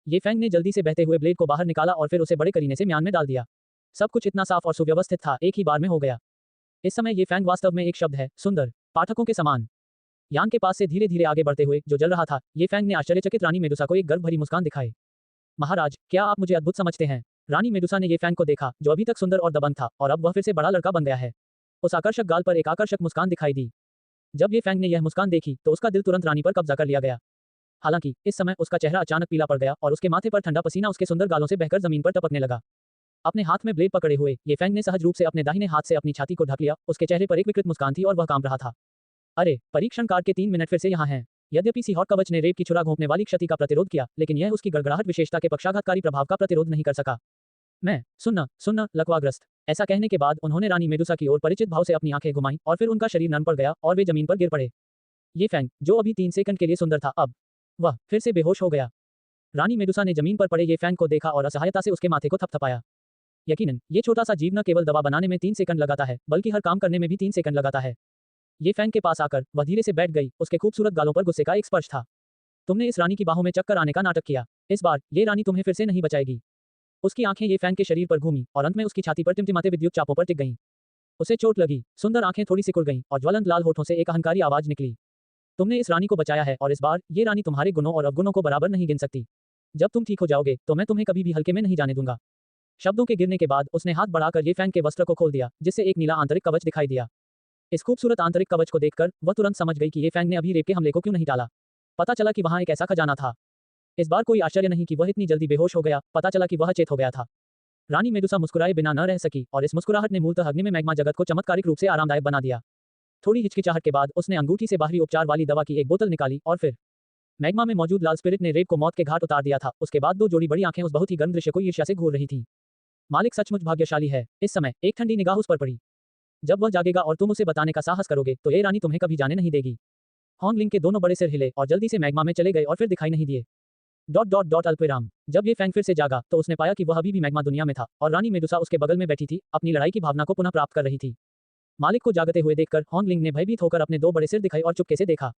ये फैंग ने जल्दी से बहते हुए ब्लेड को बाहर निकाला और फिर उसे बड़े करीने से म्यान में डाल दिया। सब कुछ इतना साफ और सुव्यवस्थित था, एक ही बार में हो गया। इस समय ये फैंग वास्तव में एक शब्द है, सुंदर, पाठकों के समान। यान के पास से धीरे धीरे आगे बढ़ते हुए जो जल रहा था, ये फैंग ने आश्चर्यचकित रानी मेडुसा को एक गर्व भरी मुस्कान दिखाई। महाराज, क्या आप मुझे अद्भुत समझते हैं। रानी मेडुसा ने ये फैंग को देखा जो अभी तक सुंदर और दबंग था और अब वह फिर से बड़ा लड़का बन गया है। उस आकर्षक गाल पर एक आकर्षक मुस्कान दिखाई दी। जब ये फैंग ने यह मुस्कान देखी तो उसका दिल तुरंत रानी पर कब्जा कर लिया गया। हालांकि इस समय उसका चेहरा अचानक पीला पड़ गया और उसके माथे पर ठंडा पसीना उसके सुंदर गालों से बहकर जमीन पर टपकने लगा। अपने हाथ में ब्लेड पकड़े हुए ये फैंग ने सहज रूप से अपने दाहिने हाथ से अपनी छाती को ढक लिया। उसके चेहरे पर एक विकृत मुस्कान थी और वह कांप रहा था। अरे, परीक्षण कार्ड के 3 मिनट फिर से यहाँ हैं। यद्यपि सीहॉट कवच ने रेप की छुरा घोंपने वाली क्षति का प्रतिरोध किया, लेकिन यह उसकी गड़गड़ाहट विशेषता के पक्षाघातकारी प्रभाव का प्रतिरोध नहीं कर सका। मैं सुनना सुनना लकवाग्रस्त। ऐसा कहने के बाद उन्होंने रानी मेडुसा की ओर परिचित भाव से अपनी आंखें घुमाईं और फिर उनका शरीर नरम पड़ गया और वे जमीन पर गिर पड़े। ये फैंग, जो अभी 3 सेकंड के लिए सुंदर था, अब वह फिर से बेहोश हो गया। रानी मेडुसा ने जमीन पर पड़े ये फैंग को देखा और असहायता से उसके माथे को थपथपाया। यकीनन, ये छोटा सा जीव न केवल दवा बनाने में 3 सेकंड लगाता है, बल्कि हर काम करने में भी 3 सेकंड लगाता है। ये फैंग के पास आकर वह धीरे से बैठ गई। उसके खूबसूरत गालों पर गुस्से का एक स्पर्श था। तुमने इस रानी की बाहों में चक्कर आने का नाटक किया। इस बार ये रानी तुम्हें फिर से नहीं बचाएगी। उसकी आंखें ये फैंग के शरीर पर घूमी और अंत में उसकी छाती पर टिमटिमाते विद्युत चापों पर टिक गईं। उसे चोट लगी। सुंदर आंखें थोड़ी सिकुड़ गईं और ज्वलंत लाल होठों से एक अहंकारी आवाज निकली। तुमने इस रानी को बचाया है और इस बार ये रानी तुम्हारे गुणों और अवगुणों को बराबर नहीं गिन सकती। जब तुम ठीक हो जाओगे तो मैं तुम्हें कभी भी हल्के में नहीं जाने दूंगा। शब्दों के गिरने के बाद उसने हाथ बढ़ाकर ये फैंग के वस्त्र को खोल दिया, जिससे एक नीला आंतरिक कवच दिखाई दिया। इस खूबसूरत आंतरिक कवच को देखकर वह तुरंत समझ गई कि ये फैंग ने अभी रेप के हमले को क्यों नहीं टाला। पता चला कि वहां एक ऐसा खजाना था। इस बार कोई आश्चर्य नहीं कि वह इतनी जल्दी बेहोश हो गया। पता चला कि वह चेत हो गया था। रानी मेडुसा मुस्कुराए बिना न रह सकी और इस मुस्कुराहट ने मूलतः अग्नि में मैग्मा जगत को चमत्कारिक रूप से आरामदायक बना दिया। थोड़ी हिचकिचाहट के बाद उसने अंगूठी से बाहरी उपचार वाली दवा की एक बोतल निकाली और फिर मैग्मा में मौजूद लाल स्पिरिट ने रेप को मौत के घाट उतार दिया था। उसके बाद 2 जोड़ी बड़ी आंखें उस बहुत ही गर्म दृश्य को ईर्ष्या से घूर रही थीं। मालिक सचमुच भाग्यशाली है। इस समय एक ठंडी निगाह उस पर पड़ी। जब वह जागेगा और तुम उसे बताने का साहस करोगे तो ये रानी तुम्हें कभी जाने नहीं देगी। हॉन्गलिंग के दोनों बड़े सिर हिले और जल्दी से मैग्मा में चले गए और फिर दिखाई नहीं दिए। डॉट डॉट डॉट अल्पविराम। जब ये फैंग फिर से जागा तो उसने पाया कि वह अभी भी मैग्मा दुनिया में था और रानी मेडुसा उसके बगल में बैठी थी, अपनी लड़ाई की भावना को पुनः प्राप्त कर रही थी। मालिक को जागते हुए देखकर हॉन्गलिंग ने भयभीत होकर अपने 2 बड़े सिर दिखाई और चुपके से देखा।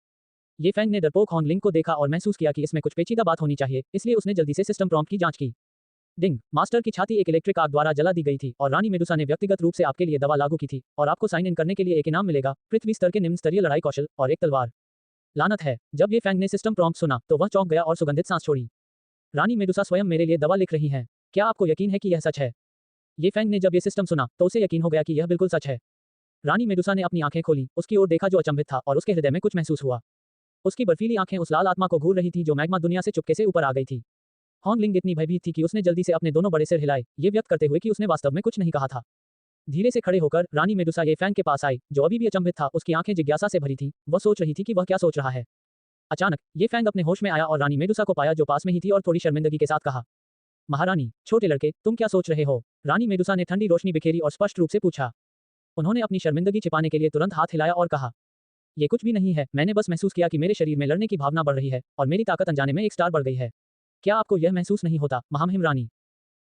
ये फैंग ने डरपोक हॉन्गलिंग को देखा और महसूस किया कि इसमें कुछ पेचीदा बात होनी चाहिए, इसलिए उसने जल्दी से सिस्टम प्रॉम्प्ट की जांच की। डिंग। मास्टर की छाती एक इलेक्ट्रिक आग द्वारा जला दी गई थी और रानी मेडुसा ने व्यक्तिगत रूप से आपके लिए दवा लागू की थी और आपको साइन इन करने के लिए एक इनाम मिलेगा, पृथ्वी स्तर के निम्न स्तरीय लड़ाई कौशल और एक तलवार। लानत है। जब ये फैंग ने सिस्टम प्रॉम्प्ट सुना तो वह चौंक गया और सुगंधित सांस छोड़ी। रानी मेडुसा स्वयं मेरे लिए दवा लिख रही हैं। क्या आपको यकीन है कि यह सच है? ये फैंग ने जब ये सिस्टम सुना तो उसे यकीन हो गया कि यह बिल्कुल सच है। रानी मेडुसा ने अपनी आंखें खोली, उसकी ओर देखा जो अचंभित था और उसके हृदय में कुछ महसूस हुआ। उसकी बर्फीली आंखें उस लाल आत्मा को घूर रही थी जो मैग्मा दुनिया से चुपके से ऊपर आ गई थी। हॉन्गलिंग इतनी भयभीत थी कि उसने जल्दी से अपने दोनों बड़े सिर हिलाए, ये व्यक्त करते हुए कि उसने वास्तव में कुछ नहीं कहा था। धीरे से खड़े होकर रानी मेडुसा ये फैंग के पास आई, जो अभी भी अचंभित था। उसकी आंखें जिज्ञासा से भरी थी। वह सोच रही थी कि वह क्या सोच रहा है। अचानक ये फैंग अपने होश में आया और रानी मेडुसा को पाया जो पास में ही थी और थोड़ी शर्मिंदगी के साथ कहा, महारानी, छोटे लड़के, तुम क्या सोच रहे हो? रानी मेडुसा ने ठंडी रोशनी बिखेरी और स्पष्ट रूप से पूछा। उन्होंने अपनी शर्मिंदगी छिपाने के लिए तुरंत हाथ हिलाया और कहा, ये कुछ भी नहीं है, मैंने बस महसूस किया कि मेरे शरीर में लड़ने की भावना बढ़ रही है और मेरी ताकत अनजाने में एक स्टार बढ़ गई है। क्या आपको यह महसूस नहीं होता, महामहिम रानी?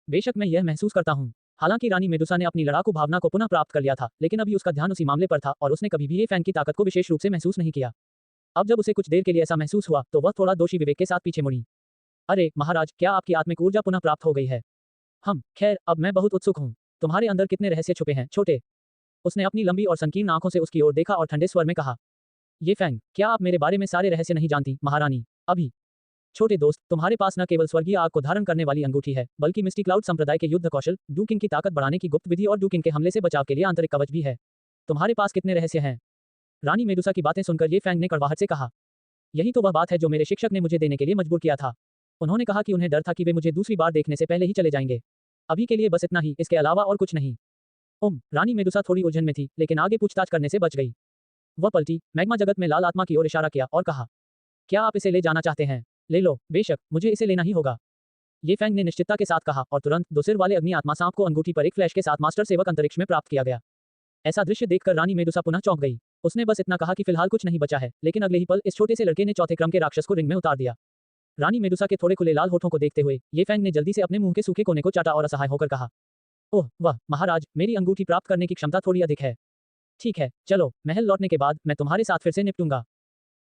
बेशक मैं यह महसूस करता हूँ। हालांकि रानी मेडुसा ने अपनी लड़ाकू भावना को पुनः प्राप्त कर लिया था, लेकिन अभी उसका ध्यान उसी मामले पर था और उसने कभी भी ये फैंग की ताकत को विशेष रूप से महसूस नहीं किया। अब जब उसे कुछ देर के लिए ऐसा महसूस हुआ तो वह थोड़ा दोषी विवेक के साथ पीछे मुड़ी। अरे महाराज, क्या आपकी आत्मिक ऊर्जा पुनः प्राप्त हो गई है? खैर, अब मैं बहुत उत्सुक हूँ। तुम्हारे अंदर कितने रहस्य छुपे हैं, छोटे? उसने अपनी लंबी और संकीर्ण आंखों से उसकी ओर देखा और ठंडे स्वर में कहा, ये फैंग, क्या आप मेरे बारे में सारे रहस्य नहीं जानती, महारानी? अभी छोटे दोस्त, तुम्हारे पास न केवल स्वर्गीय आग को धारण करने वाली अंगूठी है, बल्कि मिस्टी क्लाउड संप्रदाय के युद्ध कौशल, डूकिंग की ताकत बढ़ाने की गुप्त विधि और डूकिंग के हमले से बचाव के लिए आंतरिक कवच भी है। तुम्हारे पास कितने रहस्य हैं? रानी मेडुसा की बातें सुनकर ये फैंग ने कड़वाहट से कहा, यही तो वह बात है जो मेरे शिक्षक ने मुझे देने के लिए मजबूर किया था। उन्होंने कहा कि उन्हें डर था कि वे मुझे दूसरी बार देखने से पहले ही चले जाएंगे। अभी के लिए बस इतना ही, इसके अलावा और कुछ नहीं। रानी मेडुसा थोड़ी उलझन में थी, लेकिन आगे पूछताछ करने से बच गई। वह पलटी, मैग्मा जगत में लाल आत्मा की ओर इशारा किया और कहा, क्या आप इसे ले जाना चाहते हैं? ले लो, बेशक, मुझे इसे लेना ही होगा। ये फैंग ने निश्चितता के साथ कहा और तुरंत 2 सिर वाले अग्नि आत्मा सांप को अंगूठी पर एक फ्लैश के साथ मास्टर सेवक अंतरिक्ष में प्राप्त किया गया। ऐसा दृश्य देखकर रानी मेडुसा पुनः चौंक गई। उसने बस इतना कहा कि फिलहाल कुछ नहीं बचा है, लेकिन अगले ही पल इस छोटे से लड़के ने चौथे क्रम के राक्षस को रिंग में उतार दिया। रानी मेडुसा के थोड़े खुले लाल होठों को देखते हुए ये फैंग ने जल्दी से अपने मुंह के सूखे कोने को चाटा और असहाय होकर कहा, ओह वाह महाराज, मेरी अंगूठी प्राप्त करने की क्षमता थोड़ी अधिक है। ठीक है, चलो, महल लौटने के बाद मैं तुम्हारे साथ फिर से निपटूंगा।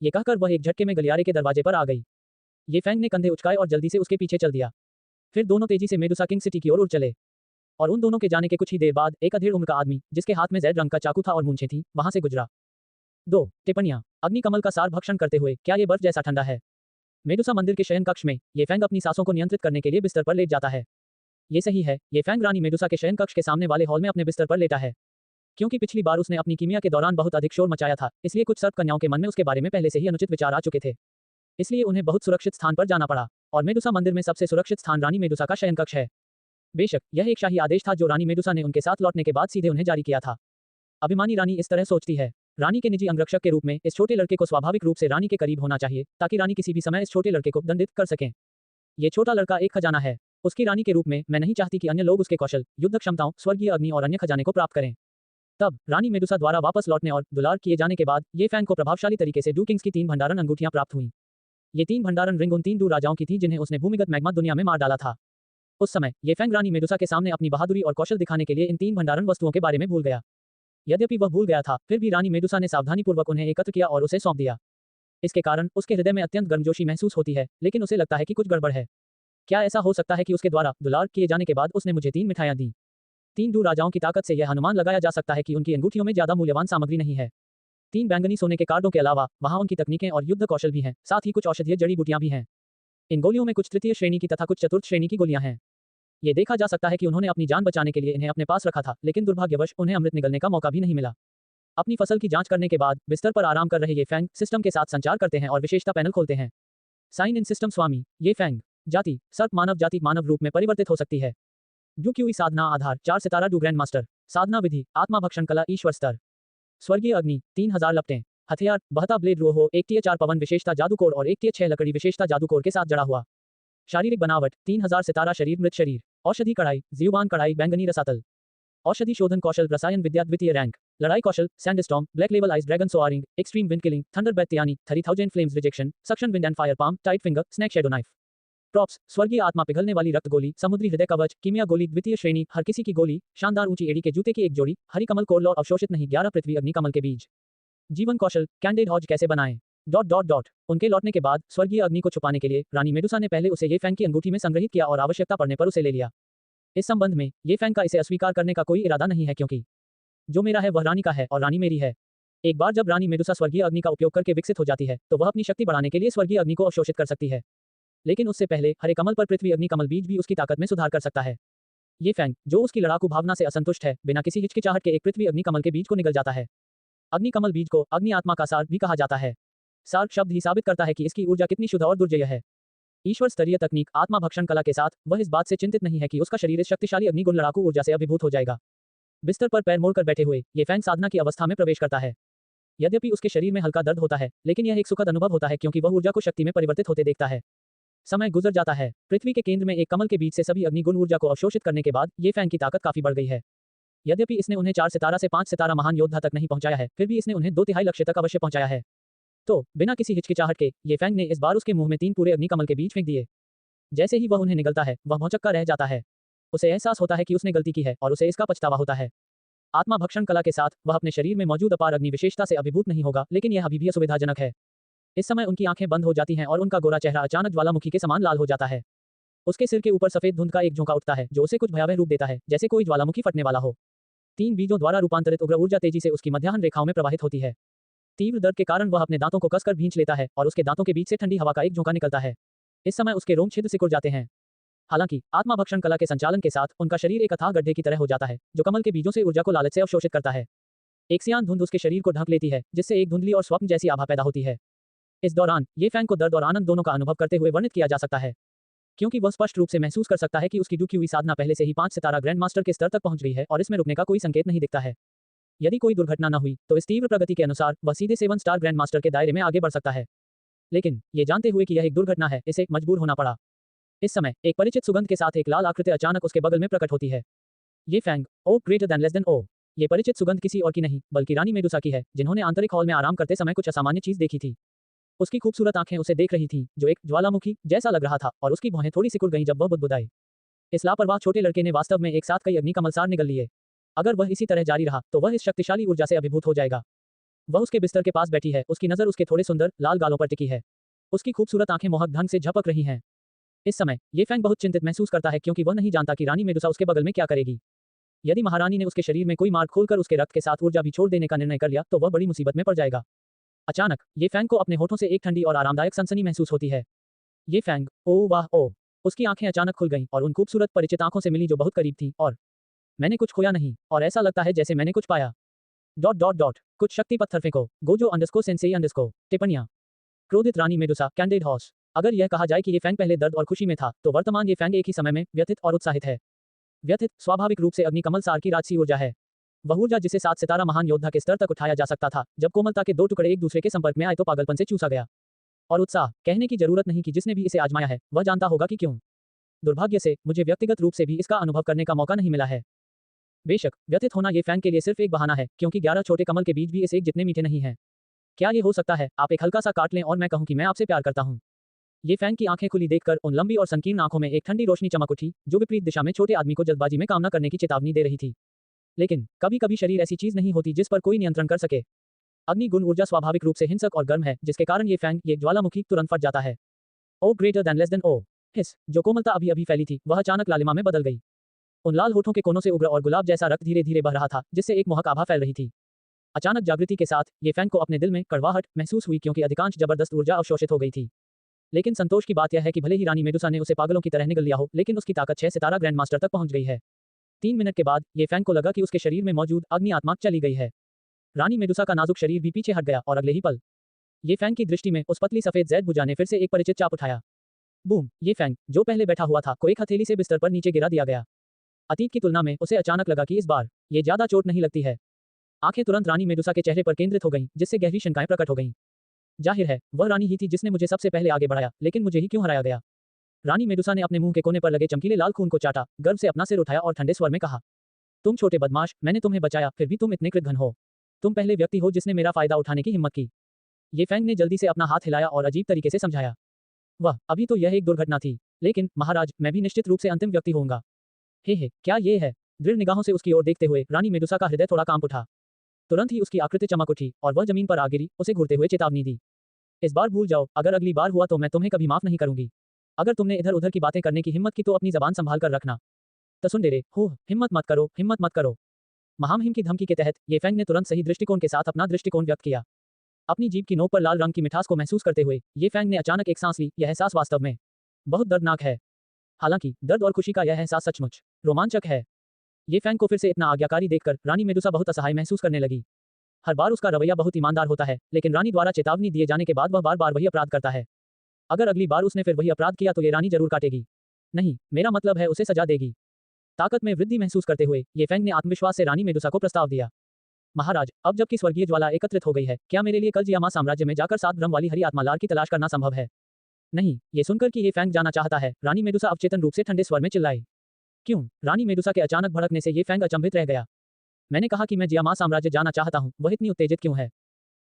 ये कहकर वह एक झटके में गलियारे के दरवाजे पर आ गई। ये फैंग ने कंधे उचकाए और जल्दी से उसके पीछे चल दिया। फिर दोनों तेजी से मेडुसा किंग सिटी की ओर उड़ चले। और उन दोनों के जाने के कुछ ही देर बाद एक अधेड़ उम्र का आदमी, जिसके हाथ में जैड रंग का चाकू था और मूंछें थी, वहां से गुजरा। 2 टिप्पणियां। अग्निकमल का सार भक्षण करते हुए क्या ये बर्फ जैसा ठंडा है? मेडुसा मंदिर के शयन कक्ष में ये फैंग अपनी सांसों को नियंत्रित करने के लिए बिस्तर पर लेट जाता है। ये सही है, ये फैंग रानी मेडुसा के शयन कक्ष के सामने वाले हॉल में अपने बिस्तर पर लेटा है। क्योंकि पिछली बार उसने अपनी कीमिया के दौरान बहुत अधिक शोर मचाया था, इसलिए कुछ सर्प कन्याओं के मन में उसके बारे में पहले से ही अनुचित विचार आ चुके थे। इसलिए उन्हें बहुत सुरक्षित स्थान पर जाना पड़ा, और मेडुसा मंदिर में सबसे सुरक्षित स्थान रानी मेडुसा का शयन कक्ष है। बेशक यह एक शाही आदेश था जो रानी मेडुसा ने उनके साथ लौटने के बाद सीधे उन्हें जारी किया था। अभिमानी रानी इस तरह सोचती है। रानी के निजी अंगरक्षक के रूप में इस छोटे लड़के को स्वाभाविक रूप से रानी के करीब होना चाहिए, ताकि रानी किसी भी समय इस छोटे लड़के को दंडित कर सकें। ये छोटा लड़का एक खजाना है। उसकी रानी के रूप में मैं नहीं चाहती कि अन्य लोग उसके कौशल, युद्ध क्षमताओं, स्वर्गीय अग्नि और अन्य खजाने को प्राप्त करें। तब रानी मेडुसा द्वारा वापस लौटने और दुलार किए जाने के बाद ये फैंग को प्रभावशाली तरीके से डू किंग्स की 3 भंडारण अंगूठियां प्राप्त हुई। ये 3 भंडारण रिंग उन 3 डू राजाओं की थी जिन्हें उसने भूमिगत मैग्मा दुनिया में मार डाला था। उस समय ये फैंग रानी मेडुसा के सामने अपनी बहादुरी और कौशल दिखाने के लिए इन 3 भंडारण वस्तुओं के बारे में भूल गया। यद्यपि वह भूल गया था, फिर भी रानी मेडुसा ने सावधानीपूर्वक उन्हें एकत्र किया और उसे सौंप दिया। इसके कारण उसके हृदय में अत्यंत गर्मजोशी महसूस होती है, लेकिन उसे लगता है कि कुछ गड़बड़ है। क्या ऐसा हो सकता है कि उसके द्वारा दुलार किए जाने के बाद उसने मुझे 3 मिठाइयां दी? 3 डू राजाओं की ताकत से यह अनुमान लगाया जा सकता है कि उनकी अंगूठियों में ज्यादा मूल्यवान सामग्री नहीं है। 3 बैंगनी सोने के कार्डों के अलावा वहां उनकी तकनीकें और युद्ध कौशल भी हैं, साथ ही कुछ औषधीय जड़ी बूटियां भी हैं। इन गोलियों में कुछ तृतीय श्रेणी की तथा कुछ चतुर्थ श्रेणी की गोलियां हैं। ये देखा जा सकता है कि उन्होंने अपनी जान बचाने के लिए इन्हें अपने पास रखा था, लेकिन दुर्भाग्यवश उन्हें अमृत निगलने का मौका भी नहीं मिला। अपनी फसल की जांच करने के बाद बिस्तर पर आराम कर रहे ये फैंग सिस्टम के साथ संचार करते हैं और विशेषता पैनल खोलते हैं। साइन इन सिस्टम स्वामी ये फैंग जाति सर्प मानव जाति मानव रूप में परिवर्तित हो सकती है। डू क्यूई साधना आधार 4 सितारा डू ग्रैंड मास्टर। साधना विधि आत्मा भक्षण कला ईश्वर स्तर। स्वर्गीय अग्नि 3000 लपटें। हथियार बहता ब्लेड रोहो 1T4 पवन विशेषता जादूकोर और 1T6 लकड़ी विशेषता जादूकोर के साथ जड़ा हुआ। शारीरिक बनावट 3000 सितारा शरीर मृत शरीर। औषधि कढ़ाई जीवबान कढ़ाई बैंगनी रसातल। औषधि शोधन कौशल रसायन विद्या द्वितीय रैंक। लड़ाई कौशल sandstorm black level ice dragon soaring extreme wind killing thunder बैत्यानी 3000 flames rejection suction wind and fire palm tight finger snack shadow knife. Props स्वर्गीय आत्मा पिघलने वाली रक्त गोली समुद्री हृदय कवच कीमिया गोली द्वितीय श्रेणी हर किसी की गोली शानदार ऊंची एड़ी के जूते की एक जोड़ी हरी कमल कोरल और अवशोषित नहीं 11 पृथ्वी अग्नि कमल के बीज। जीवन कौशल कैंडेड हॉज कैसे बनाएं उनके लौटने के बाद स्वर्गीय अग्नि को छुपाने के लिए रानी मेडुसा ने पहले उसे ये फैंग की अंगूठी में संग्रहित किया और आवश्यकता पड़ने पर उसे ले लिया। इस संबंध में ये फैंग का इसे अस्वीकार करने का कोई इरादा नहीं है, क्योंकि जो मेरा है वह रानी का है और रानी मेरी है। एक बार जब रानी मेडुसा स्वर्गीय अग्नि का उपयोग करके विकसित हो जाती है तो वह अपनी शक्ति बढ़ाने के लिए स्वर्गीय अग्नि को अवशोषित कर सकती है, लेकिन उससे पहले हरे कमल पर पृथ्वी अग्नि कमल बीज भी उसकी ताकत में सुधार कर सकता है। ये फैंग जो उसकी लड़ाकू भावना से असंतुष्ट है, बिना किसी हिचकिचाहट के एक पृथ्वी अग्नि कमल के बीज को निगल जाता है। अग्नि कमल बीज को अग्नि आत्मा का सार भी कहा जाता है। सार शब्द ही साबित करता है कि इसकी ऊर्जा कितनी शुद्ध और दुर्जय है। ईश्वर स्तरीय तकनीक आत्मा भक्षण कला के साथ वह इस बात से चिंतित नहीं है कि उसका शरीर इस शक्तिशाली अग्निगुण लड़ाकू ऊर्जा से अभिभूत हो जाएगा। बिस्तर पर पैर मोड़कर बैठे हुए ये फैंग साधना की अवस्था में प्रवेश करता है। यद्यपि उसके शरीर में हल्का दर्द होता है, लेकिन यह एक सुखद अनुभव होता है क्योंकि वह ऊर्जा को शक्ति में परिवर्तित होते देखता है। समय गुजर जाता है। पृथ्वी के केंद्र में एक कमल के बीच से सभी अग्निगुण ऊर्जा को अवशोषित करने के बाद ये फैंग की ताकत काफी बढ़ गई है। यद्यपि इसने उन्हें 4 सितारा से 5 सितारा महान योद्धा तक नहीं पहुंचाया है, फिर भी इसने उन्हें 2/3 लक्ष्य तक अवश्य पहुंचाया है। तो बिना किसी हिचकिचाहट के ये फैंग ने इस बार उसके मुंह में 3 पूरे अग्नि कमल के बीज फेंक दिए। जैसे ही वह उन्हें निगलता है वह भौचक्का रह जाता है। उसे एहसास होता है कि उसने गलती की है और उसे इसका पछतावा होता है। आत्मा भक्षण कला के साथ वह अपने शरीर में मौजूद अपार अग्नि विशेषता से अभिभूत नहीं होगा, लेकिन यह अभी भी असुविधाजनक है। इस समय उनकी आंखें बंद हो जाती हैं और उनका गोरा चेहरा अचानक ज्वालामुखी के समान लाल हो जाता है। उसके सिर के ऊपर सफेद धुंध का एक झोंका उठता है जो उसे कुछ भयावह रूप देता है, जैसे कोई ज्वालामुखी फटने वाला हो। 3 बीजों द्वारा रूपांतरित उग्र ऊर्जा तेजी से उसकी मध्याह्न रेखाओं में प्रवाहित होती है। तीव्र दर्द के कारण वह अपने दांतों को कसकर भींच लेता है और उसके दांतों के बीच से ठंडी हवा का एक झोंका निकलता है। इस समय उसके रोम छिद्र सिकुड़ जाते हैं। हालांकि आत्मा भक्षण कला के संचालन के साथ उनका शरीर एक अथाह गड्ढे की तरह हो जाता है जो कमल के बीजों से ऊर्जा को लालच से अवशोषित करता है। एक सियान धुंध उसके शरीर को ढक लेती है, जिससे एक धुंधली और स्वप्न जैसी आभा पैदा होती है। इस दौरान ये फैंग को दर्द और आनंद दोनों का अनुभव करते हुए वर्णित किया जा सकता है, क्योंकि वह स्पष्ट रूप से महसूस कर सकता है कि उसकी डुकी हुई साधना पहले से ही 5 सितारा ग्रैंड मास्टर के स्तर तक पहुंच गई है और इसमें रुकने का कोई संकेत नहीं दिखता है। यदि कोई दुर्घटना न हुई तो इस तीव्र प्रगति के अनुसार वह सीधे 7 स्टार ग्रैंड मास्टर के दायरे में आगे बढ़ सकता है। लेकिन ये जानते हुए कि यह एक दुर्घटना है, इसे मजबूर होना पड़ा। इस समय एक परिचित सुगंध के साथ एक लाल आकृति अचानक उसके बगल में प्रकट होती है। ये फैंग ओ ग्रेटर देन लेस देन ओ। ये परिचित सुगंध किसी और की नहीं बल्कि रानी मेडुसा की है, जिन्होंने आंतरिक हॉल में आराम करते समय कुछ असामान्य चीज देखी थी। उसकी खूबसूरत आंखें उसे देख रही थीं, जो एक ज्वालामुखी जैसा लग रहा था, और उसकी भौहें थोड़ी सिकुड़ गईं जब वह बुदबुदाए। इस लापरवाह छोटे लड़के ने वास्तव में एक साथ कई अग्निकमलसार निगल लिए। अगर वह इसी तरह जारी रहा, तो वह इस शक्तिशाली ऊर्जा से अभिभूत हो जाएगा। वह उसके बिस्तर के पास बैठी है, उसकी नजर उसके थोड़े सुंदर, लाल गालों पर टिकी है। उसकी खूबसूरत आंखें मोहक ढंग से झपक रही हैं। इस समय, ये फैंग बहुत चिंतित महसूस करता है क्योंकि वह नहीं जानता कि रानी मेडुसा उसके बगल में क्या करेगी। यदि महारानी ने उसके शरीर में कोई मार्ग खोलकर उसके रक्त के साथ ऊर्जा भी छोड़ देने का निर्णय कर लिया, तो वह बड़ी मुसीबत में पड़ जाएगा। अचानक, ये फैंग को अपने होठों से एक ठंडी और आरामदायक सनसनी महसूस होती है। ये फैंग, ओह वाह ओह! उसकी आंखें अचानक खुल गईं और उन खूबसूरत परिचित आंखों से मिली जो बहुत करीब थीं, और मैंने कुछ खोया नहीं, और ऐसा लगता है जैसे मैंने कुछ पाया। डॉट डॉट डॉट कुछ शक्ति पत्थर फेंको। गोजो अंडरस्कोर सेंसेई अंडरस्कोर टिप्पणियां। क्रोधित रानी मेडुसा कैंडिड हॉर्स। अगर यह कहा जाए कि ये फैंग पहले दर्द और खुशी में था, तो वर्तमान ये फैंग एक ही समय में व्यथित और उत्साहित है। व्यथित स्वाभाविक रूप से अग्निकमल सार की राजसी ऊर्जा है। वह ऊर्जा जिसे 7 सितारा महान योद्धा के स्तर तक उठाया जा सकता था, जब कोमलता के 2 टुकड़े एक दूसरे के संपर्क में आए तो पागलपन से चूसा गया। और उत्साह, कहने की जरूरत नहीं कि जिसने भी इसे आजमाया है, वह जानता होगा कि क्यों। दुर्भाग्य से, मुझे व्यक्तिगत रूप से भी इसका अनुभव करने का मौका नहीं मिला है। बेशक, व्यथित होना ये फैंग के लिए सिर्फ एक बहाना है, क्योंकि 11 छोटे कमल के बीज भी इस एक जितने मीठे नहीं हैं। क्या ये हो सकता है, आप एक हल्का सा काट लें और मैं कहूं कि मैं आपसे प्यार करता हूं। ये फैंग की आंखें खुली देखकर उन लंबी और संकीर्ण आंखों में एक ठंडी रोशनी चमक उठी, जो विपरीत दिशा में छोटे आदमी को जल्दबाजी में काम न करने की चेतावनी दे रही थी। लेकिन कभी कभी शरीर ऐसी चीज नहीं होती जिस पर कोई नियंत्रण कर सके। अग्नि गुण ऊर्जा स्वाभाविक रूप से हिंसक और गर्म है, जिसके कारण ये फैंग, ये ज्वालामुखी, तुरंत फट जाता है। ओ ग्रेटर देन लेस देन ओ। हिस, जो कोमलता अभी अभी फैली थी, वह अचानक लालिमा में बदल गई। उन लाल होठों के कोनों से उग्र और गुलाब जैसा रक्त धीरे धीरे बह रहा था, जिससे एक मोहक आभा फैल रही थी। अचानक जागृति के साथ, ये फैंग को अपने दिल में कड़वाहट महसूस हुई क्योंकि अधिकांश जबरदस्त ऊर्जा अवशोषित हो गई थी। लेकिन संतोष की बात यह है कि भले ही रानी मेडुसा ने उसे पागलों की तरह निगल लिया हो, लेकिन उसकी ताकत 6 सितारा ग्रैंड मास्टर तक पहुंच गई है। 3 मिनट के बाद, ये फैंग को लगा कि उसके शरीर में मौजूद अग्नि आत्मा चली गई है। रानी मेडुसा का नाजुक शरीर भी पीछे हट गया और अगले ही पल, ये फैंग की दृष्टि में उस पतली सफेद जैद भुजा ने फिर से एक परिचित चाप उठाया। बूम! ये फैंग, जो पहले बैठा हुआ था, को एक हथेली से बिस्तर पर नीचे गिरा दिया गया। अतीत की तुलना में उसे अचानक लगा कि इस बार ये ज्यादा चोट नहीं लगती है। आंखें तुरंत रानी मेडुसा के चेहरे पर केंद्रित हो गईं, जिससे गहरी शंकाएं प्रकट हो गईं। जाहिर है, वह रानी ही थी जिसने मुझे सबसे पहले आगे बढ़ाया, लेकिन मुझे ही क्यों हराया गया। रानी मेडुसा ने अपने मुंह के कोने पर लगे चमकीले लाल खून को चाटा, गर्व से अपना सिर उठाया और ठंडे स्वर में कहा, तुम छोटे बदमाश, मैंने तुम्हें बचाया, फिर भी तुम इतने कृतघ्न हो। तुम पहले व्यक्ति हो जिसने मेरा फायदा उठाने की हिम्मत की। ये फैंग ने जल्दी से अपना हाथ हिलाया और अजीब तरीके से समझाया, वह अभी तो यह एक दुर्घटना थी, लेकिन महाराज, मैं भी निश्चित रूप से अंतिम व्यक्ति होऊंगा। हे, क्या ये है? दृढ़ निगाहों से उसकी ओर देखते हुए रानी मेडुसा का हृदय थोड़ा कांप उठा। तुरंत ही उसकी आकृति चमक उठी और वह जमीन पर आ गिरी, उसे घूरते हुए चेतावनी दी, इस बार भूल जाओ, अगर अगली बार हुआ तो मैं तुम्हें कभी माफ नहीं करूंगी। अगर तुमने इधर उधर की बातें करने की हिम्मत की तो अपनी जबान संभाल कर रखना। तसुंडेरे, हो, हिम्मत मत करो, हिम्मत मत करो। महामहिम की धमकी के तहत, ये फैंग ने तुरंत सही दृष्टिकोण के साथ अपना दृष्टिकोण व्यक्त किया। अपनी जीभ की नोक पर लाल रंग की मिठास को महसूस करते हुए, ये फैंग ने अचानक एक सांस ली। यह एहसास वास्तव में बहुत दर्दनाक है। हालांकि दर्द और खुशी का यह एहसास सचमुच रोमांचक है। ये फैंग को फिर से इतना आज्ञाकारी देखकर रानी मेडुसा बहुत असहाय महसूस करने लगी। हर बार उसका रवैया बहुत ईमानदार होता है, लेकिन रानी द्वारा चेतावनी दिए जाने के बाद वह बार बार वही अपराध करता है। अगर अगली बार उसने फिर वही अपराध किया तो ये रानी जरूर काटेगी। नहीं, मेरा मतलब है उसे सजा देगी। ताकत में वृद्धि महसूस करते हुए, ये फैंग ने आत्मविश्वास से रानी मेडुसा को प्रस्ताव दिया, महाराज, अब जबकि स्वर्गीय ज्वाला एकत्रित हो गई है, क्या मेरे लिए कल जियामा साम्राज्य में जाकर 7 ब्रह्म वाली हरी आत्मा लार की तलाश करना संभव है? नहीं, ये सुनकर कि ये फैंग जाना चाहता है, रानी मेडुसा अवचेतन रूप से ठंडे स्वर में चिल्लाई। क्यों? रानी मेडुसा के अचानक भड़कने से ये फैंग अचंभित रह गया। मैंने कहा कि मैं जियामा साम्राज्य जाना चाहता हूँ, वह इतनी उत्तेजित क्यों है?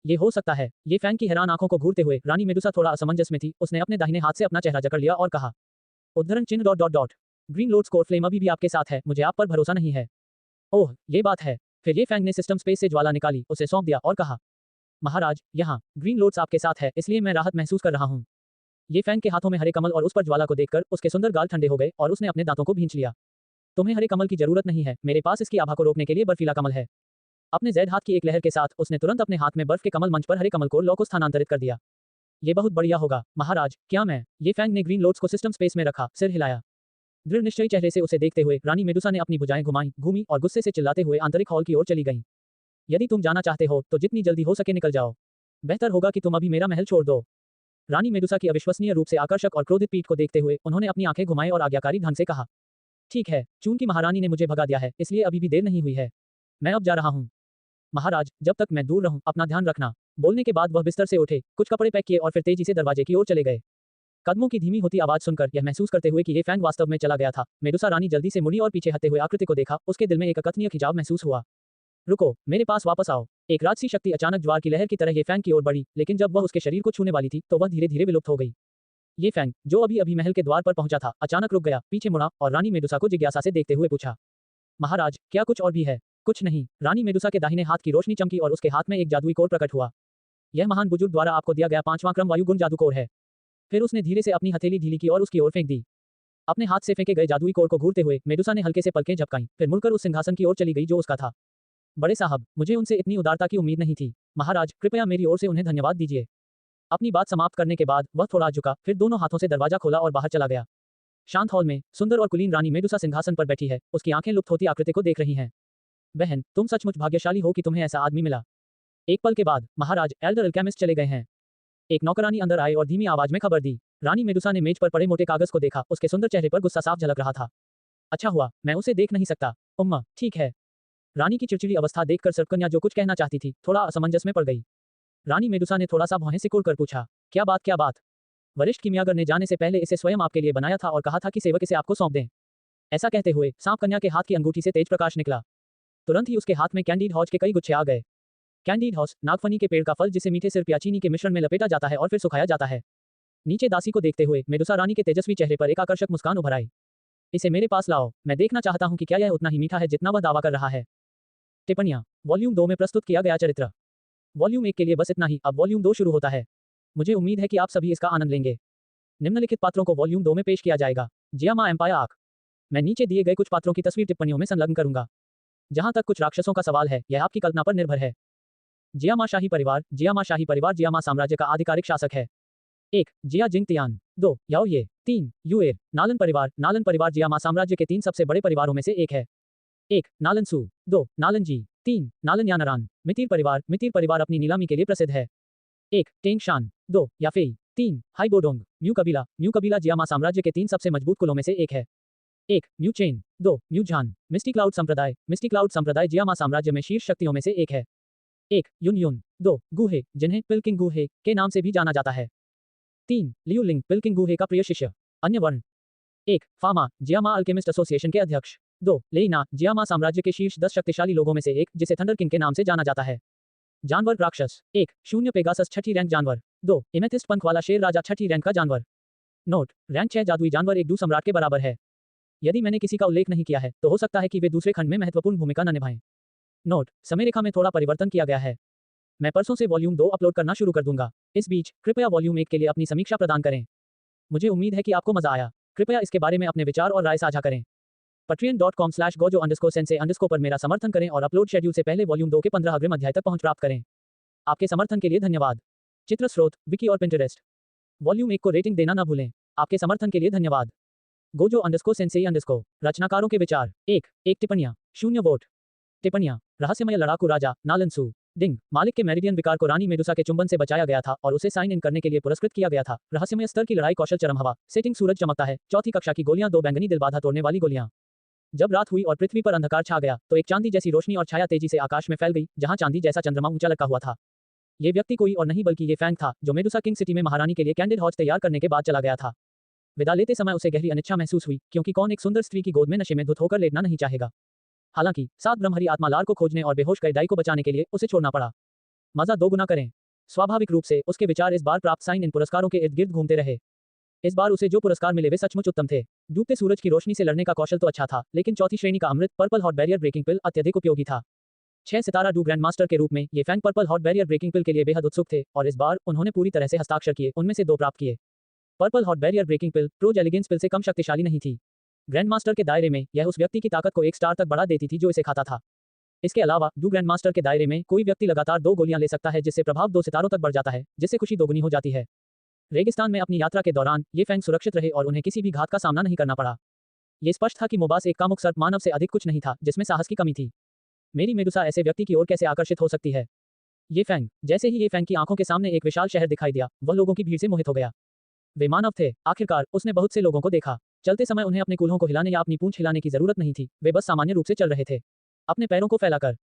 ये हो सकता है। ये फैंग की हैरान आंखों को घूरते हुए रानी मेडुसा थोड़ा असमंजस में थी। उसने अपने दाहिने हाथ से अपना चेहरा जकड़ लिया और कहा, उद्धरण चिन्ह dot dot dot green load score flame अभी भी आपके साथ है, मुझे आप पर भरोसा नहीं है। ओह, ये बात है। फिर ये फैंग ने सिस्टम स्पेस से ज्वाला निकाली, उसे सौंप दिया और कहा, महाराज, यहाँ ग्रीन लोड्स आपके साथ है, इसलिए मैं राहत महसूस कर रहा हूँ। ये फैंग के हाथों में हरे कमल और उस पर ज्वाला को देखकर उसके सुंदर गाल ठंडे हो गए और उसने अपने दांतों को भींच लिया। तुम्हें हरे कमल की जरूरत नहीं है, मेरे पास इसकी आभा को रोकने के लिए बर्फीला कमल है। अपने ज़ैद हाथ की एक लहर के साथ उसने तुरंत अपने हाथ में बर्फ के कमल मंच पर हरे कमल को लौ को स्थानांतरित कर दिया। ये बहुत बढ़िया होगा, महाराज, क्या मैं? ये फैंग ने ग्रीन लोड्स को सिस्टम स्पेस में रखा, सिर हिलाया। दृढ़ निश्चयी चेहरे से उसे देखते हुए रानी मेडुसा ने अपनी भुजाएं घूमी और गुस्से से चिल्लाते हुए आंतरिक हॉल की ओर चली गईं। यदि तुम जाना चाहते हो तो जितनी जल्दी हो सके निकल जाओ। बेहतर होगा कि तुम अभी मेरा महल छोड़ दो। रानी मेडुसा की अविश्वसनीय रूप से आकर्षक और क्रोधित पीठ को देखते हुए उन्होंने अपनी आंखें घुमाई और आज्ञाकारी ढंग से कहा, ठीक है, चूंकि महारानी ने मुझे भगा दिया है, इसलिए अभी भी देर नहीं हुई है। मैं अब जा रहा हूँ। महाराज, जब तक मैं दूर रहूं, अपना ध्यान रखना। बोलने के बाद वह बिस्तर से उठे, कुछ कपड़े पैक किए और फिर तेजी से दरवाजे की ओर चले गए। कदमों की धीमी होती आवाज सुनकर यह महसूस करते हुए कि ये फैंग वास्तव में चला गया था, मेडुसा रानी जल्दी से मुड़ी और पीछे हटते हुए आकृति को देखा। उसके दिल में एक अकथनीय खिंचाव महसूस हुआ। रुको, मेरे पास वापस आओ। एक राजसी शक्ति अचानक ज्वार की लहर की तरह ये फैंग की ओर बढ़ी, लेकिन जब वह उसके शरीर को छूने वाली थी तो वह धीरे धीरे विलुप्त हो गई। ये फैंग, जो अभी अभी महल के द्वार पर पहुंचा था, अचानक रुक गया, पीछे मुड़ा और रानी मेडुसा को जिज्ञासा से देखते हुए पूछा, महाराज, क्या कुछ और भी है? कुछ नहीं। रानी मेडुसा के दाहिने हाथ की रोशनी चमकी और उसके हाथ में एक जादुई कोर प्रकट हुआ। यह महान बुजुर्ग द्वारा आपको दिया गया 5वां क्रम वायु गुण जादू कोर है। फिर उसने धीरे से अपनी हथेली ढीली की और उसकी ओर फेंक दी। अपने हाथ से फेंके गए जादुई कोर को घूरते हुए मेडुसा ने हल्के से पलकें झपकाईं, फिर मुड़कर उस सिंहासन की ओर चली गई जो उसका था। बड़े साहब, मुझे उनसे इतनी उदारता की उम्मीद नहीं थी। महाराज, कृपया मेरी ओर से उन्हें धन्यवाद दीजिए। अपनी बात समाप्त करने के बाद वह थोड़ा झुका, फिर दोनों हाथों से दरवाजा खोला और बाहर चला गया। शांत हॉल में सुंदर और कुलीन रानी मेडुसा सिंहासन पर बैठी है, उसकी आंखें लुप्त होती आकृति को देख रही हैं। बहन, तुम सचमुच भाग्यशाली हो कि तुम्हें ऐसा आदमी मिला। एक पल के बाद महाराज एल्डर अल्केमिस्ट चले गए हैं। एक नौकरानी अंदर आए और धीमी आवाज में खबर दी। रानी मेडुसा ने मेज पर पड़े मोटे कागज को देखा, उसके सुंदर चेहरे पर गुस्सा साफ झलक रहा था। अच्छा हुआ, मैं उसे देख नहीं सकता। उम्मा, ठीक है। रानी की चिड़चिड़ी अवस्था देखकर सर्पकन्या जो कुछ कहना चाहती थी, थोड़ा असमंजस में पड़ गई। रानी मेडुसा ने थोड़ा सा भौहें सिकुड़कर पूछा, क्या बात क्या बात? वरिष्ठ कीमियागर ने जाने से पहले इसे स्वयं आपके लिए बनाया था और कहा था कि सेवक इसे आपको सौंप दें। ऐसा कहते हुए सांप कन्या के हाथ की अंगूठी से तेज प्रकाश निकला। तुरंत ही उसके हाथ में कैंडीड हॉज के कई गुच्छे आ गए। कैंडीड हॉज नागफनी के पेड़ का फल जिसे मीठे सिरप या चीनी के मिश्रण में लपेटा जाता है और फिर सुखाया जाता है। नीचे दासी को देखते हुए मेडुसा रानी के तेजस्वी चेहरे पर एक आकर्षक मुस्कान उभर आई। इसे मेरे पास लाओ, मैं देखना चाहता हूं कि क्या यह उतना ही मीठा है जितना वह दावा कर रहा है। टिप्पणियां वॉल्यूम 2 में प्रस्तुत किया गया चरित्र। वॉल्यूम 1 के लिए बस इतना ही, अब वॉल्यूम 2 शुरू होता है। मुझे उम्मीद है कि आप सभी इसका आनंद लेंगे। निम्नलिखित पात्रों को वॉल्यूम 2 में पेश किया जाएगा। Jiyama empire arc. मैं नीचे दिए गए कुछ पात्रों की तस्वीर टिप्पणियों में संलग्न करूंगा। जहां तक कुछ राक्षसों का सवाल है, यह आपकी कल्पना पर निर्भर है। जियामा शाही परिवार। जियामा शाही परिवार जियामा साम्राज्य का आधिकारिक शासक है। 1. जिया जिंगतियान। 2. याओ ये। 3. युएर। नालन परिवार। नालन परिवार जियामा साम्राज्य के 3 सबसे बड़े परिवारों में से एक है। 1. नालन सू। 2. नालन जी। 3. नालन यानरान। मितिर परिवार। मितिर परिवार अपनी नीलामी के लिए प्रसिद्ध है। 1. टेंग शान। 2. याफेई। 3. हाइबोडोंग। म्यू कबीला। म्यू कबीला जियामा साम्राज्य के 3 सबसे मजबूत कुलों में से एक है। 1. Mu chain. 2. म्यू झान। मिस्टी क्लाउड संप्रदाय। मिस्टी क्लाउड संप्रदाय जियामा साम्राज्य में शीर्ष शक्तियों में से एक है। 1. युन युन। 2. गुहे, जिन्हें पिल्किंग गुहे के नाम से भी जाना जाता है। 3. लियू लिंग, पिल्किंग गुहे का प्रिय शिष्य। अन्य वर्ण। 1. फामा, जियामा अल्केमिस्ट एसोसिएशन के अध्यक्ष। 2. लेइना, जियामा साम्राज्य के शीर्ष 10 शक्तिशाली लोगों में से एक, जिसे थंडर किंग के नाम से जाना जाता है। जानवर राक्षस। 1. शून्य पेगासस, छठी रैंक जानवर। 2. इमेथिस्ट पंख वाला शेर राजा, छठी रैंक का जानवर। नोट, रैंक 6 जादुई जानवर एक डू सम्राट के बराबर है। यदि मैंने किसी का उल्लेख नहीं किया है तो हो सकता है कि वे दूसरे खंड में महत्वपूर्ण भूमिका न निभाएं। नोट, समय रेखा में थोड़ा परिवर्तन किया गया है। मैं परसों से वॉल्यूम 2 अपलोड करना शुरू कर दूंगा। इस बीच कृपया वॉल्यूम 1 के लिए अपनी समीक्षा प्रदान करें। मुझे उम्मीद है कि आपको मजा आया। कृपया इसके बारे में अपने विचार और राय साझा करें। patreon.com/gojo_sensei_ पर मेरा समर्थन करें और अपलोड शेड्यूल से पहले वॉल्यूम 2 के 15 अग्रिम अध्याय तक पहुंच प्राप्त करें। आपके समर्थन के लिए धन्यवाद। चित्र स्रोत विकी और पिंटरेस्ट। वॉल्यूम 1 को रेटिंग देना न भूलें। आपके समर्थन के लिए धन्यवाद। gojo_sensei_। रचनाकारों के विचार। 1 टिप्पणियां। 0 वोट। टिप्पणियां। रहस्यमय लड़ाकू राजा नालन-सू। डिंग, मालिक के मेरिडियन विकार को रानी मेडुसा के चुंबन से बचाया गया था और उसे साइन इन करने के लिए पुरस्कृत किया गया था। रहस्यमय स्तर की लड़ाई कौशल चरम हवा। सेटिंग सूरज चमकता है। चौथी कक्षा की गोलियां 2 बैंगनी दिल बाधा तोड़ने वाली गोलियां। जब रात हुई और पृथ्वी पर अंधकार छा गया तो एक चांदी जैसी रोशनी और छाया तेजी से आकाश में फैल गई, जहां चांदी जैसा चंद्रमा ऊंचा लटका हुआ था। ये व्यक्ति कोई और नहीं बल्कि ये फैंग था, जो मेडुसा किंग सिटी में महारानी के लिए कैंडिड हॉज तैयार करने के बाद चला गया था। विदा लेते समय उसे गहरी अनिच्छा महसूस हुई, क्योंकि कौन एक सुंदर स्त्री की गोद में नशे में धुत होकर लेटना नहीं चाहेगा। हालांकि 7 ब्रह्महरी आत्मा लार को खोजने और बेहोश गए डाई को बचाने के लिए उसे छोड़ना पड़ा। मजा 2 गुना करें। स्वाभाविक रूप से उसके विचार इस बार प्राप्त साइन इन पुरस्कारों के इर्द गिर्द घूमते रहे। इस बार उसे जो पुरस्कार मिले वे सचमुच उत्तम थे। डूबते सूरज की रोशनी से लड़ने का कौशल तो अच्छा था, लेकिन चौथी श्रेणी का अमृत पर्पल हॉट बैरियर ब्रेकिंग पिल अत्यधिक उपयोगी था। 6 सितारा डू ग्रैंड मास्टर के रूप में ये fang purple hot barrier breaking pill के लिए बेहद उत्सुक थे और इस बार उन्होंने पूरी तरह से हस्ताक्षर किए, उनमें से 2 प्राप्त किए। पर्पल हॉट बैरियर ब्रेकिंग पिल प्रोज एलिगेंस पिल से कम शक्तिशाली नहीं थी। ग्रैंड मास्टर के दायरे में यह उस व्यक्ति की ताकत को 1 स्टार तक बढ़ा देती थी जो इसे खाता था। इसके अलावा डू ग्रैंड मास्टर के दायरे में कोई व्यक्ति लगातार 2 गोलियां ले सकता है, जिससे प्रभाव 2 सितारों तक बढ़ जाता है, जिससे खुशी दोगुनी हो जाती है। रेगिस्तान में अपनी यात्रा के दौरान ये फैंग सुरक्षित रहे और उन्हें किसी भी घात का सामना नहीं करना पड़ा। ये स्पष्ट था कि मोबास एक कामुक सर्प मानव से अधिक कुछ नहीं था, जिसमें साहस की कमी थी। मेरी मेडुसा ऐसे व्यक्ति की ओर कैसे आकर्षित हो सकती है? ये फैंग, जैसे ही ये फैंग की आंखों के सामने एक विशाल शहर दिखाई दिया, वह लोगों की भीड़ से मोहित हो गया। वे मानव थे। आखिरकार उसने बहुत से लोगों को देखा। चलते समय उन्हें अपने कूल्हों को हिलाने या अपनी पूंछ हिलाने की जरूरत नहीं थी, वे बस सामान्य रूप से चल रहे थे, अपने पैरों को फैलाकर।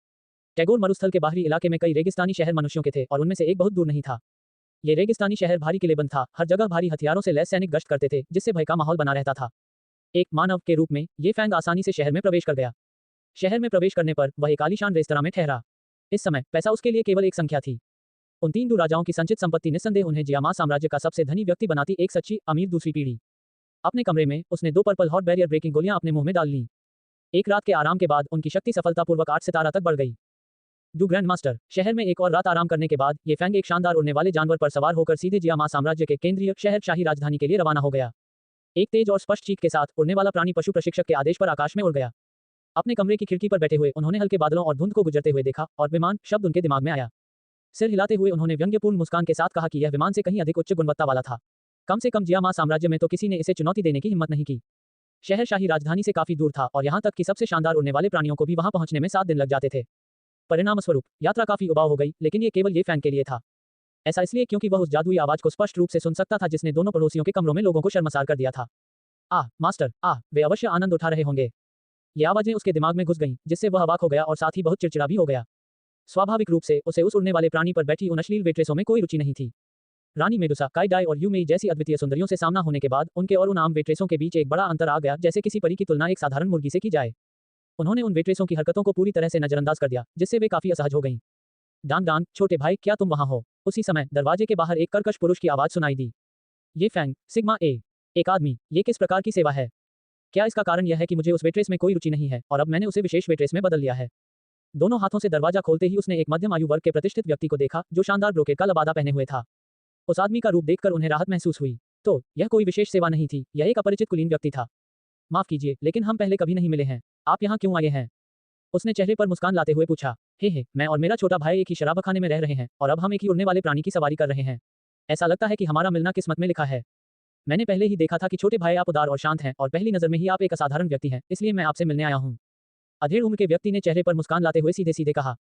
टैगोर मरुस्थल के बाहरी इलाके में कई रेगिस्तानी शहर मनुष्यों के थे और उनमें से एक बहुत दूर नहीं था। ये रेगिस्तानी शहर भारी किलेबंद था, हर जगह भारी हथियारों से लैस सैनिक गश्त करते थे, जिससे भय का माहौल बना रहता था। एक मानव के रूप में ये फैंग आसानी से शहर में प्रवेश कर गया। शहर में प्रवेश करने पर वह एक आलीशान रेस्तरां में ठहरा। इस समय पैसा उसके लिए केवल एक संख्या थी। उन 3 दू राजाओं की संचित संपत्ति निस्संदेह उन्हें जियामा साम्राज्य का सबसे धनी व्यक्ति बनाती, एक सच्ची अमीर दूसरी पीढ़ी। अपने कमरे में उसने 2 पर्पल हॉट बैरियर ब्रेकिंग गोलियां अपने मुंह में डाल लीं। एक रात के आराम के बाद उनकी शक्ति सफलतापूर्वक 8 सितारा तक बढ़ गई। डू ग्रैंड मास्टर, शहर में एक और रात आराम करने के बाद ये फैंग एक शानदार उड़ने वाले जानवर पर सवार होकर सीधे जियामा साम्राज्य के केंद्रीय शहर शाही राजधानी के लिए रवाना हो गया। एक तेज और स्पष्ट चीख के साथ उड़ने वाला प्राणी पशु प्रशिक्षक के आदेश पर आकाश में उड़ गया। अपने कमरे की खिड़की पर बैठे हुए उन्होंने हल्के बादलों और धुंध को गुजरते हुए देखा और विमान शब्द उनके दिमाग में आया। सिर हिलाते हुए उन्होंने व्यंग्यपूर्ण मुस्कान के साथ कहा कि यह विमान से कहीं अधिक उच्च गुणवत्ता वाला था। कम से कम जियामा साम्राज्य में तो किसी ने इसे चुनौती देने की हिम्मत नहीं की। शहर शाही राजधानी से काफी दूर था और यहाँ तक कि सबसे शानदार उड़ने वाले प्राणियों को भी वहां पहुंचने में 7 दिन लग जाते थे। परिणामस्वरूप यात्रा काफी उबाऊ हो गई, लेकिन ये केवल ये फैंग के लिए था। ऐसा इसलिए क्योंकि वह उस जादुई आवाज को स्पष्ट रूप से सुन सकता था जिसने दोनों पड़ोसियों के कमरों में लोगों को शर्मसार कर दिया था। मास्टर, वे अवश्य आनंद उठा रहे होंगे। ये आवाजें उसके दिमाग में घुस गईं, जिससे वह अवाक हो गया और साथ ही बहुत चिड़चिड़ा भी हो गया। स्वाभाविक रूप से उसे उस उड़ने वाले प्राणी पर बैठी उन अश्लील वेट्रेसों में कोई रुचि नहीं थी। रानी मेडुसा, काई डाई और यू मेई जैसी अद्वितीय सुंदरियों से सामना होने के बाद उनके और उन आम वेट्रेसों के बीच एक बड़ा अंतर आ गया, जैसे किसी परी की तुलना एक साधारण मुर्गी से की जाए। उन्होंने उन वेट्रेसों की हरकतों को पूरी तरह से नजरअंदाज कर दिया, जिससे वे काफी असहज हो गईं। डांग डांग, छोटे भाई, क्या तुम वहां हो? उसी समय दरवाजे के बाहर एक कर्कश पुरुष की आवाज सुनाई दी। ये फैंग, सिग्मा ए, एक आदमी, ये किस प्रकार की सेवा है? क्या इसका कारण यह है कि मुझे उस वेट्रेस में कोई रुचि नहीं है और अब मैंने उसे विशेष वेट्रेस में बदल लिया है? दोनों हाथों से दरवाजा खोलते ही उसने एक मध्यम आयु वर्ग के प्रतिष्ठित व्यक्ति को देखा, जो शानदार ब्रोकेट का लबादा पहने हुए था। उस आदमी का रूप देखकर उन्हें राहत महसूस हुई। तो यह कोई विशेष सेवा नहीं थी, यह एक अपरिचित कुलीन व्यक्ति था। माफ कीजिए, लेकिन हम पहले कभी नहीं मिले हैं। आप यहाँ क्यों आए हैं? उसने चेहरे पर मुस्कान लाते हुए पूछा। हे, मैं और मेरा छोटा भाई एक ही शराबखाने में रह रहे हैं और अब हम एक ही उड़ने वाले प्राणी की सवारी कर रहे हैं। ऐसा लगता है कि हमारा मिलना किस्मत में लिखा है। मैंने पहले ही देखा था कि छोटे भाई आप उदार और शांत हैं और पहली नजर में ही आप एक असाधारण व्यक्ति हैं, इसलिए मैं आपसे मिलने आया हूँ। अधेड़ उम्र के व्यक्ति ने चेहरे पर मुस्कान लाते हुए सीधे सीधे कहा।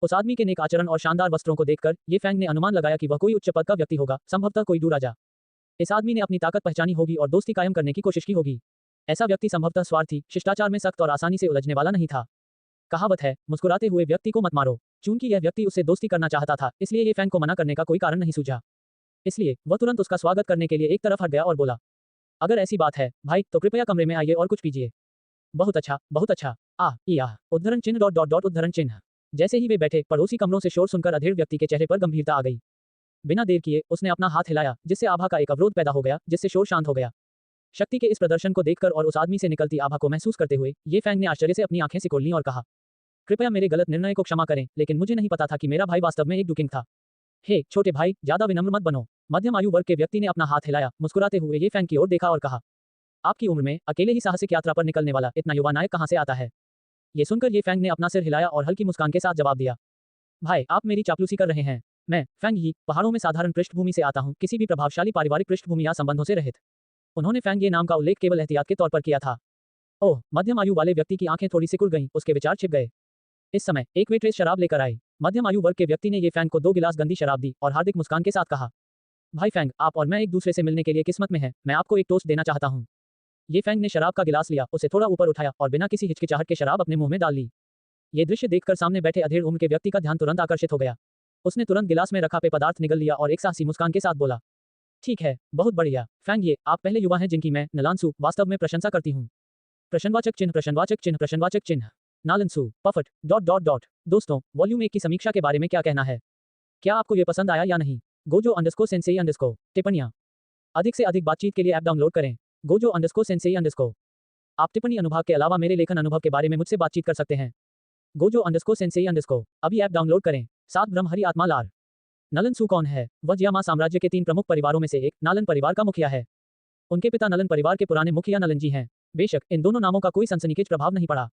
उस आदमी के नेक आचरण और शानदार वस्त्रों को देखकर ये फैंग ने अनुमान लगाया कि वह कोई उच्च पद का व्यक्ति होगा, संभवतः कोई डू राजा। इस आदमी ने अपनी ताकत पहचानी होगी और दोस्ती कायम करने की कोशिश की होगी। ऐसा व्यक्ति संभवतः स्वार्थी, शिष्टाचार में सख्त और आसानी से उलझने वाला नहीं था। कहावत है, मुस्कुराते हुए व्यक्ति को मत मारो। चूंकि यह व्यक्ति उससे दोस्ती करना चाहता था, इसलिए ये फैंग को मना करने का कोई कारण नहीं सूझा। इसलिए वह तुरंत उसका स्वागत करने के लिए एक तरफ हट गया और बोला, अगर ऐसी बात है भाई, तो कृपया कमरे में आइए और कुछ पीजिए। बहुत अच्छा, बहुत अच्छा। उद्धरण चिन्ह डॉट डॉट डॉट उद्धरण चिन्ह। जैसे ही वे बैठे, पड़ोसी कमरों से शोर सुनकर अधेड़ व्यक्ति के चेहरे पर गंभीरता आ गई। बिना देर किए उसने अपना हाथ हिलाया, जिससे आभा का एक अवरोध पैदा हो गया, जिससे शोर शांत हो गया। शक्ति के इस प्रदर्शन को देखकर और उस आदमी से निकलती आभा को महसूस करते हुए ये फैंग ने आश्चर्य से अपनी आंखें सिकोड़ लीं और कहा, कृपया मेरे गलत निर्णय को क्षमा करें, लेकिन मुझे नहीं पता था कि मेरा भाई वास्तव में एक डुकिंग था। हे छोटे भाई, ज्यादा विनम्र मत बनो। मध्यम आयु वर्ग के व्यक्ति ने अपना हाथ हिलाया, मुस्कुराते हुए ये फैंग की ओर देखा और कहा, आपकी उम्र में अकेले ही साहसिक यात्रा पर निकलने वाला इतना युवा नायक कहां से आता है? ये सुनकर ये फैंग ने अपना सिर हिलाया और हल्की मुस्कान के साथ जवाब दिया, भाई आप मेरी चापलूसी कर रहे हैं। मैं फैंग ही पहाड़ों में साधारण पृष्ठभूमि से आता हूं, किसी भी प्रभावशाली पारिवारिक पृष्ठभूमि या संबंधों से रहित। उन्होंने फैंग ये नाम का उल्लेख केवल एहतियात के तौर पर किया था। ओह, मध्यम आयु वाले व्यक्ति की आंखें थोड़ी सिकुड़ गईं, उसके विचार छिप गए। इस समय एक वेट्रेस शराब लेकर आई। मध्यम आयु वर्ग के व्यक्ति ने ये फैंग को 2 गिलास गंदी शराब दी और हार्दिक मुस्कान के साथ कहा, भाई फैंग, आप और मैं एक दूसरे से मिलने के लिए किस्मत में हैं। मैं आपको एक टोस्ट देना चाहता हूँ। ये फैंग ने शराब का गिलास लिया, उसे थोड़ा ऊपर उठाया और बिना किसी हिचकिचाहट के शराब अपने मुंह में डाल ली। ये दृश्य देखकर सामने बैठे अधेड़ उम्र के व्यक्ति का ध्यान तुरंत आकर्षित हो गया। उसने तुरंत गिलास में रखा पेय पदार्थ निगल लिया और एक साहसी मुस्कान के साथ बोला, ठीक है, बहुत बढ़िया फैंग, ये आप पहले युवा हैं जिनकी मैं नलानसू वास्तव में प्रशंसा करती हूँ। प्रश्नवाचक चिन्ह प्रश्नवाचक चिन्ह प्रश्नवाचक चिन्ह। नालनसू पफट डॉट डॉट डॉट। दोस्तों, वॉल्यूम 1 की समीक्षा के बारे में क्या कहना है? क्या आपको ये पसंद आया या नहीं? Gojo underscore Sensei underscore. टिप्पणियाँ। अधिक से अधिक बातचीत के लिए ऐप डाउनलोड करें। Gojo underscore Sensei underscore. आप टिप्पणी अनुभाग के अलावा मेरे लेखन अनुभव के बारे में मुझसे बातचीत कर सकते हैं। Gojo underscore Sensei underscore. अभी ऐप डाउनलोड करें। 7 ब्रह्महरि आत्मा लार। नलन कौन है? वह जियामा साम्राज्य के 3 प्रमुख परिवारों में से एक नालन परिवार का मुखिया है। उनके पिता नलन परिवार के पुराने मुखिया नलन जी हैं। बेशक इन दोनों नामों का कोई सनसनीखेज प्रभाव नहीं पड़ा,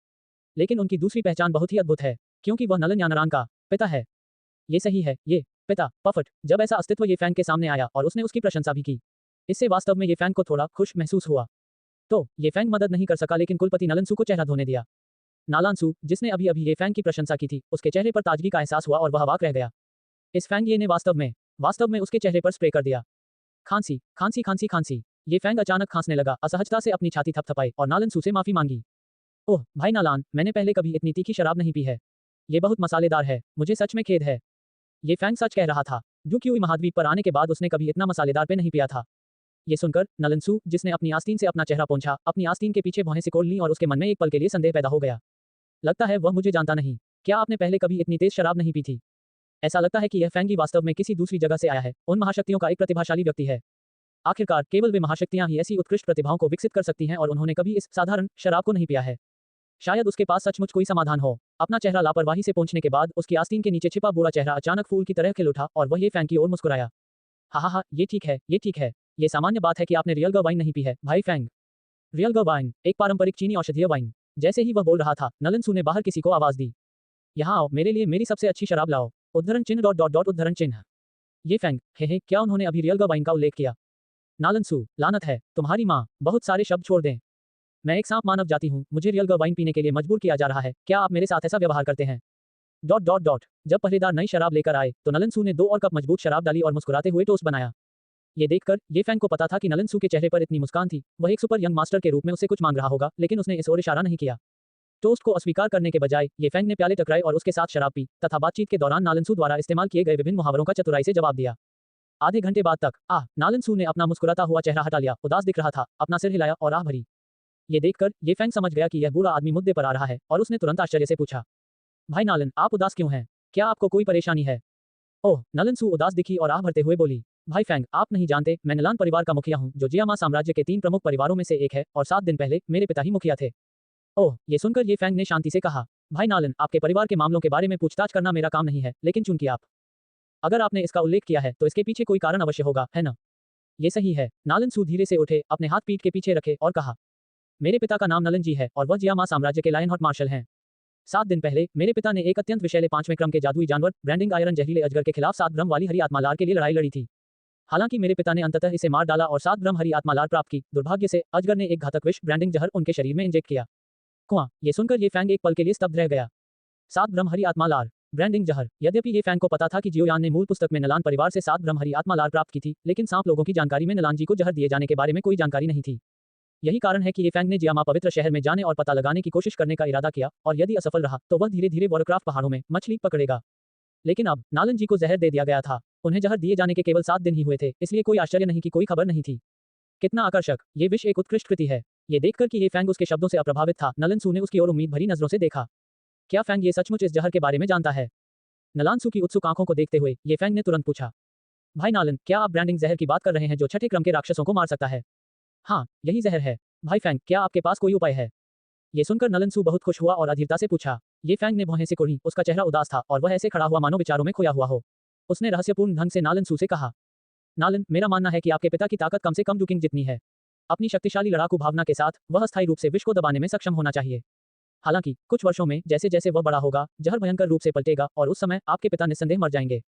लेकिन उनकी दूसरी पहचान बहुत ही अद्भुत है, क्योंकि वह नलन यानरान का पिता है। ये सही है, ये पिता पफट। जब ऐसा अस्तित्व ये फैंग के सामने आया और उसने उसकी प्रशंसा भी की, इससे वास्तव में ये फैंग को थोड़ा खुश महसूस हुआ। तो ये फैंग मदद नहीं कर सका, लेकिन कुलपति नलनसू को चेहरा धोने दिया। नालानसू, जिसने अभी अभी ये फैंग की प्रशंसा की थी, उसके चेहरे पर ताजगी का एहसास हुआ और वह अवाक रह गया। इस फैंग ये ने वास्तव में उसके चेहरे पर स्प्रे कर दिया। खांसी खांसी खांसी खांसी। ये फैंग अचानक खांसने लगा, असहजता से अपनी छाती थपथपाई और नालनसू से माफी मांगी। ओह भाई नालान, मैंने पहले कभी इतनी तीखी शराब नहीं पी है। ये बहुत मसालेदार है, मुझे सच में खेद है। ये फैंग सच कह रहा था। ड्यूक्यूई महाद्वीप पर आने के बाद उसने कभी इतना मसालेदार पे नहीं पिया था। ये सुनकर नलनसू, जिसने अपनी आस्तीन से अपना चेहरा पोंछा, अपनी आस्तीन के पीछे भौहें सिकोड़ लीं और उसके मन में एक पल के लिए संदेह पैदा हो गया। लगता है वह मुझे जानता नहीं। क्या आपने पहले कभी इतनी तेज शराब नहीं पी थी? ऐसा लगता है कि यह फेंगी वास्तव में किसी दूसरी जगह से आया है, उन महाशक्तियों का एक प्रतिभाशाली व्यक्ति है। आखिरकार केवल वे महाशक्तियां ही ऐसी उत्कृष्ट प्रतिभाओं को विकसित कर सकती हैं और उन्होंने कभी इस साधारण शराब को नहीं पिया है। शायद उसके पास सचमुच कोई समाधान हो। अपना चेहरा लापरवाही से पोंछने के बाद उसकी आस्तीन के नीचे छिपा बूढ़ा चेहरा अचानक फूल की तरह खिल उठा और वह ये फैंग की ओर मुस्कुराया। हा, ये ठीक है, ये ठीक है। ये सामान्य बात है कि आपने रियल वाइन नहीं पी है, भाई फैंग। रियल वाइन, एक पारंपरिक चीनी औषधीय वाइन। जैसे ही वह बोल रहा था, नलन सू ने बाहर किसी को आवाज दी। यहाँ आओ, मेरे लिए मेरी सबसे अच्छी शराब लाओ। उद्धरण चिन्ह डॉट डॉट डॉट उद्धरण चिन्ह। ये फैंग, हे, क्या उन्होंने अभी रियल वाइन का उल्लेख किया? नालन सू, लानत है, तुम्हारी माँ, बहुत सारे शब्द छोड़ दें। मैं एक सांप मानव जाती हूँ, मुझे रियल वाइन पीने के लिए मजबूर किया जा रहा है, क्या आप मेरे साथ ऐसा व्यवहार करते हैं? Dot dot dot. जब पहरेदार नई शराब लेकर आए, तो नलन सू ने 2 और कप मजबूत शराब डाली और मुस्कुराते हुए टोस्ट बनाया। ये देखकर ये फैंग को पता था कि नलन सू के चेहरे पर इतनी मुस्कान थी, वह एक सुपर यंग मास्टर के रूप में उससे कुछ मांग रहा होगा, लेकिन उसने इस ओर इशारा नहीं किया। टोस्ट को अस्वीकार करने के बजाय ये फैंग ने प्याले टकराए और उसके साथ शराब पी तथा बातचीत के दौरान नालन सू द्वारा इस्तेमाल किए गए विभिन्न मुहावरों का चतुराई से जवाब दिया। आधे घंटे बाद तक नालन सू ने अपना मुस्कुराता हुआ चेहरा हटा लिया, उदास दिख रहा था, अपना सिर हिलाया और आह भरी। ये देखकर ये फैंग समझ गया कि यह बूढ़ा आदमी मुद्दे पर आ रहा है और उसने तुरंत आश्चर्य से पूछा, भाई नालन, आप उदास क्यों हैं? क्या आपको कोई परेशानी है? ओह, नलन सू उदास दिखी और आह भरते हुए बोली, भाई फैंग, आप नहीं जानते, मैं नलान परिवार का मुखिया हूँ, जो जियामा साम्राज्य के 3 प्रमुख परिवारों में से एक है, और 7 दिन पहले मेरे पिता ही मुखिया थे। ओह, ये सुनकर ये फैंग ने शांति से कहा, भाई नालन, आपके परिवार के मामलों के बारे में पूछताछ करना मेरा काम नहीं है, लेकिन चूंकि अगर आपने इसका उल्लेख किया है, तो इसके पीछे कोई कारण अवश्य होगा, है ना? ये सही है। नालन सू धीरे से उठे, अपने हाथ पीठ के पीछे रखे और कहा, मेरे पिता का नाम नलन जी है और वह जियामा साम्राज्य के लायन हॉट मार्शल हैं। 7 दिन पहले मेरे पिता ने एक अत्यंत विषैले 5वें क्रम के जादुई जानवर ब्रांडिंग आयरन जहरीले अजगर के खिलाफ 7 ब्रह्म वाली हरी आत्मा लार के लिए लड़ाई लड़ी थी। हालांकि मेरे पिता ने अंततः इसे मार डाला और 7 ब्रह्म हरी आत्मा लार प्राप्त की। दुर्भाग्य से अजगर ने एक घातक विष ब्रांडिंग जहर उनके शरीर में इंजेक्ट किया। कुआं, ये सुनकर ये फैंग एक पल के लिए स्तब्ध रह गया। 7 ब्रह्म हरी आत्मा लार, ब्रांडिंग जहर। यद्यपि ये फैंग को पता था कि जियोयान ने मूल पुस्तक में नलान परिवार से 7 ब्रह्म हरी आत्मा लार प्राप्त की थी, लेकिन सांप लोगों की जानकारी में नलान जी को जहर दिए जाने के बारे में कोई जानकारी नहीं थी। यही कारण है कि ये फैंग ने जियामा पवित्र शहर में जाने और पता लगाने की कोशिश करने का इरादा किया, और यदि असफल रहा तो वह धीरे धीरे वॉरक्राफ्ट पहाड़ों में मछली पकड़ेगा। लेकिन अब नालन जी को जहर दे दिया गया था। उन्हें जहर दिए जाने के केवल 7 दिन ही हुए थे, इसलिए कोई आश्चर्य नहीं कि कोई खबर नहीं थी। कितना आकर्षक, ये विष एक उत्कृष्ट कृति है। ये देखकर कि ये फैंग उसके शब्दों से अप्रभावित था, नलन सू ने उसकी ओर उम्मीद भरी नजरों से देखा। क्या फैंग ये सचमुच इस जहर के बारे में जानता है? नलान सू की उत्सुक आंखों को देखते हुए ये फैंग ने तुरंत पूछा, भाई नालन, क्या आप ब्रांडिंग जहर की बात कर रहे हैं जो 6ठे क्रम के राक्षसों को मार सकता है? हाँ, यही जहर है। भाई फैंग, क्या आपके पास कोई उपाय है? ये सुनकर नलन सू बहुत खुश हुआ और अधीरता से पूछा। ये फैंग ने भौहें सिकुड़ी, उसका चेहरा उदास था और वह ऐसे खड़ा हुआ मानो विचारों में खोया हुआ हो। उसने रहस्यपूर्ण ढंग से नालन सू से कहा, नालन, मेरा मानना है कि आपके पिता की ताकत कम से कम डुकिंग जितनी है। अपनी शक्तिशाली लड़ाकू भावना के साथ वह अस्थायी रूप से विष को दबाने में सक्षम होना चाहिए। हालांकि कुछ वर्षों में जैसे जैसे वह बड़ा होगा, जहर भयंकर रूप से पलटेगा और उस समय आपके पिता निस्संदेह मर जाएंगे।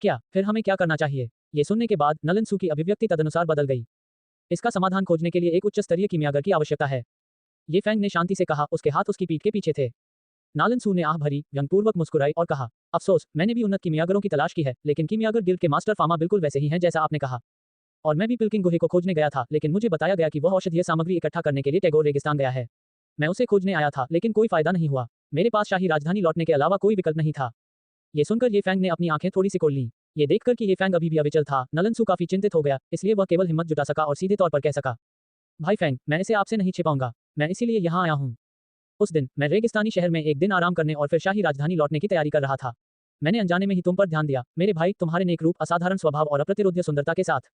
क्या फिर हमें क्या करना चाहिए? ये सुनने के बाद नलन सू की अभिव्यक्ति तदनुसार बदल गई। इसका समाधान खोजने के लिए एक उच्च स्तरीय कीमियागर की आवश्यकता है। ये फैंग ने शांति से कहा, उसके हाथ उसकी पीठ के पीछे थे। नालन सू ने आह भरी, व्यंगपूर्वक मुस्कुराई और कहा, अफसोस, मैंने भी उन्नत कीमियागरों की तलाश की है, लेकिन कीमियागर गिल्ड के मास्टर फामा बिल्कुल वैसे ही हैं जैसा आपने कहा। और मैं भी पिल्किंग गुहे को खोजने गया था, लेकिन मुझे बताया गया कि वह औषधीय सामग्री इकट्ठा करने के लिए टैगोर रेगिस्तान गया है। मैं उसे खोजने आया था, लेकिन कोई फायदा नहीं हुआ। मेरे पास शाही राजधानी लौटने के अलावा कोई विकल्प नहीं था। ये सुनकर ये फैंग ने अपनी आंखें थोड़ी सी खोल लीं। ये देखकर कि ये फैंग अभी भी अविचल था, नलन सू काफी चिंतित हो गया, इसलिए वह केवल हिम्मत जुटा सका और सीधे तौर पर कह सका, भाई फैंग, मैं इसे आपसे नहीं छिपाऊंगा, मैं इसीलिए यहाँ आया हूँ। उस दिन मैं रेगिस्तानी शहर में एक दिन आराम करने और फिर शाही राजधानी लौटने की तैयारी कर रहा था। मैंने अनजाने में ही तुम पर ध्यान दिया, मेरे भाई, तुम्हारे नेक रूप, असाधारण स्वभाव और अप्रतिरोध्य सुंदरता के साथ।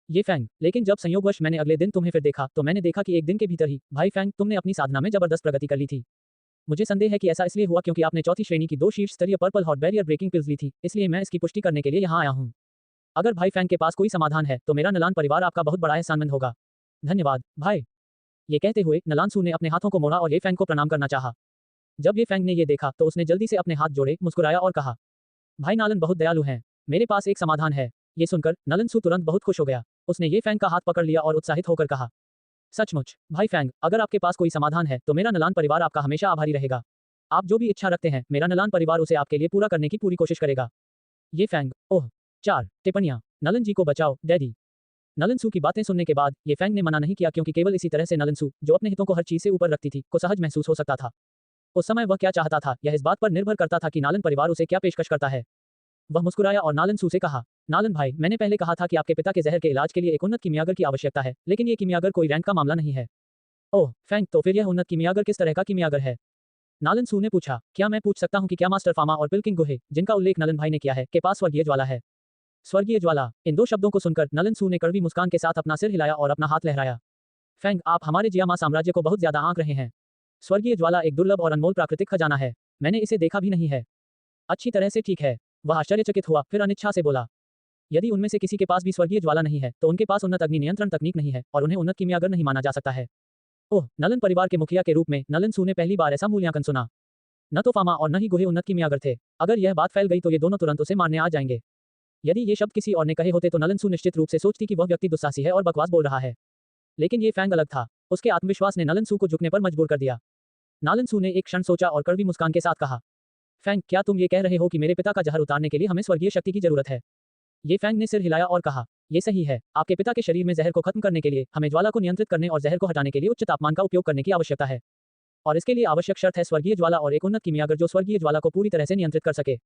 ये फैंग, लेकिन जब संयोगवश मैंने अगले दिन तुम्हें फिर देखा, तो मैंने देखा कि एक दिन के भीतर ही, भाई फैंग, तुमने अपनी साधना में जबरदस्त प्रगति कर ली थी। मुझे संदेह है कि ऐसा इसलिए हुआ क्योंकि आपने 4थी श्रेणी की 2 शीर्ष स्तरीय purple hot barrier breaking pills ली थी, इसलिए मैं इसकी पुष्टि करने के लिए यहाँ आया हूँ। अगर भाई फैंग के पास कोई समाधान है, तो मेरा नलान परिवार आपका बहुत बड़ा एहसानमंद होगा। धन्यवाद, भाई। ये कहते हुए नलान सू ने अपने हाथों को मोड़ा और ये फैंग को प्रणाम करना चाहा। जब ये फैंग ने ये देखा, तो उसने जल्दी से अपने हाथ जोड़े, मुस्कुराया और कहा, भाई नालन बहुत दयालु हैं, मेरे पास एक समाधान है। ये सुनकर नलन सू तुरंत बहुत खुश हो गया। उसने ये फैंग का हाथ पकड़ लिया और उत्साहित होकर कहा, सचमुच, भाई फैंग, अगर आपके पास कोई समाधान है, तो मेरा नलान परिवार आपका हमेशा आभारी रहेगा। आप जो भी इच्छा रखते हैं, मेरा नलान परिवार उसे आपके लिए पूरा करने की पूरी कोशिश करेगा। ये फैंग, ओह, 4 टिप्पणियां। नलन जी को बचाओ, डैडी। नलन सू की बातें सुनने के बाद ये फैंग ने मना नहीं किया, क्योंकि केवल इसी तरह से नलन सू, जो अपने हितों को हर चीज से ऊपर रखती थी, को सहज महसूस हो सकता था। उस समय वह क्या चाहता था, यह इस बात पर निर्भर करता था कि नालन परिवार उसे क्या पेशकश करता है। वह मुस्कुराया और नालन सू से कहा, नालन भाई, मैंने पहले कहा था कि आपके पिता के जहर के इलाज के लिए एक उन्नत कीमियागर की आवश्यकता है, लेकिन ये कीमियागर कोई रैंक का मामला नहीं है। ओह फैंग, तो फिर यह उन्नत कीमियागर किस तरह का कीमियागर है? नालन सू ने पूछा, क्या मैं पूछ सकता हूँ कि क्या मास्टर फामा और पिलकिंग गुहे, जिनका उल्लेख नलन भाई ने किया है, के पास स्वर्गीय ज्वाला है? स्वर्गीय ज्वाला। इन दो शब्दों को सुनकर नलन सू ने कड़वी मुस्कान के साथ अपना सिर हिलाया और अपना हाथ लहराया। फैंग, आप हमारे जियामा साम्राज्य को बहुत ज्यादा आंक रहे हैं। स्वर्गीय ज्वाला एक दुर्लभ और अनमोल प्राकृतिक खजाना है। मैंने इसे देखा भी नहीं है। अच्छी तरह से ठीक है। वह आश्चर्यचकित हुआ, फिर अनिच्छा से बोला, यदि उनमें से किसी के पास भी स्वर्गीय ज्वाला नहीं है, तो उनके पास उन्नत अग्नि नियंत्रण तकनीक नहीं है और उन्हें उन्नत कीमियागर नहीं माना जा सकता है। ओह, नलन परिवार के मुखिया के रूप में नलन सू ने पहली बार ऐसा मूल्यांकन सुना। न तो फामा और न ही गुहे उन्नत कीमियागर थे। अगर यह बात फैल गई तो ये दोनों तुरंत उसे मारने आ जाएंगे। यदि ये शब्द किसी और ने कहे होते तो नलन सू निश्चित रूप से सोचती कि वह व्यक्ति दुस्साहसी है और बकवास बोल रहा है। लेकिन ये फैंग अलग था। उसके आत्मविश्वास ने नलन सू को झुकने पर मजबूर कर दिया। नालन सू ने एक क्षण सोचा और कड़वी मुस्कान के साथ कहा, फैंग, क्या तुम ये कह रहे हो कि मेरे पिता का जहर उतारने के लिए हमें स्वर्गीय शक्ति की जरूरत है? ये फैंग ने सिर हिलाया और कहा, ये सही है। आपके पिता के शरीर में जहर को खत्म करने के लिए हमें ज्वाला को नियंत्रित करने और जहर को हटाने के लिए उच्च तापमान का उपयोग करने की आवश्यकता है। और इसके लिए आवश्यक शर्त है स्वर्गीय ज्वाला और एक उन्नत कीमियागर जो स्वर्गीय ज्वाला को पूरी तरह से नियंत्रित कर सके।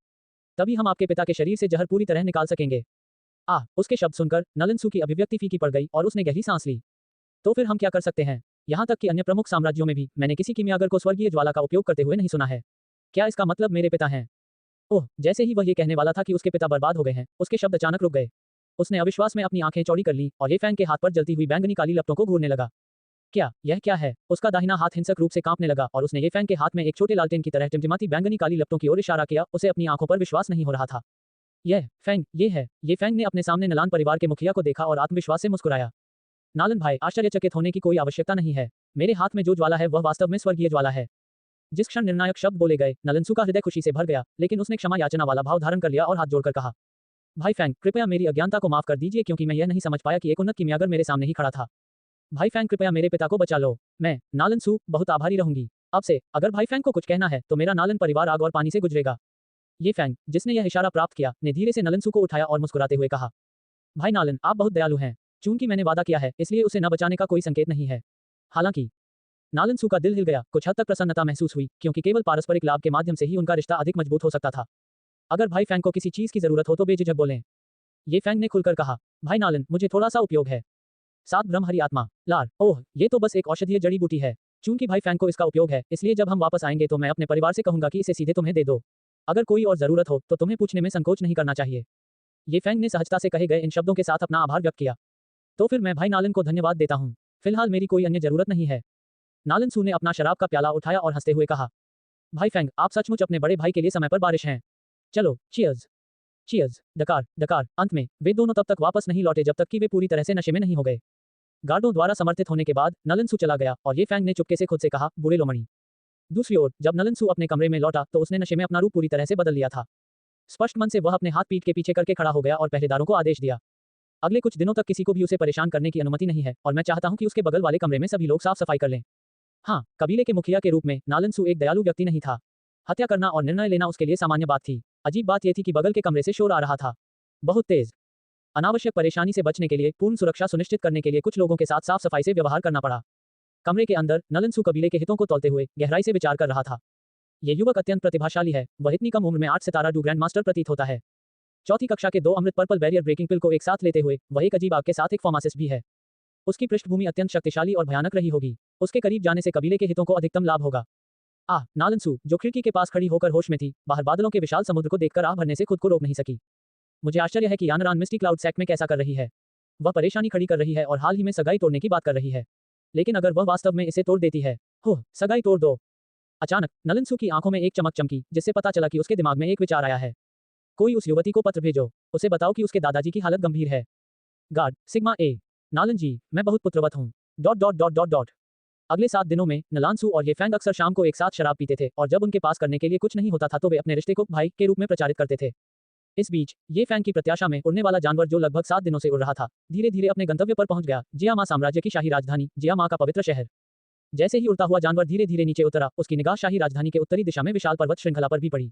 तभी हम आपके पिता के शरीर से जहर पूरी तरह निकाल सकेंगे। उसके शब्द सुनकर नलन सू की अभिव्यक्ति फीकी पड़ गई और उसने गहरी सांस ली। तो फिर हम क्या कर सकते हैं? यहाँ तक कि अन्य प्रमुख साम्राज्यों में भी मैंने किसी कीमियागर को स्वर्गीय ज्वाला का उपयोग करते हुए नहीं सुना है। क्या इसका मतलब मेरे पिता हैं? ओह, जैसे ही वह ये कहने वाला था कि उसके पिता बर्बाद हो गए हैं, उसके शब्द अचानक रुक गए। उसने अविश्वास में अपनी आंखें चौड़ी कर ली और ये फैंग के हाथ पर जलती हुई बैंगनी काली लपटों को घूरने लगा। यह क्या है? उसका दाहिना हाथ हिंसक रूप से कांपने लगा और उसने ये फैंग के हाथ में एक छोटे लालटेन की तरह टिमटिमाती बैंगनी काली लपटों की ओर इशारा किया। उसे अपनी आंखों पर विश्वास नहीं हो रहा था। यह फैंग, ये है। ये फैंग ने अपने सामने नलान परिवार के मुखिया को देखा और आत्मविश्वास से मुस्कुराया। नालन भाई, आश्चर्यचकित होने की कोई आवश्यकता नहीं है। मेरे हाथ में जो ज्वाला है वह वास्तव में स्वर्गीय ज्वाला है। जिस क्षण निर्णायक शब्द बोले गए, नलनसू का हृदय खुशी से भर गया, लेकिन उसने क्षमा याचना वाला भाव धारण कर लिया और हाथ जोड़कर कहा, भाई फैंग, कृपया मेरी अज्ञानता को माफ कर दीजिए क्योंकि मैं यह नहीं समझ पाया कि एक उन्नत कीमियागर मेरे सामने ही खड़ा था। भाई फैंग, कृपया मेरे पिता को बचा लो। मैं, नालन सू, बहुत आभारी रहूंगी। अब से अगर भाई फैंग को कुछ कहना है तो मेरा नालन परिवार आग और पानी से गुजरेगा। ये फैंग, जिसने यह इशारा प्राप्त किया, ने धीरे से नलन सू को उठाया और मुस्कुराते हुए कहा, भाई नालन, आप बहुत दयालु हैं। चूंकि मैंने वादा किया है, इसलिए उसे न बचाने का कोई संकेत नहीं है। हालांकि नालन सू का दिल हिल गया। कुछ हद तक प्रसन्नता महसूस हुई क्योंकि केवल पारस्परिक लाभ के माध्यम से ही उनका रिश्ता अधिक मजबूत हो सकता था। अगर भाई फैंग को किसी चीज की जरूरत हो तो बेझिझक बोलें। ये फैंग ने खुलकर कहा, भाई नालन, मुझे थोड़ा सा उपयोग है। 7 ब्रह्महरि आत्मा लार। ओह, ये तो बस एक औषधीय जड़ी बूटी है। चूंकि भाई फैंग को इसका उपयोग है, इसलिए जब हम वापस आएंगे तो मैं अपने परिवार से कहूंगा कि इसे सीधे तुम्हें दे दो। अगर कोई और जरूरत हो तो तुम्हें पूछने में संकोच नहीं करना चाहिए। ये फैंग ने सहजता से कहे गए इन शब्दों के साथ अपना आभार व्यक्त किया। तो फिर मैं भाई नालन को धन्यवाद देता हूँ। फिलहाल मेरी कोई अन्य जरूरत नहीं है। नालन सू ने अपना शराब का प्याला उठाया और हंसते हुए कहा, भाई फैंग, आप सचमुच अपने बड़े भाई के लिए समय पर बारिश हैं। चलो, चीयर्स। चीयर्स। डकार डकार। अंत में वे दोनों तब तक वापस नहीं लौटे जब तक कि वे पूरी तरह से नशे में नहीं हो गए। गार्डों द्वारा समर्थित होने के बाद नलन सू चला गया और ये फैंग ने चुपके से खुद से कहा, बुरे लोमड़ी। दूसरी ओर जब नलन सू अपने कमरे में लौटा तो उसने नशे में अपना रूप पूरी तरह से बदल लिया था। स्पष्ट मन से वह अपने हाथ पीठ के पीछे करके खड़ा हो गया और पहरेदारों को आदेश दिया, अगले कुछ दिनों तक किसी को भी उसे परेशान करने की अनुमति नहीं है और मैं चाहता हूं कि उसके बगल वाले कमरे में सभी लोग साफ सफाई कर लें। हाँ, कबीले के मुखिया के रूप में नालन सू एक दयालु व्यक्ति नहीं था। हत्या करना और निर्णय लेना उसके लिए सामान्य बात थी। अजीब बात यह थी कि बगल के कमरे से शोर आ रहा था, बहुत तेज। अनावश्यक परेशानी से बचने के लिए, पूर्ण सुरक्षा सुनिश्चित करने के लिए कुछ लोगों के साथ साफ सफाई से व्यवहार करना पड़ा। कमरे के अंदर नलन सू कबीले के हितों को तौलते हुए गहराई से विचार कर रहा था। यह युवक अत्यंत प्रतिभाशाली है। वह इतनी कम उम्र में 8 सितारा डू ग्रैंड मास्टर प्रतीत होता है। चौथी कक्षा के 2 अमृत पर्पल बैरियर ब्रेकिंग पिल को एक साथ लेते हुए वह एक अजीब आग के साथ एक फार्मासिस्ट भी है। उसकी पृष्ठभूमि अत्यंत शक्तिशाली और भयानक रही होगी। उसके करीब जाने से कबीले के हितों को अधिकतम लाभ होगा। नालन सू, जो खिड़की के पास खड़ी होकर होश में थी, बाहर बादलों के विशाल समुद्र को देखकर आह भरने से खुद को रोक नहीं सकी। मुझे आश्चर्य है कि यानरान मिस्टी क्लाउड सेक्ट में कैसा कर रही है। वह परेशानी खड़ी कर रही है और हाल ही में सगाई तोड़ने की बात कर रही है। लेकिन अगर वह वास्तव में इसे तोड़ देती है, सगाई तोड़ दो। अचानक नलन सू की आंखों में एक चमक चमकी, जिससे पता चला कि उसके दिमाग में एक विचार आया है। कोई उस युवती को पत्र भेजो, उसे बताओ कि उसके दादाजी की हालत गंभीर है। गार्ड सिग्मा ए। नालन जी, मैं बहुत पुत्रवत हूँ। ... अगले 7 दिनों में नलान सू और ये फैंग अक्सर शाम को एक साथ शराब पीते थे और जब उनके पास करने के लिए कुछ नहीं होता था तो वे अपने रिश्ते को भाई के रूप में प्रचारित करते थे। इस बीच ये फैंग की प्रत्याशा में उड़ने वाला जानवर जो लगभग 7 दिनों से उड़ रहा था, धीरे धीरे अपने गंतव्य पर पहुंच गया, जियामा साम्राज्य की शाही राजधानी, जियामा का पवित्र शहर। जैसे ही उड़ता हुआ जानवर धीरे धीरे नीचे उतरा, उसकी निगाह शाही राजधानी के उत्तरी दिशा में विशाल पर्वत श्रृंखला पर भी पड़ी।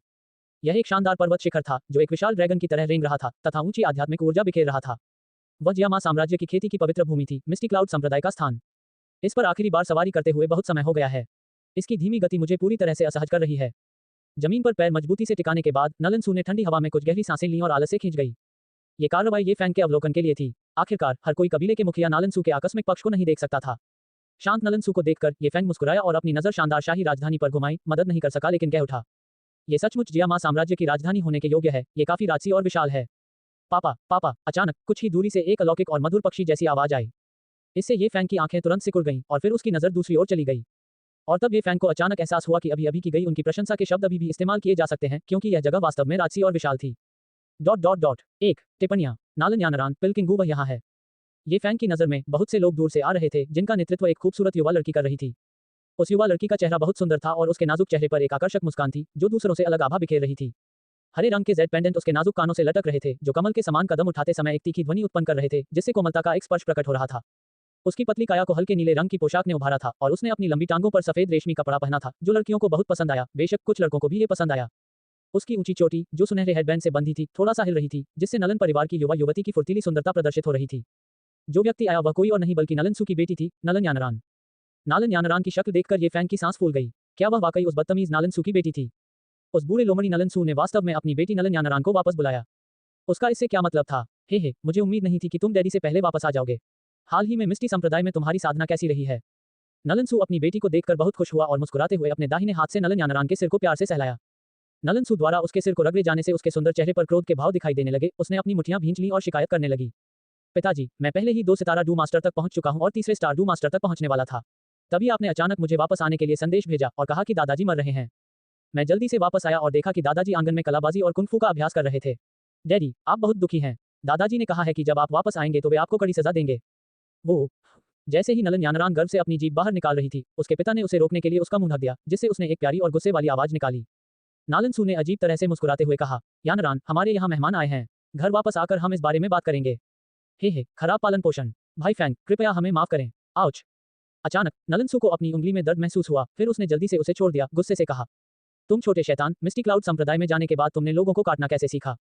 यह एक शानदार पर्वत शिखर था जो एक विशाल ड्रैगन की तरह रेंग रहा था तथा ऊंची आध्यात्मिक ऊर्जा बिखेर रहा था। वह जियामा साम्राज्य की खेती की पवित्र भूमि थी, मिस्टी क्लाउड संप्रदाय का स्थान। इस पर आखिरी बार सवारी करते हुए बहुत समय हो गया है। इसकी धीमी गति मुझे पूरी तरह से असहज कर रही है। जमीन पर पैर मजबूती से टिकाने के बाद नलन सू ने ठंडी हवा में कुछ गहरी सांसें लीं और आलस से खींच गई। ये कार्रवाई ये फैंग के अवलोकन के लिए थी। आखिरकार हर कोई कबीले के मुखिया नालन सू के आकस्मिक पक्ष को नहीं देख सकता था। शांत नलन सू को देखकर ये फैंग मुस्कुराया और अपनी नजर शानदार शाही राजधानी पर घुमाई। मदद नहीं कर सका लेकिन कह उठा, ये सचमुच जियामा साम्राज्य की राजधानी होने के योग्य है। ये काफी राजसी और विशाल है। पापा पापा। अचानक कुछ ही दूरी से एक अलौकिक और मधुर पक्षी जैसी आवाज आई। इससे ये फैंग की आंखें तुरंत सिकुड़ गईं और फिर उसकी नजर दूसरी ओर चली गई। और तब ये फैंग को अचानक एहसास हुआ कि अभी अभी की गई उनकी प्रशंसा के शब्द अभी भी इस्तेमाल किए जा सकते हैं, क्योंकि यह जगह वास्तव में राजसी और विशाल थी। एक टिप्पणियां। नालन यानरान पिल्किंग वह यहाँ है। ये फैंग की नजर में बहुत से लोग दूर से आ रहे थे, जिनका नेतृत्व एक खूबसूरत युवा लड़की कर रही थी। उस युवा लड़की का चेहरा बहुत सुंदर था और उसके नाजुक चेहरे पर एक आकर्षक मुस्कान थी, जो दूसरों से अलग आभा बिखेर रही थी। हरे रंग के जेड पेंडेंट उसके नाजुक कानों से लटक रहे थे, जो कमल के समान कदम उठाते समय एक तीखी ध्वनि उत्पन्न कर रहे थे, जिससे कोमलता का एक स्पर्श प्रकट हो रहा था। उसकी पतली काया को हल्के नीले रंग की पोशाक ने उभारा था और उसने अपनी लंबी टांगों पर सफेद रेशमी कपड़ा पहना था, जो लड़कियों को बहुत पसंद आया। बेशक कुछ लड़कों को भी ये पसंद आया। उसकी ऊंची चोटी, जो सुनहरे हेडबैंड से बंधी थी, थोड़ा सा हिल रही थी, जिससे नलन परिवार की युवा युवती की फुर्तीली सुंदरता प्रदर्शित हो रही थी। जो व्यक्ति आया वह कोई और नहीं बल्कि नलन सू की बेटी थी, नलन यानरान। नालन यानरान की शक्ल देखकर ये फैंग की सांस फूल गई। क्या वह वाकई उस बदतमीज नालन सू की बेटी थी? उस बूढ़े लोमड़ी नलन सू ने वास्तव में अपनी बेटी नलन यानरान को वापस बुलाया। उसका इससे क्या मतलब था? हे, मुझे उम्मीद नहीं थी कि तुम डैडी से पहले वापस आ जाओगे। हाल ही में मिस्टी संप्रदाय में तुम्हारी साधना कैसी रही है? नलन सू अपनी बेटी को देखकर बहुत खुश हुआ और मुस्कुराते हुए अपने दाहिने हाथ से नलन यानरान के सिर को प्यार से सहलाया। नलन सू द्वारा उसके सिर को रगड़े जाने से उसके सुंदर चेहरे पर क्रोध के भाव दिखाई देने लगे। उसने अपनी मुठ्ठियां भींच ली और शिकायत करने लगी। पिताजी, मैं पहले ही 2 सितारा डू मास्टर तक पहुंच चुका हूं और तीसरे स्टार डू मास्टर तक पहुंचने वाला था। तभी आपने अचानक मुझे वापस आने के लिए संदेश भेजा और कहा कि दादाजी मर रहे हैं। मैं जल्दी से वापस आया और देखा कि दादाजी आंगन में कलाबाजी और कुंग फू का अभ्यास कर रहे थे। डैडी, आप बहुत दुखी हैं। दादाजी ने कहा है कि जब आप वापस आएंगे तो वे आपको कड़ी सजा देंगे। वो। जैसे ही नलन यानरान गर्भ से अपनी जीभ बाहर निकाल रही थी, उसके पिता ने उसे रोकने के लिए उसका मुंह ढक दिया, जिससे उसने एक प्यारी और गुस्से वाली आवाज निकाली। नालन सू ने अजीब तरह से मुस्कुराते हुए कहा, यानरान, हमारे यहाँ मेहमान आए हैं। घर वापस आकर हम इस बारे में बात करेंगे। हे, खराब पालन पोषण। भाई फैंग, कृपया हमें माफ करें। आउच। अचानक नलन सू को अपनी उंगली में दर्द महसूस हुआ, फिर उसने जल्दी से उसे छोड़ दिया, गुस्से से कहा, तुम छोटे शैतान, मिस्टी क्लाउड संप्रदाय में जाने के बाद तुमने लोगों को काटना कैसे सीखा?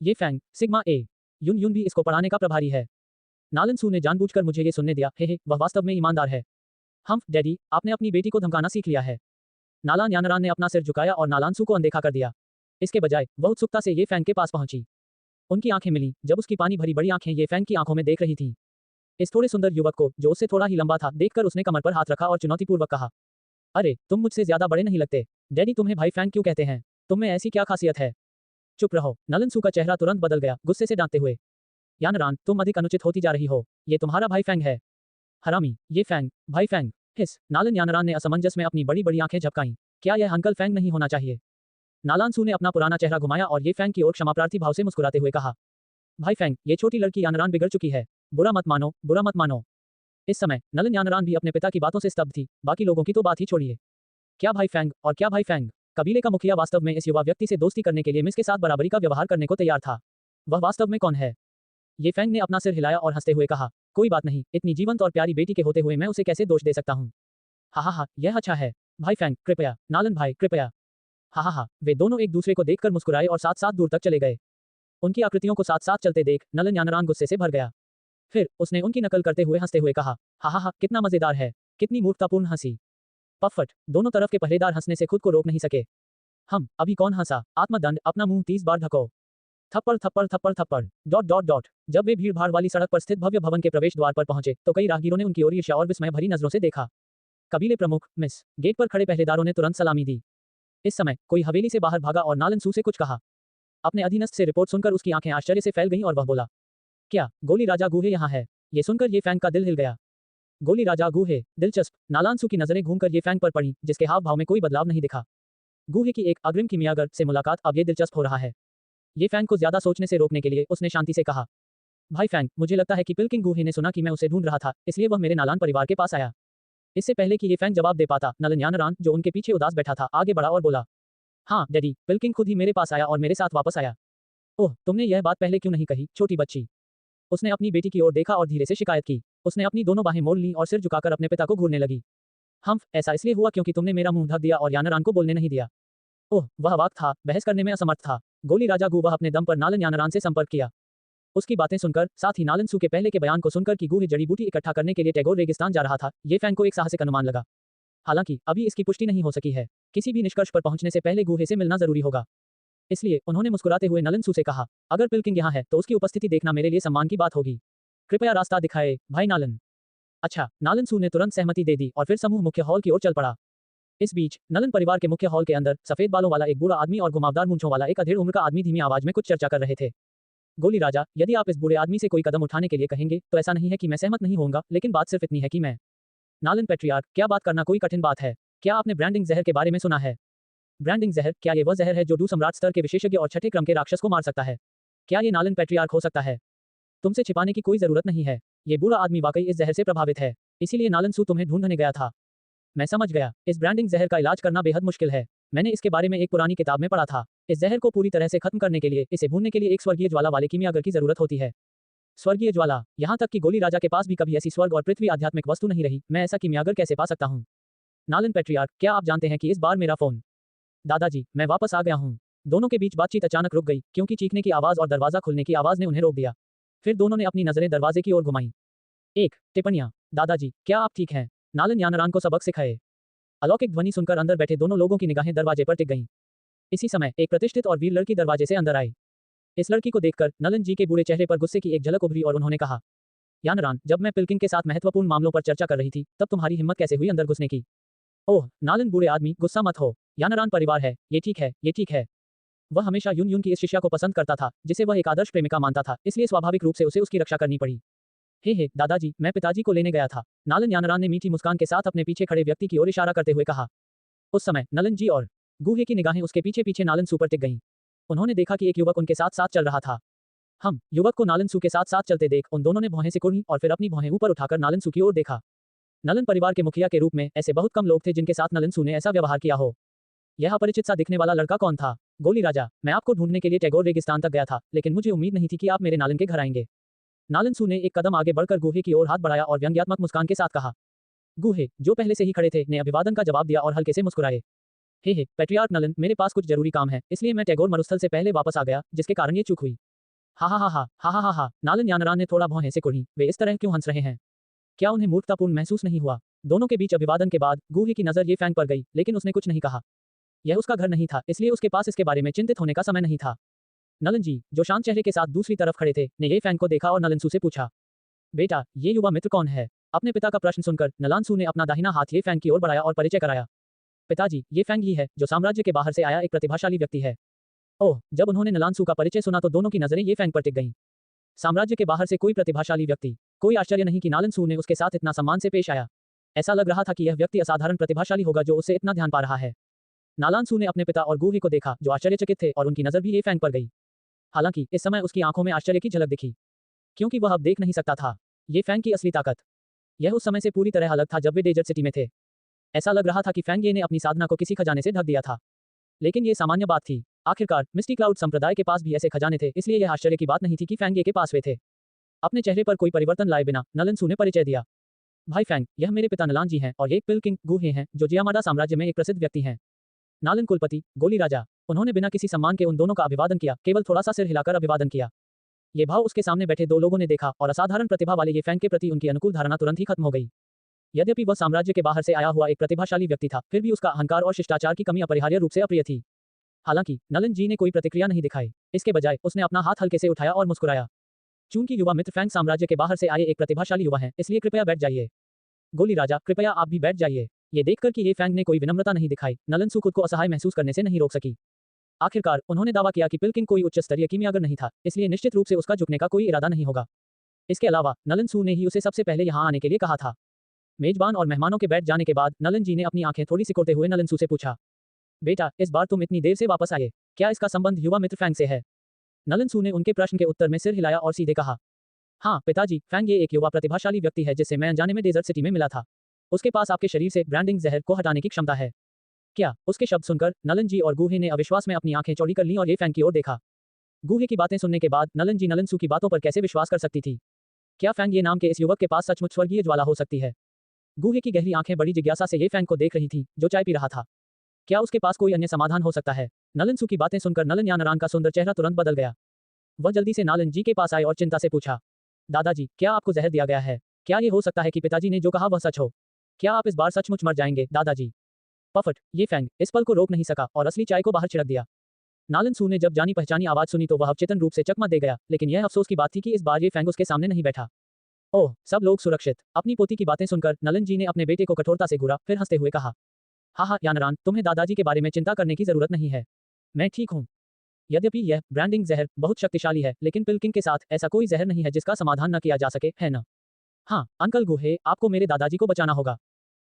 ये फैंग, सिग्मा ए यून यून भी इसको पढ़ाने का प्रभारी है। नालन सू ने जानबूझकर मुझे ये सुनने दिया। हे, वह वास्तव में ईमानदार है। हम डैडी, आपने अपनी बेटी को धमकाना सीख लिया है। नालान यानरान ने अपना सिर झुकाया और नालान सू को अनदेखा कर दिया। इसके बजाय वह उत्सुकता से ये फैंग के पास पहुंची। उनकी आंखें मिली, जब उसकी पानी भरी बड़ी आंखें ये फैंग की आंखों में देख रही थीं। इस थोड़े सुंदर युवक को, जो उससे थोड़ा ही लंबा था, देखकर उसने कमर पर हाथ रखा और चुनौतीपूर्वक कहा, अरे, तुम मुझसे ज्यादा बड़े नहीं लगते। डैडी तुम्हें भाई फैंग क्यों कहते हैं? तुम में ऐसी क्या खासियत है? चुप रहो। नलन सू का चेहरा तुरंत बदल गया, गुस्से से डांटते हुए। यानरान, तुम अधिक अनुचित होती जा रही हो। ये तुम्हारा भाई फैंग है। हरामी, ये फैंग, भाई फैंग। हिस। नालन यानरान ने असमंजस में अपनी बड़ी बड़ी आंखें झपकाईं। क्या यह अंकल फैंग नहीं होना चाहिए? नालान सू ने अपना पुराना चेहरा घुमाया और ये फैंग की ओर क्षमाप्रार्थी भाव से मुस्कुराते हुए कहा, भाई फैंग, ये छोटी लड़की यानरान बिगड़ चुकी है। बुरा मत मानो, बुरा मत मानो। इस समय नलन यानरान भी अपने पिता की बातों से स्तब्ध थी, बाकी लोगों की तो बात ही छोड़िए। क्या भाई फैंग और क्या भाई फैंग? कबीले का मुखिया वास्तव में इस युवा व्यक्ति से दोस्ती करने के लिए मिस के साथ बराबरी का व्यवहार करने को तैयार था। वह वास्तव में कौन है? ये फैंग ने अपना सिर हिलाया और हंसते हुए कहा, कोई बात नहीं, इतनी जीवंत और प्यारी बेटी के होते हुए मैं उसे कैसे दोष दे सकता हूँ? हा, यह अच्छा है। भाई फैंग, कृपया। नालन भाई, कृपया। हा। वे दोनों एक दूसरे को देखकर मुस्कुराए और साथ साथ दूर तक चले गए। उनकी आकृतियों को साथ साथ चलते देख नलन यानरान गुस्से से भर गया। फिर उसने उनकी नकल करते हुए हंसते हुए कहा, हा, कितना मजेदार है, कितनी मूर्खतापूर्ण हंसी। पफट। दोनों तरफ के पहरेदार हंसने से खुद को रोक नहीं सके। हम अभी कौन हंसा? आत्मदंड, अपना मुंह 30 बार ढको। थप्पड़ थप्पड़ थप्पड़ थप्पड़। जब वे भीड़ भाड़ वाली सड़क पर स्थित भव्य भवन के प्रवेश द्वार पर पहुंचे, तो कई राहगीरों ने उनकी ओर ईर्ष्या और विस्मय भरी नजरों से देखा। कबीले प्रमुख मिस गेट पर खड़े पहरेदारों ने तुरंत सलामी दी। इस समय कोई हवेली से बाहर भागा और नालन सू से कुछ कहा। अपने अधीनस्थ से रिपोर्ट सुनकर उसकी आंखें आश्चर्य से फैल गईं और वह बोला, क्या गोली राजा गूहे यहाँ है? ये सुनकर ये फैंग का दिल हिल गया। गोली राजा गूहे, दिलचस्प। नालान सू की नजरें घूमकर ये फैंग पर पड़ी, जिसके हाव भाव में कोई बदलाव नहीं दिखा। गूहे की एक अग्रिम कीमियागर से मुलाकात, अब ये दिलचस्प हो रहा है। ये फैंग को ज्यादा सोचने से रोकने के लिए उसने शांति से कहा, भाई फैंग, मुझे लगता है कि पिल्किंग गूहे ने सुना कि मैं उसे ढूंढ रहा था, इसलिए वह मेरे नालान परिवार के पास आया। इससे पहले कि ये फैंग जवाब दे पाता, नलन यानरान, जो उनके पीछे उदास बैठा था, आगे बढ़ा और बोला, हाँ डैडी, पिल्किंग खुद ही मेरे पास आया और मेरे साथ वापस आया। ओह, तुमने यह बात पहले क्यों नहीं कही, छोटी बच्ची? उसने अपनी बेटी की ओर देखा और धीरे से शिकायत की। उसने अपनी दोनों बाहें मोड़ लीं और सिर झुकाकर अपने पिता को घूरने लगी। ऐसा इसलिए हुआ क्योंकि तुमने मेरा मुंह ढक दिया और यानरान को बोलने नहीं दिया। ओह, वह वाक था, बहस करने में असमर्थ था। गोली राजा गू वह अपने दम पर नालन यानरान से संपर्क किया। उसकी बातें सुनकर, साथ ही नालन सू के पहले के बयान को सुनकर कि गूहे जड़ी बूटी इकट्ठा करने के लिए टैगोर रेगिस्तान जा रहा था, ये फैंग को एक साहसिक अनुमान लगा। हालांकि अभी इसकी पुष्टि नहीं हो सकी है। किसी भी निष्कर्ष पर पहुंचने से पहले गूहे से मिलना जरूरी होगा। इसलिए उन्होंने मुस्कुराते हुए नलन सू से कहा, अगर पिल्किंग यहाँ है तो उसकी उपस्थिति देखना मेरे लिए सम्मान की बात होगी। कृपया रास्ता दिखाए, भाई नालन। अच्छा, नालन सू ने तुरंत सहमति दे दी और फिर समूह मुख्य हॉल की ओर चल पड़ा। इस बीच नलन परिवार के मुख्य हॉल के अंदर सफेद बालों वाला एक बूढ़ा आदमी और घुमावदार मूंछों वाला एक अधेड़ उम्र का आदमी धीमी आवाज में कुछ चर्चा कर रहे थे। गोली राजा, यदि आप इस बूढ़े आदमी से कोई कदम उठाने के लिए कहेंगे तो ऐसा नहीं है कि मैं सहमत नहीं होऊंगा, लेकिन बात सिर्फ इतनी है कि मैं नालन पैट्रियार्क, क्या बात करना कोई कठिन बात है? क्या आपने ब्रांडिंग जहर के बारे में सुना है? ब्रांडिंग जहर, क्या ये वह जहर है जो डू सम्राट स्तर के विशेषज्ञ और छठे क्रम के राक्षस को मार सकता है? क्या ये नालन पैट्रियार्क हो सकता है? तुमसे छिपाने की कोई जरूरत नहीं है, ये बूढ़ा आदमी वाकई इस जहर से प्रभावित है, इसीलिए नालन सू तुम्हें ढूंढने गया था। मैं समझ गया, इस ब्रांडिंग जहर का इलाज करना बेहद मुश्किल है। मैंने इसके बारे में एक पुरानी किताब में पढ़ा था। इस जहर को पूरी तरह से खत्म करने के लिए इसे भूनने के लिए एक स्वर्गीय ज्वाला वाले कीमियागर की जरूरत होती है। स्वर्गीय ज्वाला, यहाँ तक कि गोली राजा के पास भी कभी ऐसी स्वर्ग और पृथ्वी आध्यात्मिक वस्तु नहीं रही, मैं ऐसा कीमियागर कैसे पा सकता हूँ? नालन पैट्रियार्क, क्या आप जानते हैं कि इस बार मेरा फोन? दादाजी, मैं वापस आ गया हूँ। दोनों के बीच बातचीत अचानक रुक गई क्योंकि चीखने की आवाज और दरवाजा खुलने की आवाज ने उन्हें रोक दिया। फिर दोनों ने अपनी नजरें दरवाजे की ओर घुमाई। एक टिप्पणियां, दादाजी, क्या आप ठीक हैं? नालन यानरान को सबक सिखाए। अलौकिक ध्वनि सुनकर अंदर बैठे दोनों लोगों की निगाहें दरवाजे पर टिक गईं। इसी समय एक प्रतिष्ठित और वीर लड़की दरवाजे से अंदर आई। इस लड़की को देखकर नलन जी के बूढ़े चेहरे पर गुस्से की एक झलक उभरी और उन्होंने कहा, यानरान, जब मैं पिल्किंग के साथ महत्वपूर्ण मामलों पर चर्चा कर रही थी तब तुम्हारी हिम्मत कैसे हुई अंदर घुसने की? ओह नालन, बूढ़े आदमी, गुस्सा मत हो। यानरान परिवार है, ये ठीक है, ये ठीक है। वह हमेशा यून यून की इस शिष्या को पसंद करता था जिसे वह एक आदर्श प्रेमिका मानता था, इसलिए स्वाभाविक रूप से उसे उसकी रक्षा करनी पड़ी। हे दादाजी, मैं पिताजी को लेने गया था, नालन यानरान ने मीठी मुस्कान के साथ अपने पीछे खड़े व्यक्ति की ओर इशारा करते हुए कहा। उस समय नलन जी और गूहे की निगाहें उसके पीछे पीछे नालन सू पर टिक गईं। उन्होंने देखा कि एक युवक उनके साथ साथ चल रहा था। हम युवक को नालन सू के साथ साथ चलते देख उन दोनों ने भौहें सिकुड़ी और फिर अपनी भौहें ऊपर उठाकर नालन सू की ओर देखा। नलन परिवार के मुखिया के रूप में ऐसे बहुत कम लोग थे जिनके साथ नलन सू ने ऐसा व्यवहार किया हो। यह अपरिचित सा दिखने वाला लड़का कौन था? गोली राजा, मैं आपको ढूंढने के लिए टैगोर रेगिस्तान तक गया था, लेकिन मुझे उम्मीद नहीं थी कि आप मेरे नालन के घर आएंगे। नालन सू ने एक कदम आगे बढ़कर गूहे की ओर हाथ बढ़ाया और व्यंग्यात्मक मुस्कान के साथ कहा। गूहे, जो पहले से ही खड़े थे, ने अभिवादन का जवाब दिया और हल्के से मुस्कुराए। हे पैट्रियार्क नलन, मेरे पास कुछ जरूरी काम है, इसलिए मैं टैगोर मरुस्थल से पहले वापस आ गया, जिसके कारण ये चूक हुई। हा हा हा हा हा हा हा हा। नालन यानरान ने थोड़ा भौहें सिकुड़ी। वे इस तरह क्यों हंस रहे हैं? क्या उन्हें मूर्खतापूर्ण महसूस नहीं हुआ? दोनों के बीच अभिवादन के बाद गूहे की नजर ये फैंग पर गई, लेकिन उसने कुछ नहीं कहा। यह उसका घर नहीं था, इसलिए उसके पास इसके बारे में चिंतित होने का समय नहीं था। नलन जी, जो शांत चेहरे के साथ दूसरी तरफ खड़े थे, ने ये फैंग को देखा और नलन सू से पूछा, बेटा, ये युवा मित्र कौन है? अपने पिता का प्रश्न सुनकर नलन सू ने अपना दाहिना हाथ ये फैंग की ओर बढ़ाया और परिचय कराया। पिताजी, ये फैंग ही है जो साम्राज्य के बाहर से आया एक प्रतिभाशाली व्यक्ति है। ओह, जब उन्होंने नलन सू का परिचय सुना तो दोनों की नजरें ये फैंग पर टिक गईं। साम्राज्य के बाहर से कोई प्रतिभाशाली व्यक्ति, कोई आश्चर्य नहीं कि नालन सू ने उसके साथ इतना सम्मान से पेश आया। ऐसा लग रहा था कि यह व्यक्ति असाधारण प्रतिभाशाली होगा जो उससे इतना ध्यान पा रहा है। नालन सू ने अपने पिता और गूहे को देखा जो आश्चर्यचकित थे और उनकी नजर भी ये फैंग पर गई। हालांकि इस समय उसकी आंखों में आश्चर्य की झलक दिखी, क्योंकि वह अब देख नहीं सकता था ये फैंग की असली ताकत। यह उस समय से पूरी तरह अलग था जब वे डेजर्ट सिटी में थे। ऐसा लग रहा था कि फैंग ये ने अपनी साधना को किसी खजाने से ढक दिया था, लेकिन ये सामान्य बात थी। आखिरकार मिस्टी क्लाउड संप्रदाय के पास भी ऐसे खजाने थे, इसलिए यह आश्चर्य की बात नहीं थी कि फैंग ये के पास वे थे। अपने चेहरे पर कोई परिवर्तन लाए बिना नलन सू ने परिचय दिया। भाई फैंग, यह मेरे पिता नलान जी हैं और ये पिल्किंग गूहे हैं जो जियामाडा साम्राज्य में एक प्रसिद्ध व्यक्ति हैं। नालन कुलपति, गोली राजा। उन्होंने बिना किसी सम्मान के उन दोनों का अभिवादन किया, केवल थोड़ा सा सिर हिलाकर अभिवादन किया। ये भाव उसके सामने बैठे दो लोगों ने देखा और असाधारण प्रतिभा वाले ये फैंग के प्रति उनकी अनुकूल धारणा तुरंत ही खत्म हो गई। यद्यपि वह साम्राज्य के बाहर से आया हुआ एक प्रतिभाशाली व्यक्ति था, फिर भी उसका अहंकार और शिष्टाचार की कमी अपरिहार्य रूप से अप्रिय थी। हालांकि नलन जी ने कोई प्रतिक्रिया नहीं दिखाई, इसके बजाय उसने अपना हाथ हल्के से उठाया और मुस्कुराया। चूंकि युवा मित्र फैंग साम्राज्य के बाहर से आए एक प्रतिभाशाली युवा हैं, इसलिए कृपया बैठ जाइए। गोली राजा, कृपया आप भी बैठ जाइए। ये देखकर कि ये फैंग ने कोई विनम्रता नहीं दिखाई, नलन सू खुद को असहाय महसूस करने से नहीं रोक सकी। आखिरकार उन्होंने दावा किया कि पिल्किंग कोई उच्च स्तरीय कीमियागर नहीं था, इसलिए निश्चित रूप से उसका झुकने का कोई इरादा नहीं होगा। इसके अलावा नलन सू ने ही उसे सबसे पहले यहाँ आने के लिए कहा था। मेजबान और मेहमानों के बैठ जाने के बाद नलन जी ने अपनी आंखें थोड़ी सिकोड़ते हुए नलन सू से पूछा, बेटा, इस बार तुम इतनी देर से वापस आए, क्या इसका संबंध युवा मित्र फैंग से है? नलन सू ने उनके प्रश्न के उत्तर में सिर हिलाया और सीधे कहा, हाँ पिताजी, फैंग ये एक युवा प्रतिभाशाली व्यक्ति है जिससे मैं अनजाने में डेजर्ट सिटी में मिला था। उसके पास आपके शरीर से ब्रांडिंग जहर को हटाने की क्षमता है। क्या? उसके शब्द सुनकर नलन जी और गूहे ने अविश्वास में अपनी आंखें चौड़ी कर लीं और ये फैंग की ओर देखा। गूहे की बातें सुनने के बाद नलन जी नलन सू की बातों पर कैसे विश्वास कर सकती थी? क्या फैंग ये नाम के इस युवक के पास सचमुच स्वर्गीय ज्वाला हो सकती है? गूहे की गहरी आंखें बड़ी जिज्ञासा से ये फैंग को देख रही थीं, जो चाय पी रहा था। क्या उसके पास कोई अन्य समाधान हो सकता है? नलन सू की बातें सुनकर नलन यानरान का सुंदर चेहरा तुरंत बदल गया। वह जल्दी से नालन जी के पास आए और चिंता से पूछा, दादाजी, क्या आपको जहर दिया गया है? क्या ये हो सकता है कि पिताजी ने जो कहा वह सच हो? क्या आप इस बार सचमुच मर जाएंगे दादाजी? पफट, ये फैंग इस पल को रोक नहीं सका और असली चाय को बाहर छिड़क दिया। नालन सू ने जब जानी पहचानी आवाज सुनी तो वह अवचेतन रूप से चकमा दे गया, लेकिन यह अफसोस की बात थी कि इस बार ये फैंग उसके सामने नहीं बैठा। ओह, सब लोग सुरक्षित। अपनी पोती की बातें सुनकर नलन जी ने अपने बेटे को कठोरता से घूरा, फिर हंसते हुए कहा, हाँ हाँ यानरान, तुम्हें दादाजी के बारे में चिंता करने की जरूरत नहीं है। मैं ठीक हूँ। यद्यपि यह ब्रांडिंग जहर बहुत शक्तिशाली है, लेकिन पिलकिंग के साथ ऐसा कोई जहर नहीं है जिसका समाधान न किया जा सके, है ना? हाँ, अंकल गूहे, आपको मेरे दादाजी को बचाना होगा।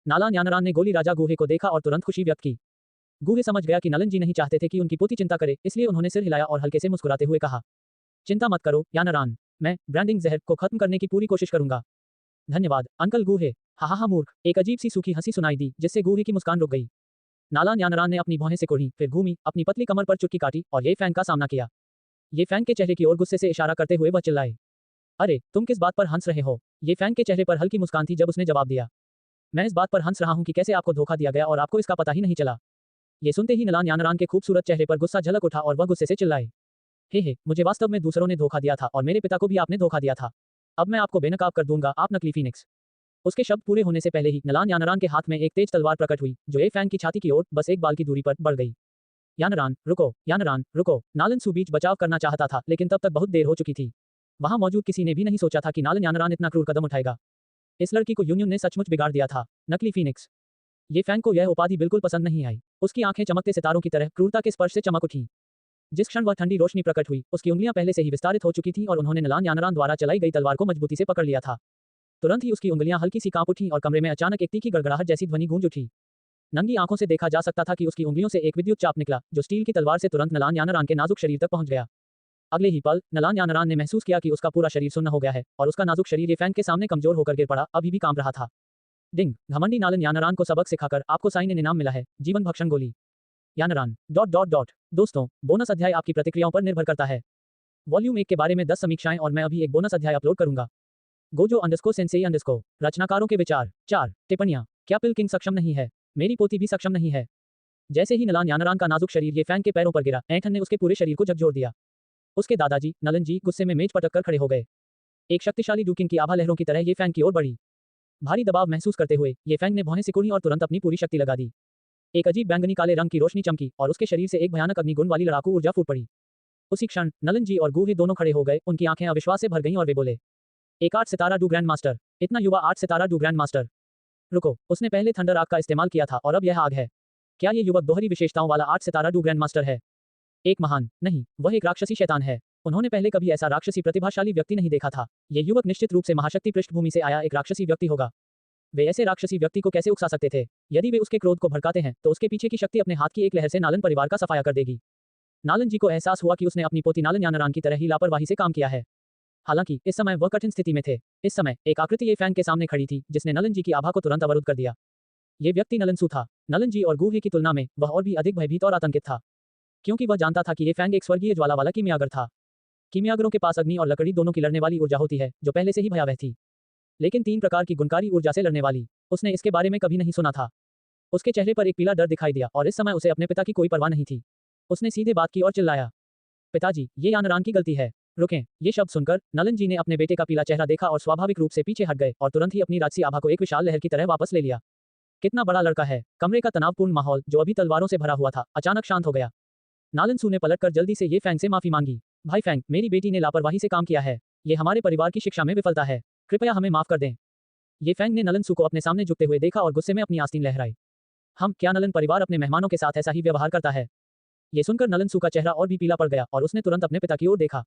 नालान यानरान ने गोली राजा गूहे को देखा और तुरंत खुशी व्यक्त की। गूहे समझ गया कि नलन जी नहीं चाहते थे कि उनकी पोती चिंता करे, इसलिए उन्होंने सिर हिलाया और हल्के से मुस्कुराते हुए कहा, चिंता मत करो यानरान, मैं ब्रांडिंग जहर को खत्म करने की पूरी कोशिश करूंगा। धन्यवाद अंकल गूहे। हा हा मूर्ख, एक अजीब सी सूखी हंसी सुनाई दी, जिससे गूहे की मुस्कान रुक गई। नालान यानरान ने अपनी भौहें सिकोड़ी, फिर घूमी, अपनी पतली कमर पर चुटकी काटी और ये फैंग का सामना किया। ये फैंग के चेहरे की ओर गुस्से से इशारा करते हुए वह चिल्लाए, अरे तुम किस बात पर हंस रहे हो? ये फैंग के चेहरे पर हल्की मुस्कान थी जब उसने जवाब दिया, मैं इस बात पर हंस रहा हूं कि कैसे आपको धोखा दिया गया और आपको इसका पता ही नहीं चला। ये सुनते ही नलान यानरान के खूबसूरत चेहरे पर गुस्सा झलक उठा और वह गुस्से से चिल्लाए, हे मुझे वास्तव में दूसरों ने धोखा दिया था और मेरे पिता को भी आपने धोखा दिया था। अब मैं आपको बेनकाब कर दूंगा, आप नकली फीनिक्स। उसके शब्द पूरे होने से पहले ही नलान यानरान के हाथ में एक तेज तलवार प्रकट हुई, जो ये फैंग की छाती की ओर बस एक बाल की दूरी पर बढ़ गई। यानरान रुको। नालन सू बीच बचाव करना चाहता था, लेकिन तब तक बहुत देर हो चुकी थी। वहां मौजूद किसी ने भी नहीं सोचा था कि नालन यानरान इतना क्रूर कदम उठाएगा। इस लड़की को यूनियन ने सचमुच बिगाड़ दिया था। नकली फीनिक्स। ये फैंग को यह उपाधि बिल्कुल पसंद नहीं आई। उसकी आंखें चमकते सितारों की तरह क्रूरता के स्पर्श से चमक उठी। जिस क्षण वह ठंडी रोशनी प्रकट हुई, उसकी उंगलियां पहले से ही विस्तारित हो चुकी थीं और उन्होंने नलान यानरान द्वारा चलाई गई तलवार को मजबूती से पकड़ लिया था। तुरंत ही उसकी उंगलियां हल्की सी कांप उठीं और कमरे में अचानक एक तीखी गड़गड़ाहट जैसी ध्वनि गूंज उठी। नंगी आंखों से देखा जा सकता था कि उसकी उंगलियों से एक विद्युत चाप निकला, जो स्टील की तलवार से तुरंत नलान यानरान के नाजुक शरीर तक पहुंच गया। अगले ही पल नलान यानरान ने महसूस किया कि उसका पूरा शरीर सुन्न हो गया है और उसका नाजुक शरीर ये फैंग के सामने कमजोर होकर गिर पड़ा, अभी भी कांप रहा था। डिंग, घमंडी नालन यानरान को सबक सिखाकर आपको साइन इन इनाम मिला है, जीवन भक्षण गोली। यानरान दोस्तों, बोनस अध्याय आपकी प्रतिक्रियाओं पर निर्भर करता है। वॉल्यूम 1 के बारे में 10 समीक्षाएं और मैं अभी एक बोनस अध्याय अपलोड करूंगा। गोजो_सेंसेई_ रचनाकारों के विचार। 4 टिप्पणियां। क्या पिलकिंग सक्षम नहीं है? मेरी पोती भी सक्षम नहीं है। जैसे ही नलान यानरान का नाजुक शरीर ये फैंग के पैरों पर गिरा, ऐंठन ने उसके पूरे शरीर को झकझोर दिया। उसके दादाजी नलन जी गुस्से में मेज पटक कर खड़े हो गए। एक शक्तिशाली डुकिंग की आभा लहरों की तरह ये फैंग की ओर बढ़ी। भारी दबाव महसूस करते हुए ये फैंग ने भौहें सिकुड़ी और तुरंत अपनी पूरी शक्ति लगा दी। एक अजीब बैंगनी काले रंग की रोशनी चमकी और उसके शरीर से एक भयानक अग्निगुण वाली लड़ाकू ऊर्जा फूट पड़ी। उसी क्षण नलन जी और गूहे दोनों खड़े हो गए, उनकी आंखें अविश्वास से भर गईं और वे बोले, एक 8 सितारा डू ग्रैंड मास्टर, इतना युवा 8 सितारा डू ग्रैंड मास्टर। रुको, उसने पहले थंडर आग का इस्तेमाल किया था और अब यह आग है। क्या ये युवक दोहरी विशेषताओं वाला 8 सितारा डू ग्रैंड मास्टर है? एक महान नहीं, वह एक राक्षसी शैतान है। उन्होंने पहले कभी ऐसा राक्षसी प्रतिभाशाली व्यक्ति नहीं देखा था। ये युवक निश्चित रूप से महाशक्ति पृष्ठभूमि से आया एक राक्षसी व्यक्ति होगा। वे ऐसे राक्षसी व्यक्ति को कैसे उकसा सकते थे? यदि वे उसके क्रोध को भड़काते हैं, तो उसके पीछे की शक्ति अपने हाथ की एक लहर से नालन परिवार का सफाया कर देगी। नालन जी को एहसास हुआ कि उसने अपनी पोती नालन यानरान की तरह ही लापरवाही से काम किया है। हालांकि इस समय वह कठिन स्थिति में थे। इस समय एक आकृति ये फैंग के सामने खड़ी थी, जिसने नलन जी की आभा को तुरंत अवरुद्ध कर दिया। ये व्यक्ति नलन सू था। नलन जी और गूहे की तुलना में वह और भी अधिक भयभीत और आतंकित था, क्योंकि वह जानता था कि ये फैंग एक स्वर्गीय ज्वाला वाला कीमियागर था। कीमियागरों के पास अग्नि और लकड़ी दोनों की लड़ने वाली ऊर्जा होती है, जो पहले से ही भयावह थी, लेकिन 3 प्रकार की गुणकारी ऊर्जा से लड़ने वाली। उसने इसके बारे में कभी नहीं सुना था। उसके चेहरे पर एक पीला डर दिखाई दिया और इस समय उसे अपने पिता की कोई परवाह नहीं थी। उसने सीधे बात की और चिल्लाया, पिताजी, ये यानरान की गलती है। रुकें। ये शब्द सुनकर नलन जी ने अपने बेटे का पीला चेहरा देखा और स्वाभाविक रूप से पीछे हट गए और तुरंत ही अपनी राजसी आभा को एक विशाल लहर की तरह वापस ले लिया। कितना बड़ा लड़का है। कमरे का तनावपूर्ण माहौल, जो अभी तलवारों से भरा हुआ था, अचानक शांत हो गया। नालन सू ने पलटकर जल्दी से ये फैंग से माफी मांगी। भाई फैंग, मेरी बेटी ने लापरवाही से काम किया है। ये हमारे परिवार की शिक्षा में विफलता है। कृपया हमें माफ कर दें। ये फैंग ने नलन सू को अपने सामने झुकते हुए देखा और गुस्से में अपनी आस्तीन लहराई। क्या नलन परिवार अपने मेहमानों के साथ ऐसा ही व्यवहार करता है? ये सुनकर नलन सू का चेहरा और भी पीला पड़ गया और उसने तुरंत अपने पिता की ओर देखा।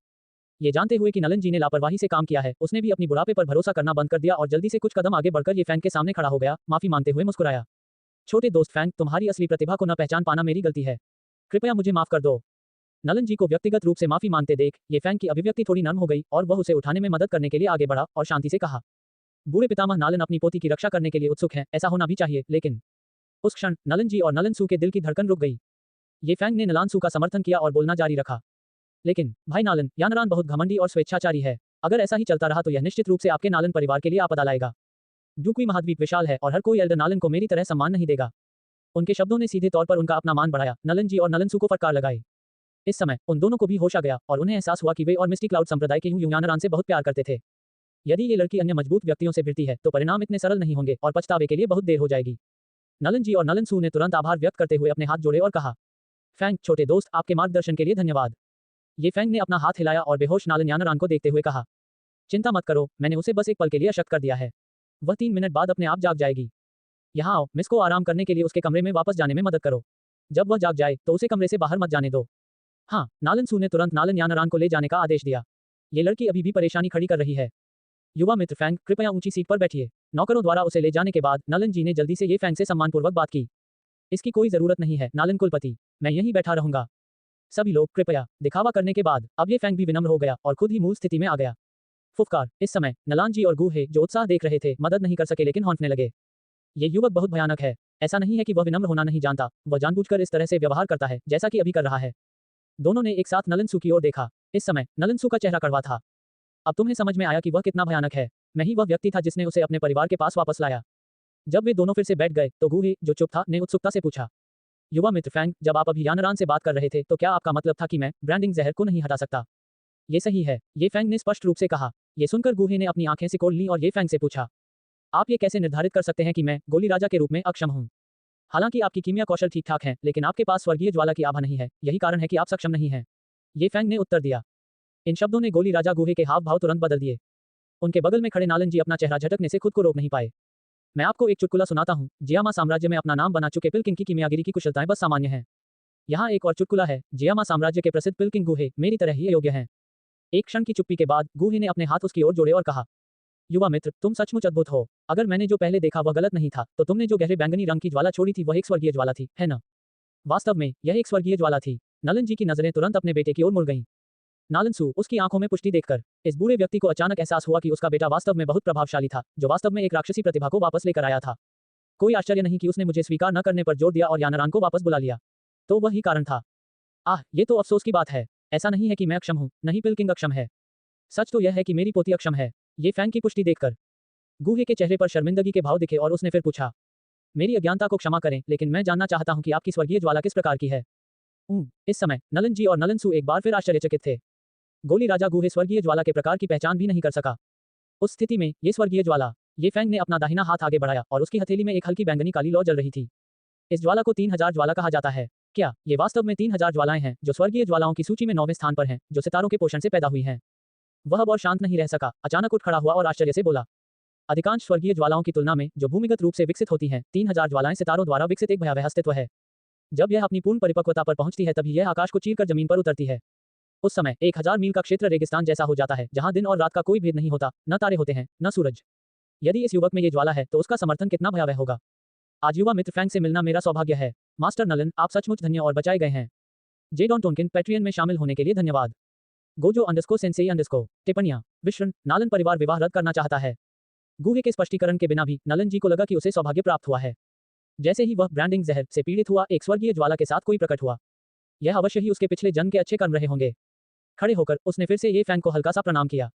ये जानते हुए कि नलन जी ने लापरवाही से काम किया है, उसने भी अपनी बुढ़ापे पर भरोसा करना बंद कर दिया और जल्दी से कुछ कदम आगे बढ़कर ये फैंग के सामने खड़ा हो गया, माफी मांगते हुए मुस्कुराया। छोटे दोस्त फैंग, तुम्हारी असली प्रतिभा को न पहचान पाना मेरी गलती है। कृपया मुझे माफ कर दो। नलन जी को व्यक्तिगत रूप से माफी मांगते देख ये फैंग की अभिव्यक्ति थोड़ी नर्म हो गई और वह उसे उठाने में मदद करने के लिए आगे बढ़ा और शांति से कहा, बूढ़े पितामह नालन अपनी पोती की रक्षा करने के लिए उत्सुक हैं, ऐसा होना भी चाहिए, लेकिन उस क्षण नलन जी और नलन सू के दिल की धड़कन रुक गई। ये फैंग ने नलान सू का समर्थन किया और बोलना जारी रखा, लेकिन भाई नालन, यानरान बहुत घमंडी और स्वेच्छाचारी है। अगर ऐसा ही चलता रहा तो यह निश्चित रूप से आपके नालन परिवार के लिए आपदा लाएगा। डुकुई महाद्वीप विशाल है और हर कोई एल्डर नालन को मेरी तरह सम्मान नहीं देगा। उनके शब्दों ने सीधे तौर पर उनका अपना मान बढ़ाया। नलन जी और नलन सू को फटकार लगाई। इस समय उन दोनों को भी होश आ गया और उन्हें एहसास हुआ कि वे और मिस्टी क्लाउड संप्रदाय के यूं यानरान से बहुत प्यार करते थे। यदि ये लड़की अन्य मजबूत व्यक्तियों से भिड़ती है तो परिणाम इतने सरल नहीं होंगे और पछतावे के लिए बहुत देर हो जाएगी। नलन जी और नलन सू ने तुरंत आभार व्यक्त करते हुए अपने हाथ जोड़े और कहा, फैंग छोटे दोस्त, आपके मार्गदर्शन के लिए धन्यवाद। ये फैंग ने अपना हाथ हिलाया और बेहोश नालन यानरान को देखते हुए कहा, चिंता मत करो, मैंने उसे बस एक पल के लिए अशक्त कर दिया है। वह 3 मिनट बाद अपने आप जाग जाएगी। यहाँ आओ, मिस को आराम करने के लिए उसके कमरे में वापस जाने में मदद करो। जब वह जाग जाए तो उसे कमरे से बाहर मत जाने दो। हाँ, नालन सू ने तुरंत नालन यानारान को ले जाने का आदेश दिया। ये लड़की अभी भी परेशानी खड़ी कर रही है। युवा मित्र फैंग, कृपया ऊंची सीट पर बैठिए। नौकरों द्वारा उसे ले जाने के बाद नालन जी ने जल्दी से ये फैंग से सम्मानपूर्वक बात की। इसकी कोई जरूरत नहीं है नालन कुलपति, मैं यहीं बैठा रहूंगा। सभी लोग कृपया। दिखावा करने के बाद अब ये फैंग भी विनम्र हो गया और खुद ही मूल स्थिति में आ गया। फुफकार। इस समय नलान जी और गूहे जो उत्साह देख रहे थे मदद नहीं कर सके लेकिन हौंकने लगे। ये युवक बहुत भयानक है। ऐसा नहीं है कि वह विनम्र होना नहीं जानता, वह जानबूझकर इस तरह से व्यवहार करता है जैसा कि अभी कर रहा है। दोनों ने एक साथ नलन सू की ओर देखा। इस समय नलन सू का चेहरा कड़वा था। अब तुम्हें समझ में आया कि वह कितना भयानक है। मैं ही वह व्यक्ति था जिसने उसे अपने परिवार के पास वापस लाया। जब वे दोनों फिर से बैठ गए तो गूहे, जो चुप था, ने उत्सुकता से पूछा, युवा मित्र फैंग, जब आप अभी यानारान से बात कर रहे थे तो क्या आपका मतलब था कि मैं ब्रांडिंग जहर को नहीं हटा सकता? ये सही है, ये फैंग ने स्पष्ट रूप से कहा। ये सुनकर गूहे ने अपनी आंखें सिकोड़ ली और ये फैंग से पूछा, आप ये कैसे निर्धारित कर सकते हैं कि मैं गोली राजा के रूप में अक्षम हूँ? हालांकि आपकी कीमिया कौशल ठीक ठाक है लेकिन आपके पास स्वर्गीय ज्वाला की आभा नहीं है, यही कारण है कि आप सक्षम नहीं हैं। ये फैंग ने उत्तर दिया। इन शब्दों ने गोली राजा गूहे के हाव भाव तुरंत बदल दिए। उनके बगल में खड़े नालन जी अपना चेहरा झटकने से खुद को रोक नहीं पाए। मैं आपको एक चुटकुला सुनाता हूँ। जियामा साम्राज्य में अपना नाम बना चुके पिलकिंग की कीमियागिरी की कुशलताएं बस सामान्य हैं। यहाँ एक और चुटकुला है। जियामा साम्राज्य के प्रसिद्ध पिलकिंग गूहे मेरी तरह ही अयोग्य हैं। एक क्षण की चुप्पी के बाद गूहे ने अपने हाथ उसकी ओर जोड़े और कहा, युवा मित्र, तुम सचमुच अद्भुत हो। अगर मैंने जो पहले देखा वह गलत नहीं था तो तुमने जो गहरे बैंगनी रंग की ज्वाला छोड़ी थी वह एक स्वर्गीय ज्वाला थी, है ना? वास्तव में यह एक स्वर्गीय ज्वाला थी। नलन जी की नजरें तुरंत अपने बेटे की ओर मुड़ गईं। नालन सू, उसकी आंखों में पुष्टि देखकर इस बूढ़े व्यक्ति को अचानक एहसास हुआ कि उसका बेटा वास्तव में बहुत प्रभावशाली था, जो वास्तव में एक राक्षसी प्रतिभा को वापस लेकर आया था। कोई आश्चर्य नहीं कि उसने मुझे स्वीकार न करने पर जोर दिया और यानारान को वापस बुला लिया। तो वही कारण था। आह, ये तो अफसोस की बात है। ऐसा नहीं है कि मैं अक्षम हूँ, नहीं पिलकिंग अक्षम है। सच तो यह है कि मेरी पोती अक्षम है। ये फैंग की पुष्टि देखकर गूहे के चेहरे पर शर्मिंदगी के भाव दिखे और उसने फिर पूछा, मेरी अज्ञानता को क्षमा करें लेकिन मैं जानना चाहता हूं कि आपकी स्वर्गीय ज्वाला किस प्रकार की है? इस समय नलन जी और नलन सू एक बार फिर आश्चर्यचकित थे। गोली राजा गूहे स्वर्गीय ज्वाला के प्रकार की पहचान भी नहीं कर सका। उस स्थिति में ये स्वर्गीय ज्वाला। ये फैंग ने अपना दाहिना हाथ आगे बढ़ाया और उसकी हथेली में एक हल्की बैंगनी काली लौ जल रही थी। इस ज्वाला को 3000 ज्वाला कहा जाता है। क्या ये वास्तव में 3000 ज्वालाएं हैं जो स्वर्गीय ज्वालाओं की सूची में 9वें स्थान पर हैं, जो सितारों के पोषण से पैदा हुई हैं? वह अब और शांत नहीं रह सका, अचानक उठ खड़ा हुआ और आश्चर्य से बोला, अधिकांश स्वर्गीय ज्वालाओं की तुलना में जो भूमिगत रूप से विकसित होती हैं, 3000 ज्वालाएं सितारों द्वारा विकसित एक भयावह अस्तित्व है। जब यह अपनी पूर्ण परिपक्वता पर पहुंचती है तभी यह आकाश को चीरकर जमीन पर उतरती है। उस समय 1000 मील का क्षेत्र रेगिस्तान जैसा हो जाता है, जहां दिन और रात का कोई भेद नहीं होता, न तारे होते हैं, न सूरज। यदि इस युवक में ये ज्वाला है तो उसका समर्थन कितना भयावह होगा। आज युवा मित्र फैंग से मिलना मेरा सौभाग्य है। मास्टर नलन, आप सचमुच धन्य और बचाए गए हैं। जे डॉन टोनकिन, पैट्रियन में शामिल होने के लिए धन्यवाद। Gojo अंडरस्को Sensei अंडरस्को। टिप्पणियां। विश्रण, नालन परिवार विवाह रद्द करना चाहता है। गूहे के स्पष्टीकरण के बिना भी नलन जी को लगा कि उसे सौभाग्य प्राप्त हुआ है। जैसे ही वह ब्रांडिंग जहर से पीड़ित हुआ, एक स्वर्गीय ज्वाला के साथ कोई प्रकट हुआ। यह अवश्य ही उसके पिछले जन्म के अच्छे कर्म रहे होंगे। खड़े होकर उसने फिर से ये फैंग को हल्का सा प्रणाम किया।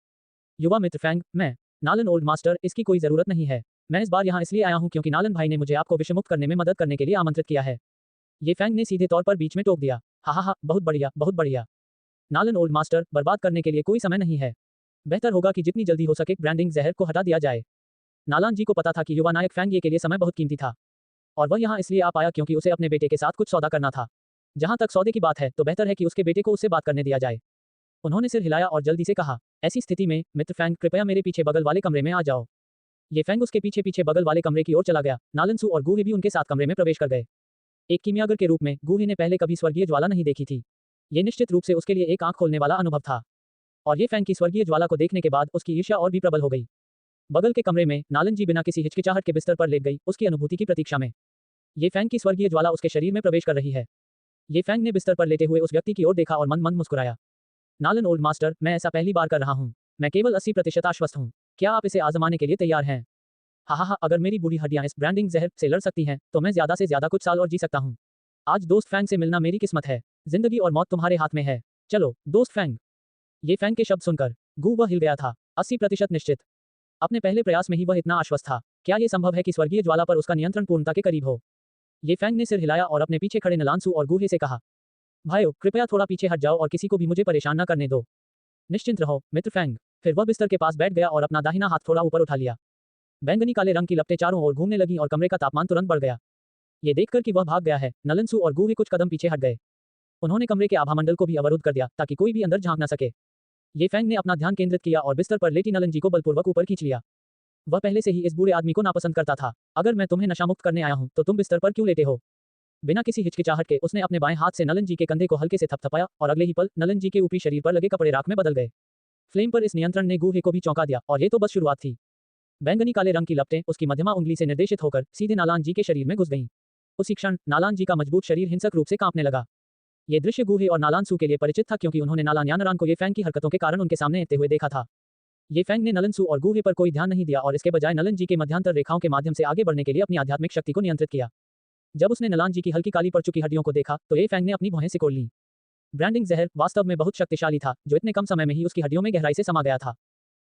युवा मित्र फैंग, मैं नालन ओल्ड मास्टर, इसकी कोई जरूरत नहीं है। मैं इस बार यहाँ इसलिए आया हूँ क्योंकि नालन भाई ने मुझे आपको विषमुक्त करने में मदद करने के लिए आमंत्रित किया है। ये फैंग ने सीधे तौर पर बीच में टोक दिया। हा, बहुत बढ़िया, बहुत बढ़िया। नालन ओल्ड मास्टर, बर्बाद करने के लिए कोई समय नहीं है। बेहतर होगा कि जितनी जल्दी हो सके ब्रांडिंग जहर को हटा दिया जाए। नालान जी को पता था कि युवा नायक फैंग ये के लिए समय बहुत कीमती था और वह यहाँ इसलिए आ पाया क्योंकि उसे अपने बेटे के साथ कुछ सौदा करना था। जहां तक सौदे की बात है तो बेहतर है कि उसके बेटे को उससे बात करने दिया जाए। उन्होंने सिर हिलाया और जल्दी से कहा, ऐसी स्थिति में मित्र फैंग, कृपया मेरे पीछे बगल वाले कमरे में आ जाओ। ये फैंग उसके पीछे पीछे बगल वाले कमरे की ओर चला गया। नालन सू और गूहे भी उनके साथ कमरे में प्रवेश कर गए। एक कीमियागर के रूप में गूहे ने पहले कभी स्वर्गीय ज्वाला नहीं देखी थी। ये निश्चित रूप से उसके लिए एक आंख खोलने वाला अनुभव था और ये फैंग की स्वर्गीय ज्वाला को देखने के बाद उसकी ईर्ष्या और भी प्रबल हो गई। बगल के कमरे में नालन जी बिना किसी हिचकिचाहट के बिस्तर पर लेट गई, उसकी अनुभूति की प्रतीक्षा में। ये फैंग की स्वर्गीय ज्वाला उसके शरीर में प्रवेश कर रही है। ये फैंग ने बिस्तर पर लेटे हुए उस व्यक्ति की ओर देखा और मन मन मुस्कुराया। नालन ओल्ड मास्टर, मैं ऐसा पहली बार कर रहा हूँ। मैं केवल 80% आश्वस्त हूँ। क्या आप इसे आजमाने के लिए तैयार हैं? हा, अगर मेरी बूढ़ी हड्डियां इस ब्रांडिंग जहर से लड़ सकती हैं तो मैं ज्यादा से ज्यादा कुछ साल और जी सकता हूँ। आज दोस्त फैंग से मिलना मेरी किस्मत है। जिंदगी और मौत तुम्हारे हाथ में है। चलो दोस्त फैंग। ये फैंग के शब्द सुनकर वह हिल गया था। 80% निश्चित। अपने पहले प्रयास में ही वह इतना आश्वस्त था। क्या यह संभव है कि स्वर्गीय ज्वाला पर उसका नियंत्रण पूर्णता के करीब हो? ये फैंग ने सिर हिलाया और अपने पीछे खड़े नलानसू और गूहे से कहा, भाइयों, कृपया थोड़ा पीछे हट जाओ और किसी को भी मुझे परेशान न करने दो। निश्चिंत रहो मित्र फैंग। फिर वह बिस्तर के पास बैठ गया और अपना दाहिना हाथ थोड़ा ऊपर उठा लिया। बैंगनी काले रंग की लपटें चारों ओर घूमने लगी और कमरे का तापमान तुरंत बढ़ गया। ये देखकर कि वह भाग गया है, नलनसू और गूहे कुछ कदम पीछे हट गए। उन्होंने कमरे के आभामंडल को भी अवरुद्ध कर दिया ताकि कोई भी अंदर झांक न सके। ये फैंग ने अपना ध्यान केंद्रित किया और बिस्तर पर लेटी नलन जी को बलपूर्वक ऊपर खींच लिया। वह पहले से ही इस बूढ़े आदमी को नापसंद करता था। अगर मैं तुम्हें नशामुक्त करने आया हूँ तो तुम बिस्तर पर क्यों लेटे हो? बिना किसी हिचकिचाहट के उसने अपने बाएं हाथ से नलन जी के कंधे को हल्के से थपथपाया और अगले ही पल नलन जी के ऊपरी शरीर पर लगे कपड़े राख में बदल गए। फ्लेम पर इस नियंत्रण ने गूहे को भी चौंका दिया और ये तो बस शुरुआत थी। बैंगनी काले रंग की लपटें उसकी मध्यमा उंगली से निर्देशित होकर सीधे नालान जी के शरीर में घुस गईं। उसी क्षण नालान जी का मजबूत शरीर हिंसक रूप से कांपने लगा। ये दृश्य गूहे और नालान सू के लिए परिचित था क्योंकि उन्होंने नालान यानरान को ये फैंग की हरकतों के कारण उनके सामने आते हुए देखा था। ये फैंग ने नलन सू और गूहे पर कोई ध्यान नहीं दिया और इसके बजाय नलन जी के मध्यांतर रेखाओं के माध्यम से आगे बढ़ने के लिए अपनी आध्यात्मिक शक्ति को नियंत्रित किया। जब उसने नलान जी की हल्की काली पड़ चुकी हड्डियों को देखा तो ये फैंग ने अपनी भौहें सिकोड़ ली। ब्रांडिंग जहर वास्तव में बहुत शक्तिशाली था जो इतने कम समय में ही उसकी हड्डियों में गहराई से समा गया था।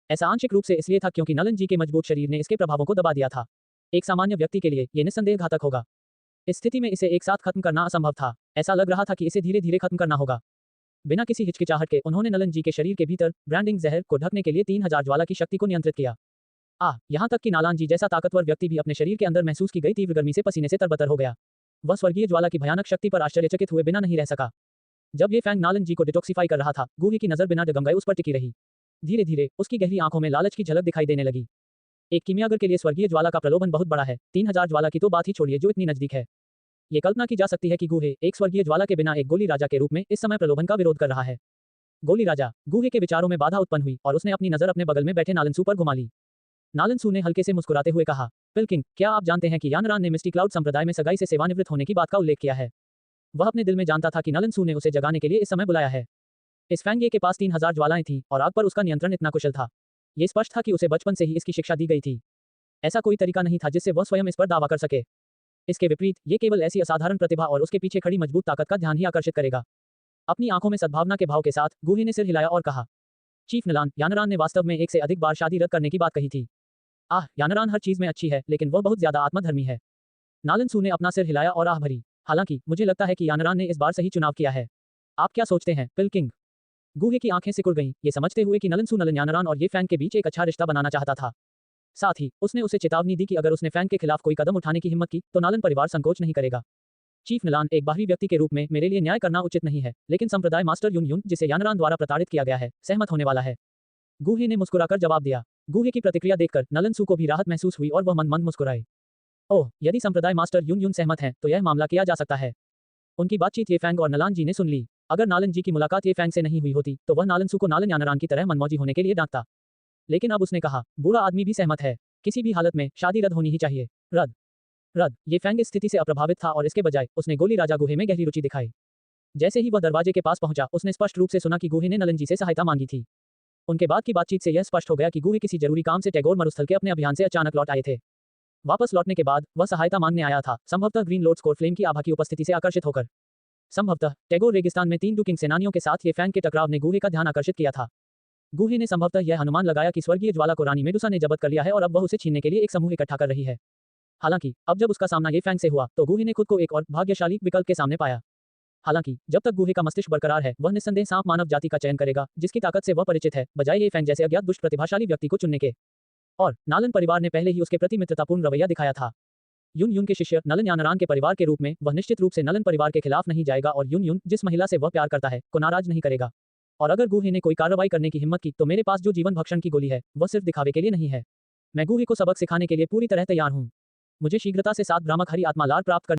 ऐसा आंशिक रूप से इसलिए था क्योंकि नलन जी के मजबूत शरीर ने इसके प्रभावों को दबा दिया था। एक सामान्य व्यक्ति के लिए ये निस्संदेह घातक होगा। इस स्थिति में इसे एक साथ खत्म करना असंभव था। ऐसा लग रहा था कि इसे धीरे धीरे खत्म करना होगा। बिना किसी हिचकिचाहट के उन्होंने नलन जी के शरीर के भीतर ब्रांडिंग जहर को ढकने के लिए 3000 ज्वाला की शक्ति को नियंत्रित किया। यहाँ तक कि नालान जी जैसा ताकतवर व्यक्ति भी अपने शरीर के अंदर महसूस की गई तीव्र गर्मी से पसीने से तरबतर हो गया। वह स्वर्गीय ज्वाला की भयानक शक्ति पर आश्चर्यचकित हुए बिना नहीं रह सका। जब ये फैंग नालन जी को डिटॉक्सिफाई कर रहा था गूहे की नजर बिना डगमगाए उस पर टिकी रही। धीरे धीरे उसकी गहरी आंखों में लालच की झलक दिखाई देने लगी। एक कीमियागर के लिए स्वर्गीय ज्वाला का प्रलोभन बहुत बड़ा है। 3000 ज्वाला की तो बात ही छोड़िए जो इतनी नजदीक है। ये कल्पना की जा सकती है कि गूहे एक स्वर्गीय ज्वाला के बिना एक गोली राजा के रूप में इस समय प्रलोभन का विरोध कर रहा है। गोली राजा गूहे के विचारों में बाधा उत्पन्न हुई और उसने अपनी नजर अपने बगल में बैठे नालन सू पर घुमा ली। नालन सू ने हल्के से मुस्कुराते हुए कहा, पिलकिंग, क्या आप जानते हैं कि यानरान ने मिस्टी क्लाउड संप्रदाय में सगाई से सेवानिवृत्त होने की बात का उल्लेख किया है? वह अपने दिल में जानता था कि नलन सू ने उसे जगाने के लिए इस समय बुलाया है। इस फैंग के पास 3000 ज्वालाएं थीं और आग पर उसका नियंत्रण इतना कुशल था। ये स्पष्ट था कि उसे बचपन से ही इसकी शिक्षा दी गई थी। ऐसा कोई तरीका नहीं था जिससे वह स्वयं इस पर दावा कर सके। इसके विपरीत ये केवल ऐसी असाधारण प्रतिभा और उसके पीछे खड़ी मजबूत ताकत का ध्यान ही आकर्षित करेगा। अपनी आंखों में सद्भावना के भाव के साथ गूहे ने सिर हिलाया और कहा, चीफ नलान, यानरान ने वास्तव में एक से अधिक बार शादी रद्द करने की बात कही थी। यानरान हर चीज में अच्छी है लेकिन वह बहुत ज्यादा आत्मधर्मी है। नालन सू ने अपना सिर हिलाया और आह भरी। हालांकि मुझे लगता है कि यानरान ने इस बार सही चुनाव किया है। आप क्या सोचते हैं, पिलकिंग? गूहे की आंखें सिकुड़ गईं, ये समझते हुए कि नलन सू नलन यानरान और ये फैंग के बीच एक अच्छा रिश्ता बनाना चाहता था। साथ ही उसने उसे चेतावनी दी कि अगर उसने फैंग के खिलाफ कोई कदम उठाने की हिम्मत की तो नालन परिवार संकोच नहीं करेगा। चीफ नलान, एक बाहरी व्यक्ति के रूप में मेरे लिए न्याय करना उचित नहीं है, लेकिन संप्रदाय मास्टर युन युन, जिसे यानरान द्वारा प्रताड़ित किया गया है, सहमत होने वाला है। गूहे ने मुस्कुराकर जवाब दिया। गूहे की प्रतिक्रिया देखकर नलन सू को भी राहत महसूस हुई और वह मंद मुस्कुराए। ओह, यदि संप्रदाय मास्टर युन युन सहमत हैं तो यह मामला किया जा सकता है। उनकी बातचीत ये फैंग और नलान जी ने सुन ली। अगर नालन जी की मुलाकात ये फैंग से नहीं हुई होती तो वह नालन सू को नालन यानरान की तरह मनमौजी होने के लिए डांटता। लेकिन अब उसने कहा, बूढ़ा आदमी भी सहमत है। किसी भी हालत में शादी रद्द होनी ही चाहिए। रद्द। ये फैंग इस स्थिति से अप्रभावित था और इसके बजाय उसने गोली राजा गूहे में गहरी रुचि दिखाई। जैसे ही वह दरवाजे के पास पहुंचा उसने स्पष्ट रूप से सुना कि गूहे ने नलन जी से सहायता मांगी थी। उनके बाद की बातचीत से यह स्पष्ट हो गया कि गूहे किसी जरूरी काम से टैगोर मरुस्थल के अपने अभियान से अचानक लौट आए थे। वापस लौटने के बाद वह सहायता मांगने आया था, संभवतः ग्रीन लॉर्ड स्कोर फ्लेम की आभा की उपस्थिति से आकर्षित होकर। संभवतः टैगोर रेगिस्तान में 3 डुकिंग सेनानियों के साथ ये फैंग के टकराव ने गूहे का ध्यान आकर्षित किया था। गूहे ने संभवतः यह अनुमान लगाया कि स्वर्गीय ज्वाला को रानी मेडुसा ने जब्त कर लिया है और अब वह उसे छीनने के लिए एक समूह इकट्ठा कर रही है। हालांकि अब जब उसका सामना ये फैंग से हुआ तो गूहे ने खुद को एक और भाग्यशाली विकल्प के सामने पाया। हालांकि जब तक गूहे का मस्तिष्क बरकरार है वह निस्संदेह सांप मानव जाति का चयन करेगा जिसकी ताकत से वह परिचित है, बजाय ये फैंग जैसे अज्ञात दुष्ट प्रतिभाशाली व्यक्ति को चुनने के। और नालन परिवार ने पहले ही उसके प्रति मित्रतापूर्ण रवैया दिखाया था। युन युन के शिष्य नलन यानरान के परिवार के रूप में वह निश्चित रूप से नलन परिवार के खिलाफ नहीं जाएगा और युन युन, जिस महिला से वह प्यार करता है, को नाराज नहीं करेगा। और अगर गूहे ने कोई कार्रवाई करने की हिम्मत की तो मेरे पास जो जीवन भक्षण की गोली है वह सिर्फ दिखावे के लिए नहीं है। मैं गूहे को सबक सिखाने के लिए पूरी तरह तैयार हूँ। मुझे शीघ्रता से 7 भ्रामक हरी आत्मा लार प्राप्त कर